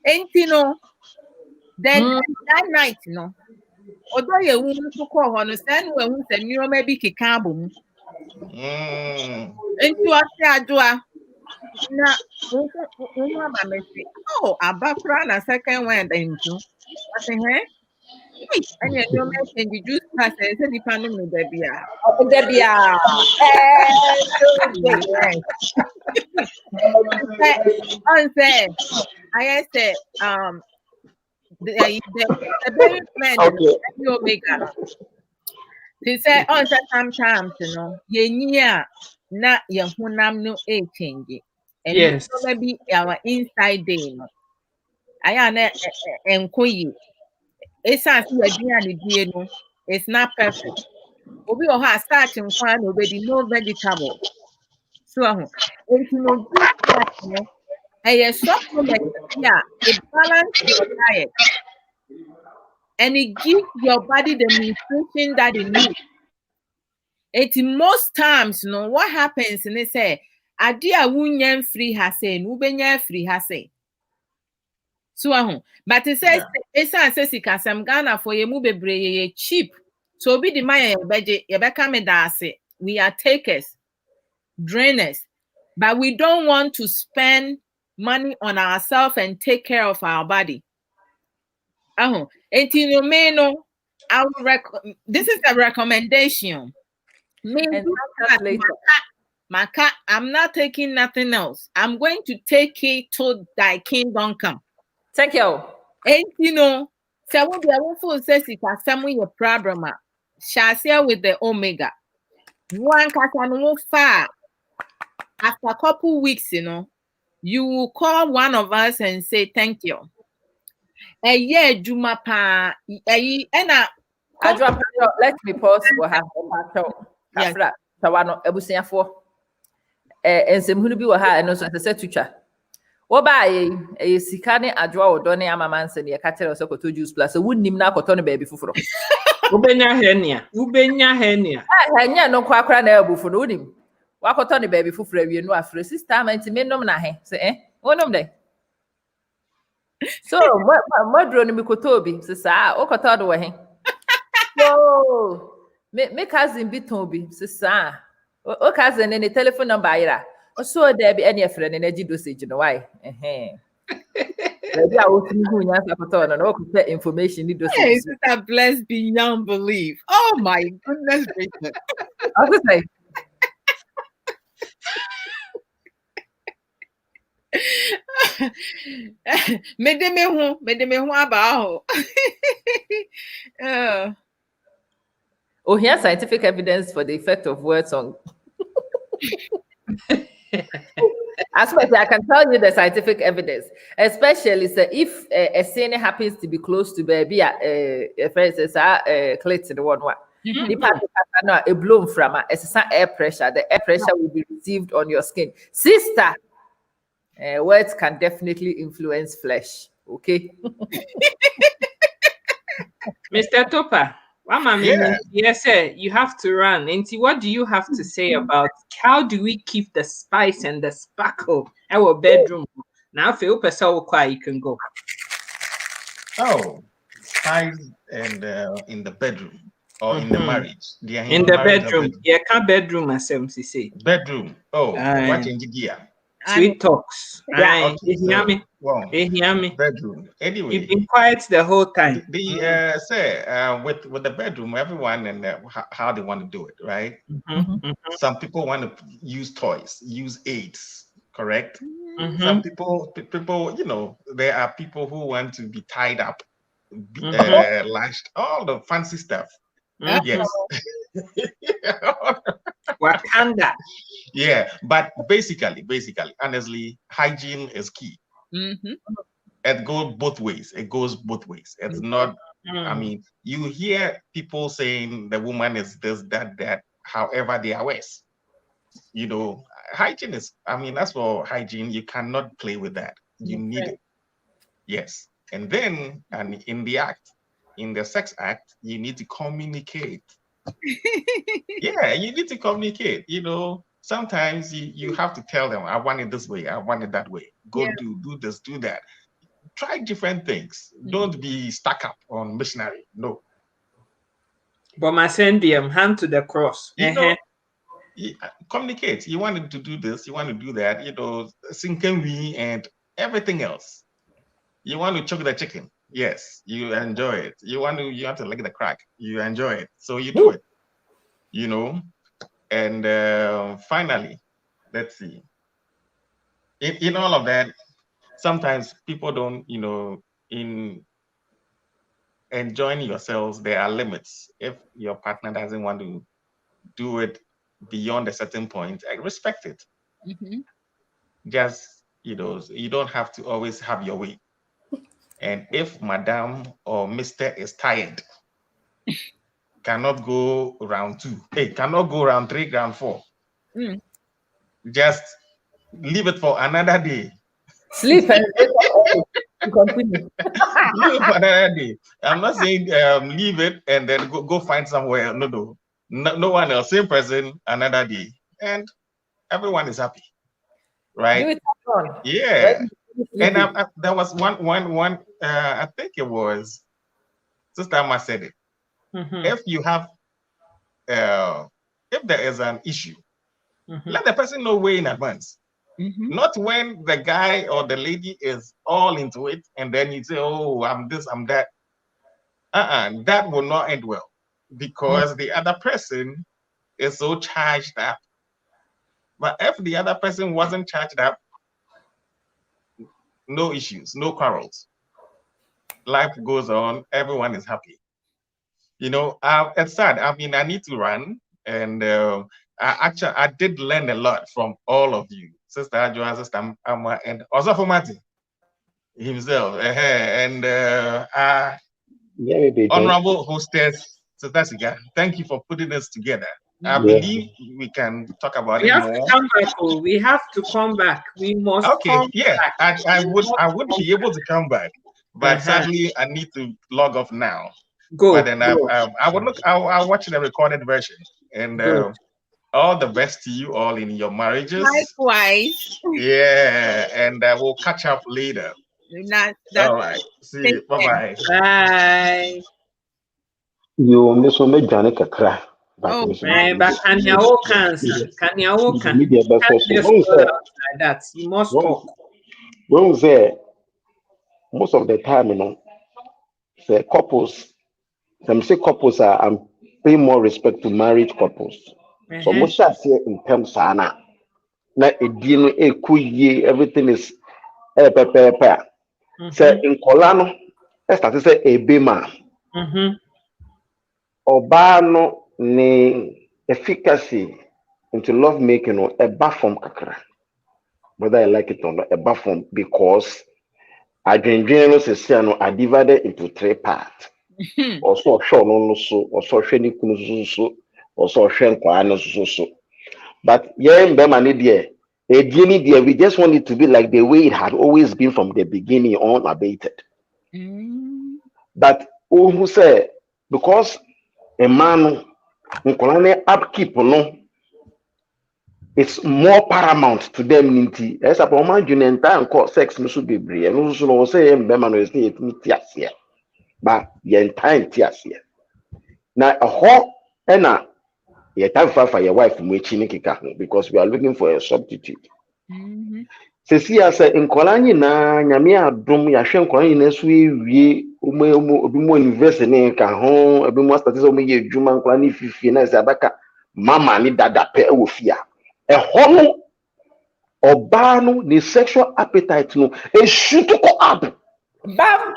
Ain't you know? Then that night, you know. Although you won't call understand when we say you maybe kikabum. Ain't you a na oh, abakra na second one into. I say, hey, and you mentioned the juice process, and the panel with the beer. Unsaid, I said, the very plan the omega. They say, unsaid sometimes, you know, ye na ye hunam no a change. And yes, maybe our inside day, no. I am and queen. It's not no, it's not perfect. Obi or has starting one already no vegetable. So if you know this a supplement, yeah, it balance your diet and it gives your body the nutrition that it needs. It most times, you know, what happens and they say, Adia wunyan free hase, nubenya free hase. So but it says it's a some Ghana for you move cheap. So be the my budget, we are takers, drainers, but we don't want to spend money on ourselves and take care of our body. And you may know, this is a recommendation. Maka, I'm not taking nothing else. I'm going to take it till thy kingdom come. Thank you. And you know, so what the awful says it has some your problem. Shall share with the omega. One can far. After a couple weeks, you know, you will call one of us and say thank you. A year Juma pa let me pause for her. Yes. Tawano ebusiafo. Ensem bi wo ha eno so se tutwa. Wo ba ye sika ne adwa wo do ne amamanse ne ka kire so koto juice plus wunnim na akoto ne baby fufuro. ubenya henia Henya no kwa akra na abufu no wunnim. Wakoto ne baby fufuro awie no afre sister man ti menom na he se wonom de. So modro no mi koto bi se sa o koto do wo he. So me cousin bi ton bi se sa o cousin ne telephone number ira. So there be any friend energy dosage no why maybe I will information need dosage. Hey, sister blessed beyond belief. Oh my goodness gracious. I was like me hu about. Oh, here's scientific evidence for the effect of words on as well as I can tell you the scientific evidence, especially if a sin happens to be close to baby, for instance, clit in the one. A bloom from air pressure. The air pressure will be received on your skin. Sister, words can definitely influence flesh. Okay. Mr. Topa. Yes, sir. You have to run. Auntie, what do you have to say about how do we keep the spice and the sparkle in our bedroom? Now, if you quiet, you can go. Oh, spice and in the bedroom or in the marriage. In the bedroom. Yeah, can't bedroom as say. Bedroom. Oh, what in the gear? Sweet talks. Yeah, okay, they hear me. Bedroom. Anyway, you've been quiet the whole time. With the bedroom, everyone and how they want to do it, right? Some people want to use toys, use aids, correct? Some people, you know, there are people who want to be tied up, lashed, all the fancy stuff. Yes. Wakanda. Yeah, but basically, honestly, hygiene is key. It goes both ways. It's not, I mean, you hear people saying the woman is this, that, however they are ways. You know, hygiene is, I mean, that's for hygiene. You cannot play with that. You need it. Yes. And then, and in the sex act, you need to communicate Yeah, you need to communicate. You know, sometimes you have to tell them, I want it this way, I want it that way. Go do this, do that. Try different things. Don't be stuck up on missionary. No. But my send them hand to the cross. You know, communicate. You wanted to do this, you want to do that, you know, sinking and everything else. You want to choke the chicken. Yes, you enjoy it. You have to lick the crack. You enjoy it. So you do it. You know, and finally, let's see. In all of that, sometimes people don't, you know, in enjoying yourselves, there are limits. If your partner doesn't want to do it beyond a certain point, I respect it. Just, you know, you don't have to always have your way. And if Madam or Mr. is tired, cannot go round 2. Hey, cannot go round 3, round 4. Just leave it for another day. Sleep and continue. Leave it for another day. I'm not saying leave it and then go find somewhere. No one else. Same person, another day, and everyone is happy, right? Yeah. And there was one. I think it was Sister Amma said it. If you have, if there is an issue, let the person know way in advance. Not when the guy or the lady is all into it and then you say, oh, I'm this, I'm that. That will not end well because the other person is so charged up. But if the other person wasn't charged up, no issues, no quarrels. Life goes on, everyone is happy. You know, it's sad. I mean, I need to run. And I did learn a lot from all of you. Sister Adjoa, Sister Amma, and also for Martin himself. And honorable hostess, Sister Siga, thank you for putting this together. I believe we can talk about it more. To come back. Oh, we have to come back. We must come back. I would be able to come back. But sadly, I need to log off now. Go. But then I'll watch the recorded version. And all the best to you all in your marriages. Likewise. Yeah, and we'll catch up later. All right. See you. Bye-bye. Bye. You miss me Johnny Kakra. But can you cancer? Can you that? You must talk. When say most of the time, you know, the couples, some say couples are paying more respect to married couples. So most shall say in terms of na everything is pepper. Say in Colano, let's start to say a bema. Obano ni efficacy into love making or a bathroom kakra. Whether I like it or not, a bathroom because I are divided into 3 parts. Also, also but we just want it to be like the way it had always been from the beginning, unabated. But who say because a man upkeep it's more paramount to them. As a woman, you entire call sex no should be brave. And also say is here. But the entire tears here. Now a whole and time for your wife because we are looking for a substitute. Sesi asa nkolani na nyame adom ya hwe nkolani na so ewie obi mo university ne ka ho obi mo start so mo ye adwuma nkolani fifie na se abaka mama ni dada pe e wo fia e ho no oba no ni sexual appetite no e shoot ko up bam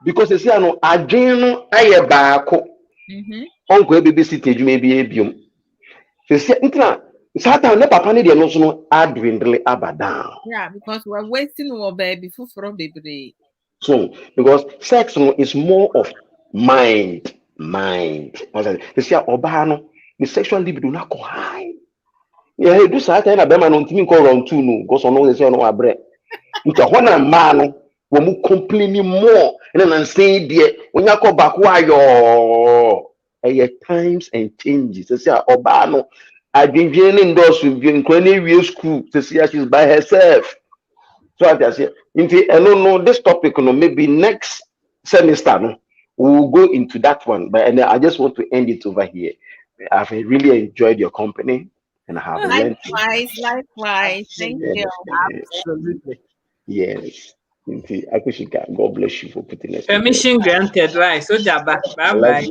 because sesi ano adwen no aye baako onko e babysit adwuma bi ebiom sesi ntina Satan ne papa ne de no so no adwindle abadan. Yeah, because we're wasting our baby for baby. So because sex no is more of mind. You see oba no the sexual libido na ko high. Yeah, do Satan na be man no ntimi ko round 2 no because no say no abre. Nti ho na ma no When complaining more, and then I'm saying, dear, when you go back, why your times and changes. They say, Obano, I've been in those with you in real school to see her she's by herself. So I just say, I don't know this topic, maybe next semester, no, we'll go into that one. But and I just want to end it over here. I've really enjoyed your company and I have learned. Likewise. Thank you. Absolutely. Yes. God bless you for putting us. Permission granted, right? So Jaba, bye bye.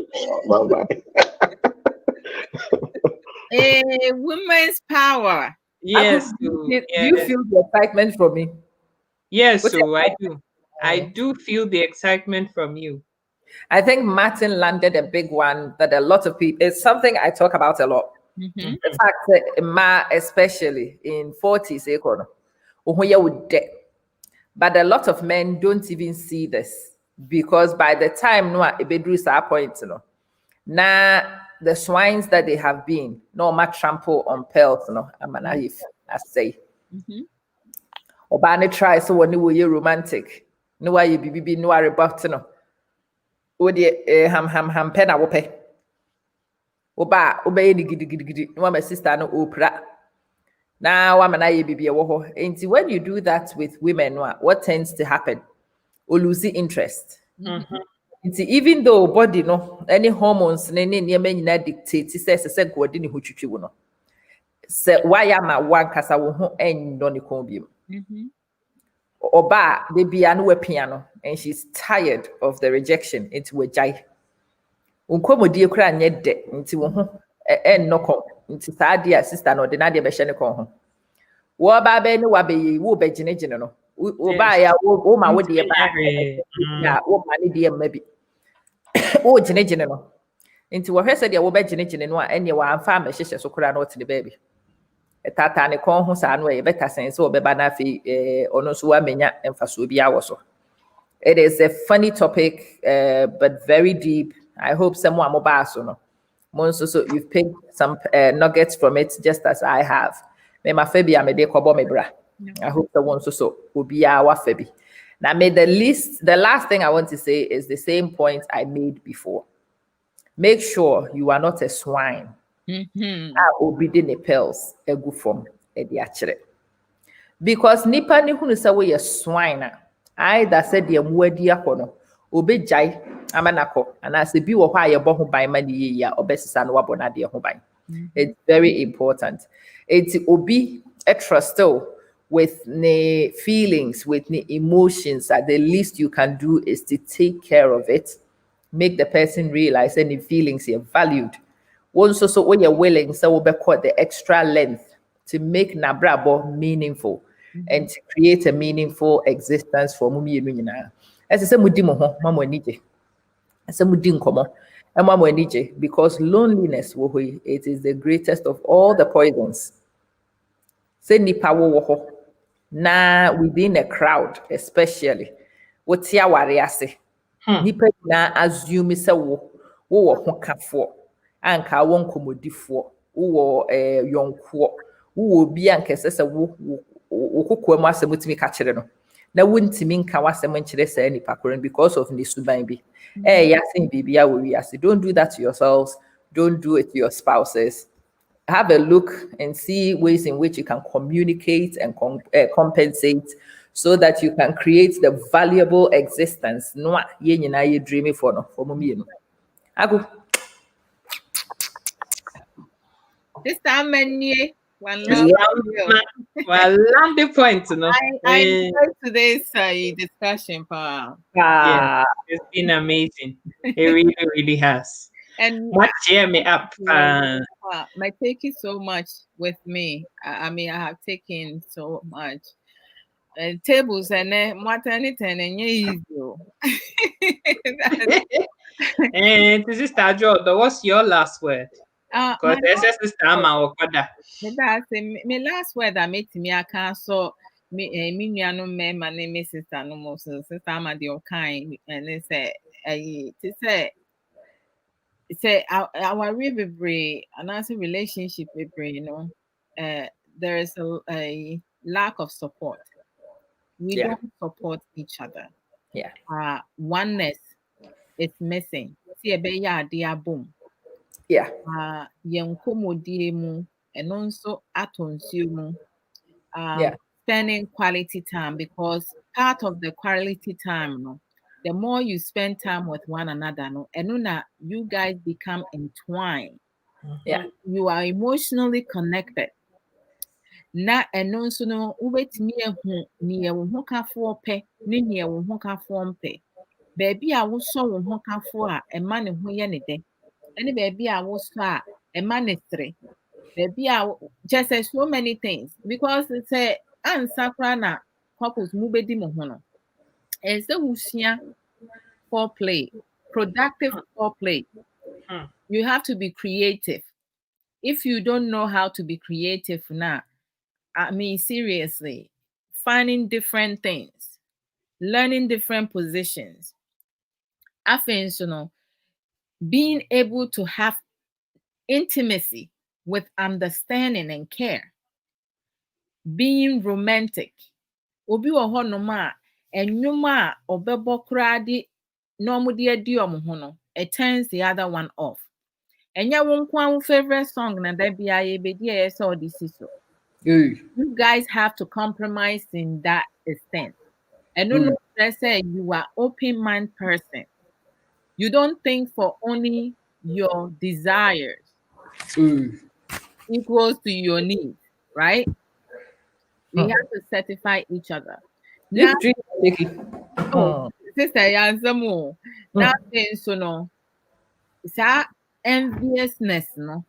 Women's power. Yes. Do you feel the excitement from me? Yes, so I do. I do feel the excitement from you. I think Martin landed a big one that a lot of people, it's something I talk about a lot. Mm-hmm. In fact, especially in 40s, but a lot of men don't even see this because by the time Ibedru's our point, now the swines that they have been, no much trample on pearls, I say. Obani try so when you romantic, no why you be no rebut, ham pen a wope. Oba obey ni gidi no my sister no opera. Now when you do that with women, what tends to happen? Or lose interest. Even though body any hormones dictate says God in no. Say why am I one kasa wo and no Oba baby anu piano and she's tired of the rejection into a jai. Unkomodi kura nye de nti wo ho no ko nti saa dia sister no de na de be hye ne ko ho wo ba be ni wa be yi wo be gine no wo ba ya wo ma wo de ba ya wo ma ni de ma bi wo gine no nti wo hwese de wo be gine no a ene wa amfa ma hye so kura no te de ba bi etata ne ko ho saa no e beta sense wo be ba na fi ono so wa menya emfaso bi awo so. It is a funny topic but very deep. I hope someone mobile so you've picked some nuggets from it just as I have. Me ma febi amede kobo me bra. I hope someone so will be our febi. Now the last thing I want to say is the same point I made before. Make sure you are not a swine. Obedient the pearls a good form because nipa ni hunu say we a swine. Either said the muadi akono obejai amanako and as the bi wo hwa ye bo ho ban mani ye ya obesisa no wabo na de ho ban. It's very important. It's obi extra still with the feelings, with the emotions, that the least you can do is to take care of it, make the person realize any feelings are valued. Once so when you're willing, so we'll be called the extra length to make nabrabo meaningful and to create a meaningful existence for mumi yuna. As I say, mudimo ho mama nije. As I mudim komo, and mama nije because loneliness it is the greatest of all the poisons. Say nipa wo na within a crowd, especially what ya wariase. Nipa na assume say wo ho kafo anka won komodifo wo yonko wo bi anka sese wo kokko mu asem timi ka kire no na wontimi nka wasem nkire say nipa koran because of nesuban bi yasin bibia wo wiase. Don't do that to yourselves, don't do it to your spouses. Have a look and see ways in which you can communicate and compensate so that you can create the valuable existence no ye nyina ye dreaming for no for mumie no ago. This time one landing point, no. I enjoyed today's discussion, Pa. Yeah, it's been amazing. It really, really has. And what cheer me up. My taking so much with me. I mean, I have taken so much. Tables and maternity and easy. And this is Tajo. What's your last word? Because this is my last word I made to me, I can't so me no man, my name is Sister no more, sister I'm at your kind, and they say our river brain and as a relationship with brain, there is a lack of support. We don't support each other. Yeah. Oneness is missing. See a beya boom. Yeah. Yenkomodie mu, and also atonsiumu. Yeah. Spending quality time, because part of the quality time, no, the more you spend time with one another, no, and you guys become entwined. Yeah. You are emotionally connected. Na ɛno nso no wobɛtumi ahu nea wo ho kafoɔ pɛ ne nea wo ho kafoɔ mpɛ. Baabi a wosɔ wo ho kafoɔ a ɛma ne ho yɛ ne dɛ, ɛne baabi a wosɔ a ɛma ne sere. Baabi a just say so many things, because it's a ansa koraa na couples mu bɛdi mo ho no. Ɛsɛ sɛ wosua foreplay, productive foreplay. You have to be creative. If you don't know how to be creative now, I mean, seriously, finding different things, learning different positions. I think, being able to have intimacy with understanding and care, being romantic. Obi wɔ hɔnom a ɛnnwom a ɔbɛbɔ koraa de na ɔmo de adi ɔmo ho no, it turns the other one off. Ɛnyɛ wo nko wo favorite song na da bia yɛbɛdi a ɛyɛ sɛ ɔde si so. You guys have to compromise in that extent. And no, let's say you are open-minded person. You don't think for only your desires equals to your needs, right? We have to certify each other. Now, sister, answer more. Now, so it's enviousness, no,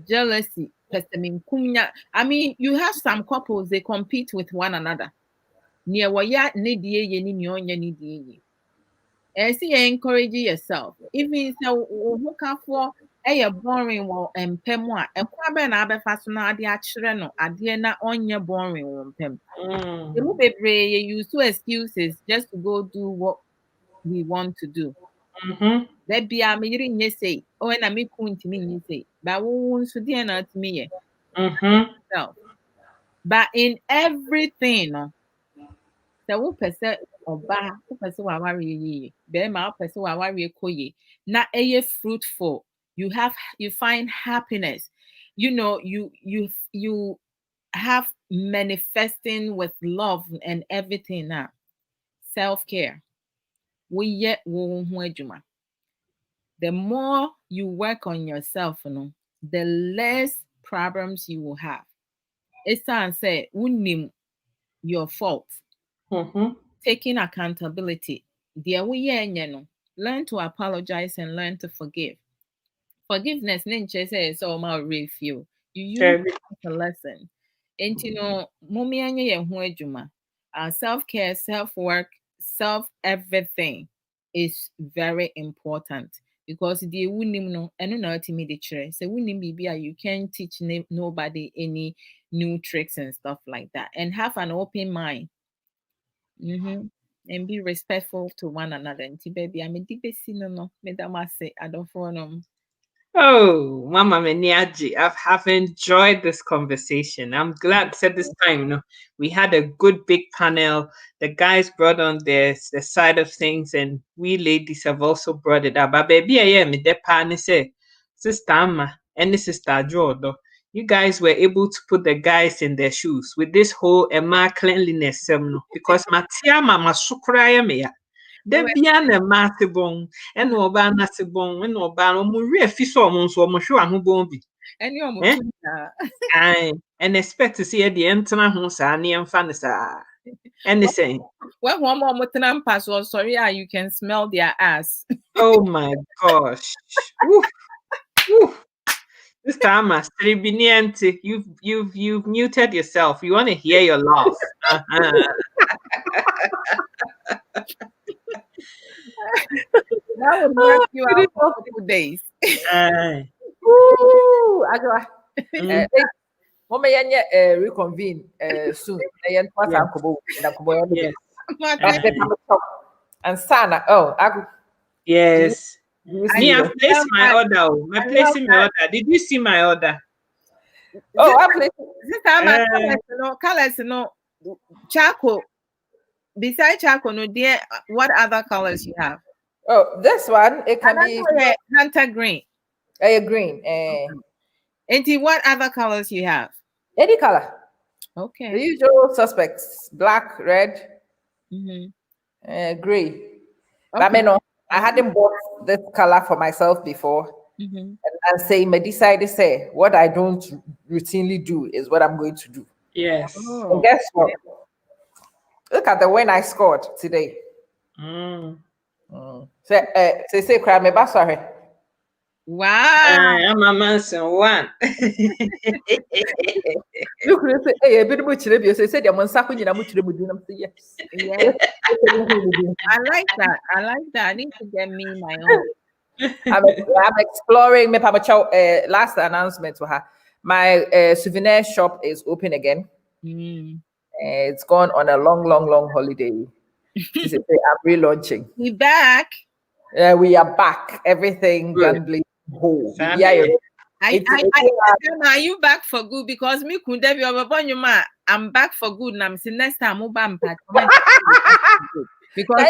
jealousy. I mean, you have some couples, they compete with one another. Near waya nidie ye ni nyonya nidie ye. And see, encourage yourself. Even so, who can for a boring one and pemwa, and quaben abe fasuna adi achre no, adiena onye boring one pem. The move you use two excuses just to go do what we want to do. That be a meeting you say, oh, and I make to me, you say, but won't so dear not me. But in everything, the wo pese oba, wo pese wa wari ye, be ma pese wa wari koye, na eye fruitful. You find happiness. You have manifesting with love and everything now. Self-care. We yet wo ho adwuma. The more you work on yourself, the less problems you will have. It's time say unim your fault. Taking accountability. Learn to apologize and learn to forgive. Forgiveness, is all my review. You use it as a lesson. And self-care, self-work, self-everything is very important. Because the wunim no eno na ultimately chere. So wunim bibia, you can't teach nobody any new tricks and stuff like that. And have an open mind. And be respectful to one another. And baby, I'm a deep no. Madam, I say, I don't follow. Oh, Mama Meniaji, I've enjoyed this conversation. I'm glad that this time, we had a good big panel. The guys brought on the side of things, and we ladies have also brought it up. But baby, I am the pan say, Sister Amma and Sister Jodo. You guys were able to put the guys in their shoes with this whole Emma cleanliness, because Matia Mama Sukraya Mea. Debia na mate bon, and no ba na se bon, and no ba no mu refi so mo nso mo hwe ahobon bi. Any omo and expect to see the entena ho sa ne emfa ne sa. Anything. Well, one more time pass, sorry, you can smell their ass. Oh my gosh. Woof. Woof. This time, you've muted yourself. You want to hear your laugh. That would work you out for 2 days. Mama reconvene soon. And Sana, yes. Me, I placed my order. I'm placing my order. Did you see my order? Oh, I placed this time. Colors, charcoal. besides charcoal, no, dear, what other colors you have? Oh, this one, it can be hunter green. Green. And what other colors you have? Any color. Okay. The usual suspects: black, red, gray. Okay. But I hadn't bought this color for myself before. And say, I decided say what I don't routinely do is what I'm going to do. Yes. And guess what? Look at the win I scored today. Say, cry me back, sorry. Wow. I'm a man, one. Look, hey, a bit much. Say, I'm on Saku, I'm yes. I like that. I need to get me my own. I'm exploring. Last announcement to her. My souvenir shop is open again. It's gone on a long holiday. I'm relaunching. We back. We are back. Everything gambling whole. Yeah. Are you back for good? Because me couldn't be I'm back for good. And I'm saying next time I'm back. Because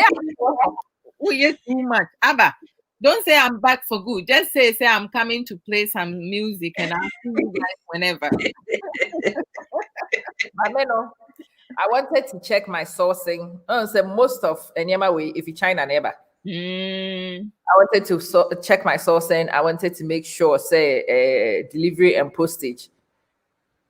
we get too much. Abba, don't say I'm back for good. Just say I'm coming to play some music and I'll see you guys whenever. I wanted to check my sourcing. So most of Enyama way, if you China neighbor. I wanted to check my sourcing. I wanted to make sure, say, delivery and postage.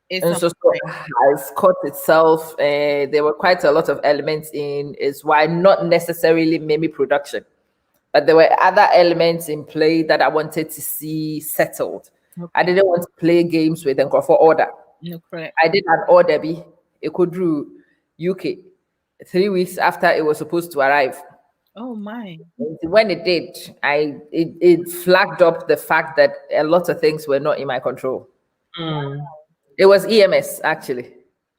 And so has caught itself. There were quite a lot of elements in is why not necessarily maybe production, but there were other elements in play that I wanted to see settled. Okay. I didn't want to play games with and go for order. Okay. I did an order. It could do UK 3 weeks after it was supposed to arrive. Oh my! When it did, it flagged up the fact that a lot of things were not in my control. It was EMS actually.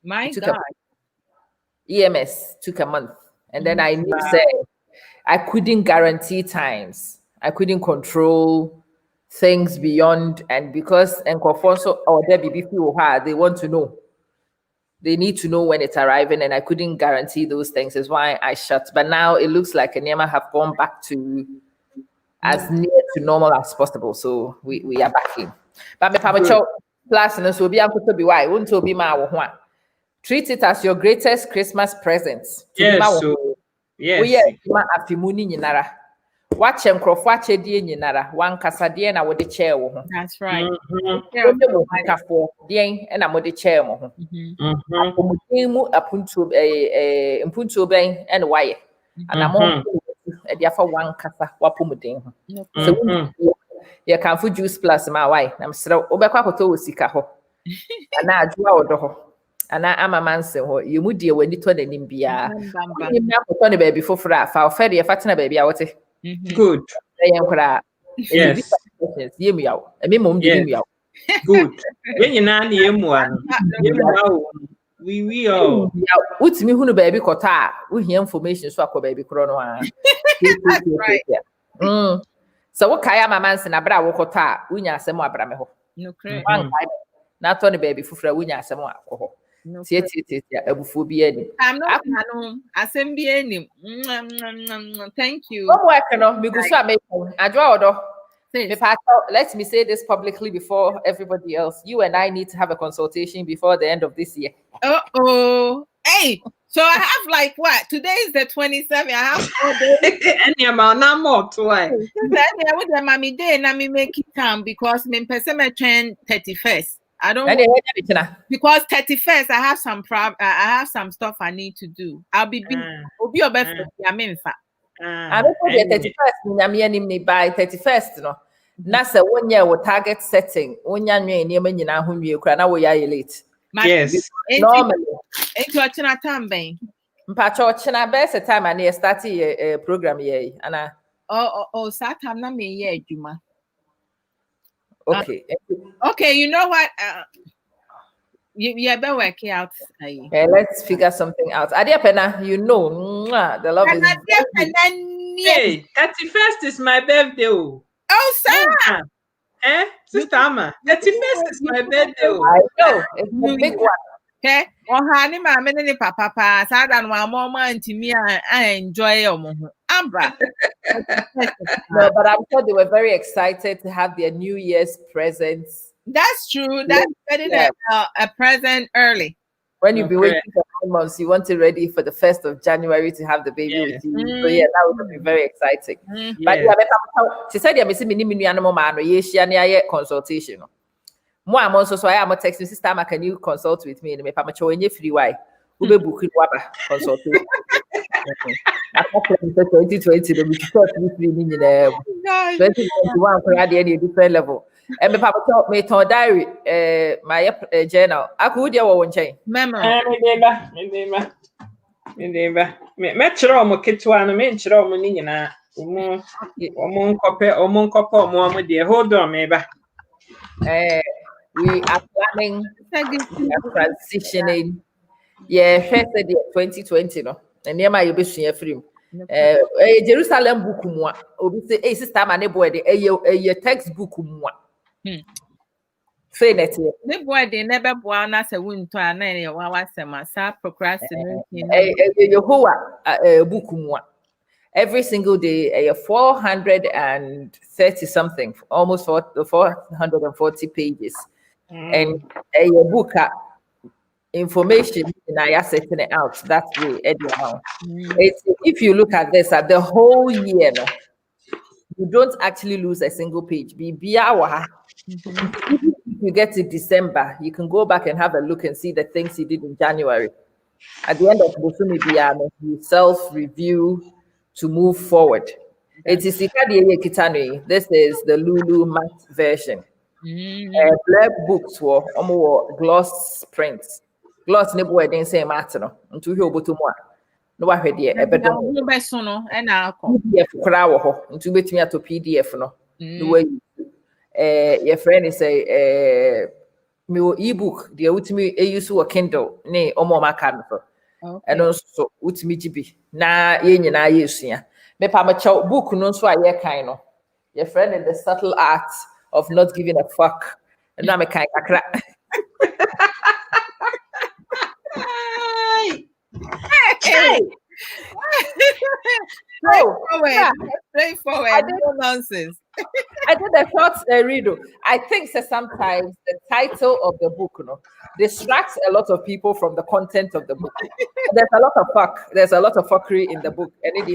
My God! EMS took a month, and then I knew say I couldn't guarantee times. I couldn't control things beyond, and because Nkofonso or Debbie they want to know. They need to know when it's arriving, and I couldn't guarantee those things. Is why I shut. But now it looks like Enyema have gone back to as near to normal as possible. So we are back in. But me pamacho plus and so be uncle to be why won't to be my one. Treat it as your greatest Christmas present. Yes, so yes. We are afimuni nyinara. Watch and croft watch a dear nyinara. One casadian I would the chair. That's right. And I'm with the chair. Impunto bang and wire. And I'm on for one cassa wapumuding. So you can food juice plus my wife. I'm still Obacato Sikaho. And I draw the ho. And I am a man saying, you would dear when you told him be a baby for a ferry, a fatten baby out. Good. Yes. Hear me out. I mean, me out. Good. When you're not the M1, we all. What's me who baby kota? We hear information so I baby chrono. That's right. So what kaya my man saying abra wokota? Unya semo abrameho. No credit. Not only baby fufra unya semo alcohol. I'm not assembly. Thank you. Let me say this publicly before everybody else. You and I need to have a consultation before the end of this year. Hey, so I have like what? Today is the 27th. I have 4 days. And your man, no more twice. Then mommy day and me make it time because me person my train 31st. I don't because 31st I have some stuff I need to do. I'll be your best. I mean, I don't know 31st. By 31st, no. Nasa 1 year with target setting. 1 year near me now whom you cry now we are late. Yes, normally. Into a china time, bang. Pacho china best a time and start a program here. And Satam na me ye Juma. Okay. Okay, you know what? You better work it out. Let's figure something out. Adia Pena, you know, the love is. Hey, 31st is my birthday. Oh, sir. Sister Amma, 31st is my birthday. I know. It's a big one. Okay, ohani ma me ne papa pa sa da no amoma ntimi a enjoy omo Ambra. No, but I'm sure they were very excited to have their New Year's presents. That's true. That's getting a present early. When you've been waiting for 9 months, you want it ready for the 1st of January to have the baby with you. So yeah, that would be very exciting. But yeah, she said, "I'm missing many animal man. Consultation. More I'm also so I am texting sister. Can you consult with me? And me pamacho enye free why ube book consultation. 2020 the we talk free in 2021 for a different level. And me pamacho me ton diary my journal. Aku dia wo nchen. Memo. Me chiro mo ketwa no me chiro mo ni nyina. Omo nkope de hold on me ba. We are planning transitioning. Yeah, first the 2020 no. And near my be free. Jerusalem book mo. Obi say, "Hey sister man, boy de a textbook mo." Say that here. The boy they never boy na say wunto ana e wa wasema sa procrastinating. Yehowa book mo. Every single day, 430 something, almost 440 pages. And a book information and I are setting it out. That's the anyhow. If you look at this at the whole year, no, you don't actually lose a single page. If you get to December, you can go back and have a look and see the things you did in January. At the end of Bosumi Biano, you self-review to move forward. It is Kitane. This is the Lulu matte version. Black books were gloss prints. Gloss nebo didn't say matter no. Unto you but to more. No, I heard ye ever done. And I'll PDF crowd unto bet me to PDF no. The way your friend is a me ebook, the ultimate use a Kindle, nay, or more mechanical. And also ultimate GB. Na yen na yesia. Me pa book no so a year kind of. Your friend in the subtle art of not giving a fuck. And now me kind of crack. Hey. Straightforward. No nonsense. I did a short read. I think sometimes the title of the book, distracts a lot of people from the content of the book. There's a lot of fuck. There's a lot of fuckery in the book. And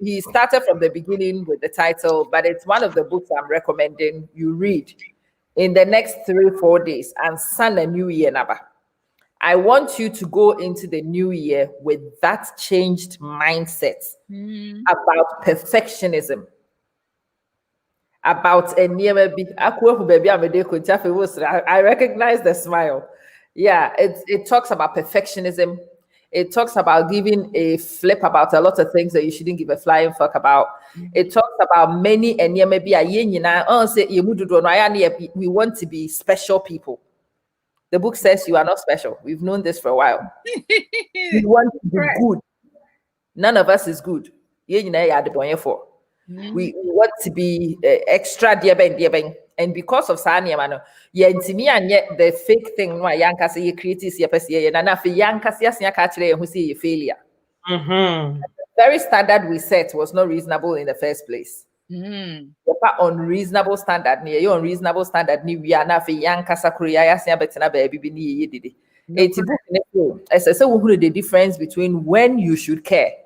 he started from the beginning with the title, but it's one of the books I'm recommending you read in the next 3-4 days and sun a new year number. I want you to go into the new year with that changed mindset about perfectionism. About a near baby. I recognize the smile. Yeah, it talks about perfectionism. It talks about giving a flip about a lot of things that you shouldn't give a flying fuck about. It talks about many and maybe we want to be special people. The book says you are not special. We've known this for a while. We want to be good. None of us is good. We want to be extra dear ben. And because of Sanya Mano, and yet the fake thing no yanka say you create is your person and if yanka say who see your failure. The very standard we set was not reasonable in the first place. Unreasonable standard near your unreasonable standard ni we are na fe yanka sakuria yasia betina baby ni ye did it. As I said, the difference between when you should care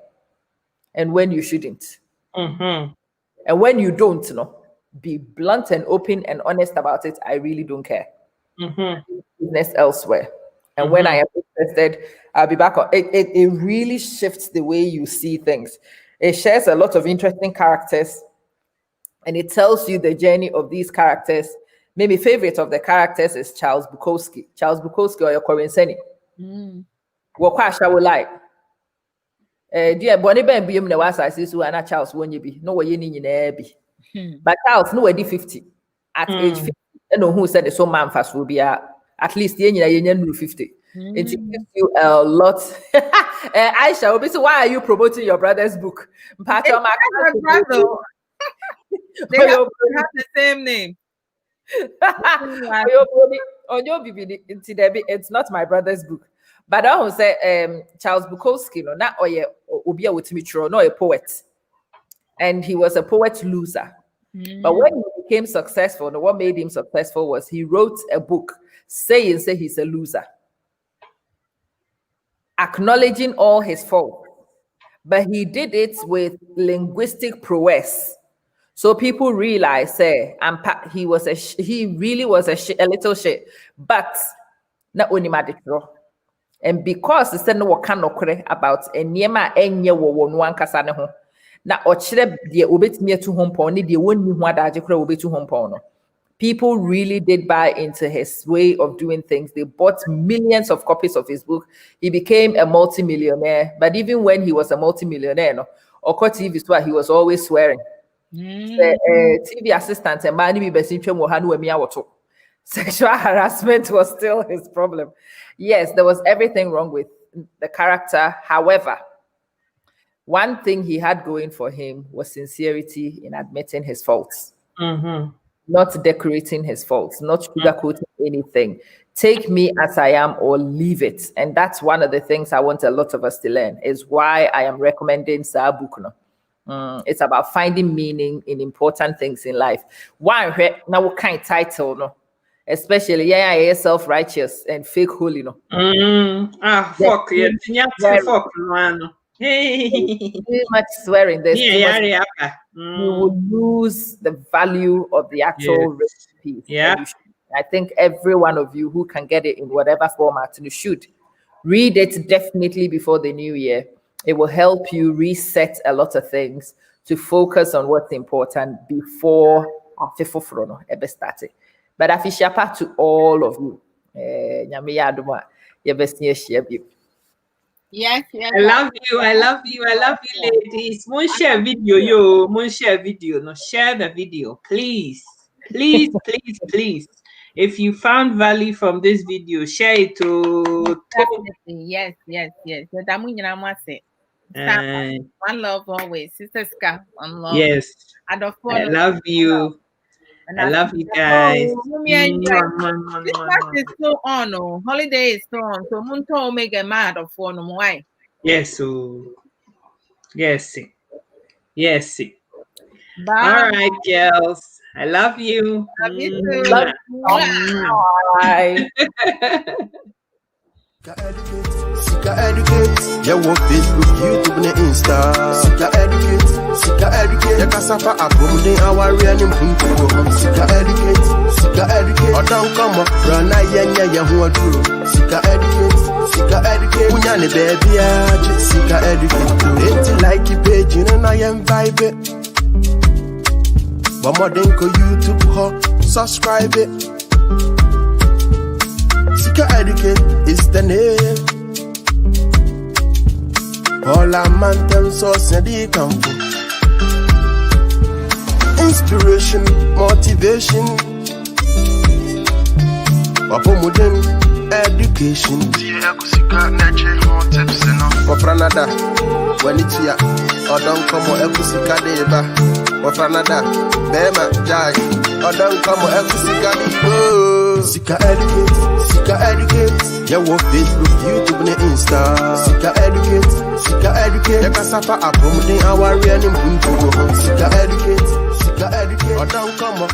and when you shouldn't. And when you don't be blunt and open and honest about it. I really don't care. Business elsewhere. And when I am interested, I'll be back on it. It really shifts the way you see things. It shares a lot of interesting characters. And it tells you the journey of these characters. Maybe favorite of the characters is Charles Bukowski. Charles Bukowski or your Korenseni. Wakasha will like. Dear Bonnie Ben be the was I see Suana Charles won't you be? No way in be. But Charles no way 50. At age 50. I know who said the so man fast will be at least the 50. It gives you a lot. Aisha, why are you promoting your brother's book? They have the same name. It's not my brother's book. But I will say Charles Bukowski, no, not Obia Witimichro, no, a poet. And he was a poet loser. But when he became successful, what made him successful was he wrote a book saying he's a loser, acknowledging all his faults. But he did it with linguistic prowess. So people realize, he really was a little shit, but not only madikro. And because he said no can about a niema enye wo no ankasa ne ho. Na ochire de obetimi to home pon ne de wonni hu adaje kra obetu home pon no. People really did buy into his way of doing things. They bought millions of copies of his book. He became a multimillionaire. But even when he was a multimillionaire, no, Oko TV is why he was always swearing. TV assistant and money sexual harassment was still his problem. Yes, there was everything wrong with the character. However, one thing he had going for him was sincerity in admitting his faults. Not decorating his faults, not sugarcoating anything. Take me as I am or leave it. And that's one of the things I want a lot of us to learn, is why I am recommending Saabukno. It's about finding meaning in important things in life. One now what kind of title, no? Especially self-righteous and fake holy, no. Fuck fuck, man. Too much swearing. There's you will lose the value of the actual recipe. I think every one of you who can get it in whatever format you should read it definitely before the new year. It will help you reset a lot of things to focus on what's important before ever started. But I fish up to all of you. Yes. I love you, ladies. Mon share video, no, share the video, please. Please. If you found value from this video, share it to yes. One love always, Sister Ska. One love. Yes. I love you. I love you guys. Christmas is still on. Holiday is still on. So Munto Omega mad of one. Why? Yes. Yes. Bye. All right, girls. I love you. Love you too. Bye. Sika educate, yeah, what Facebook, YouTube, and Insta. Sika educate, yeah, Cassava, Abum, our real Punto. Sika educate, or don't come up, run, yeah, who are true. Sika educate, Unyani, baby, Sika educate. Ain't like you page, you know, I am vibe. But more than YouTube, subscribe it. Sika educate is the name. All our man source and the come from. Inspiration, motivation, modern education. For Canada, when it's here, or don't come or Ekusika deba. For Canada, Bema Jai, or don't come or Ekusika deba. Sika educate, yeah, what Facebook, YouTube, and Insta. Sika educate, yeah, Cassava, Abum, our real Punto. Sika educate, or don't come up.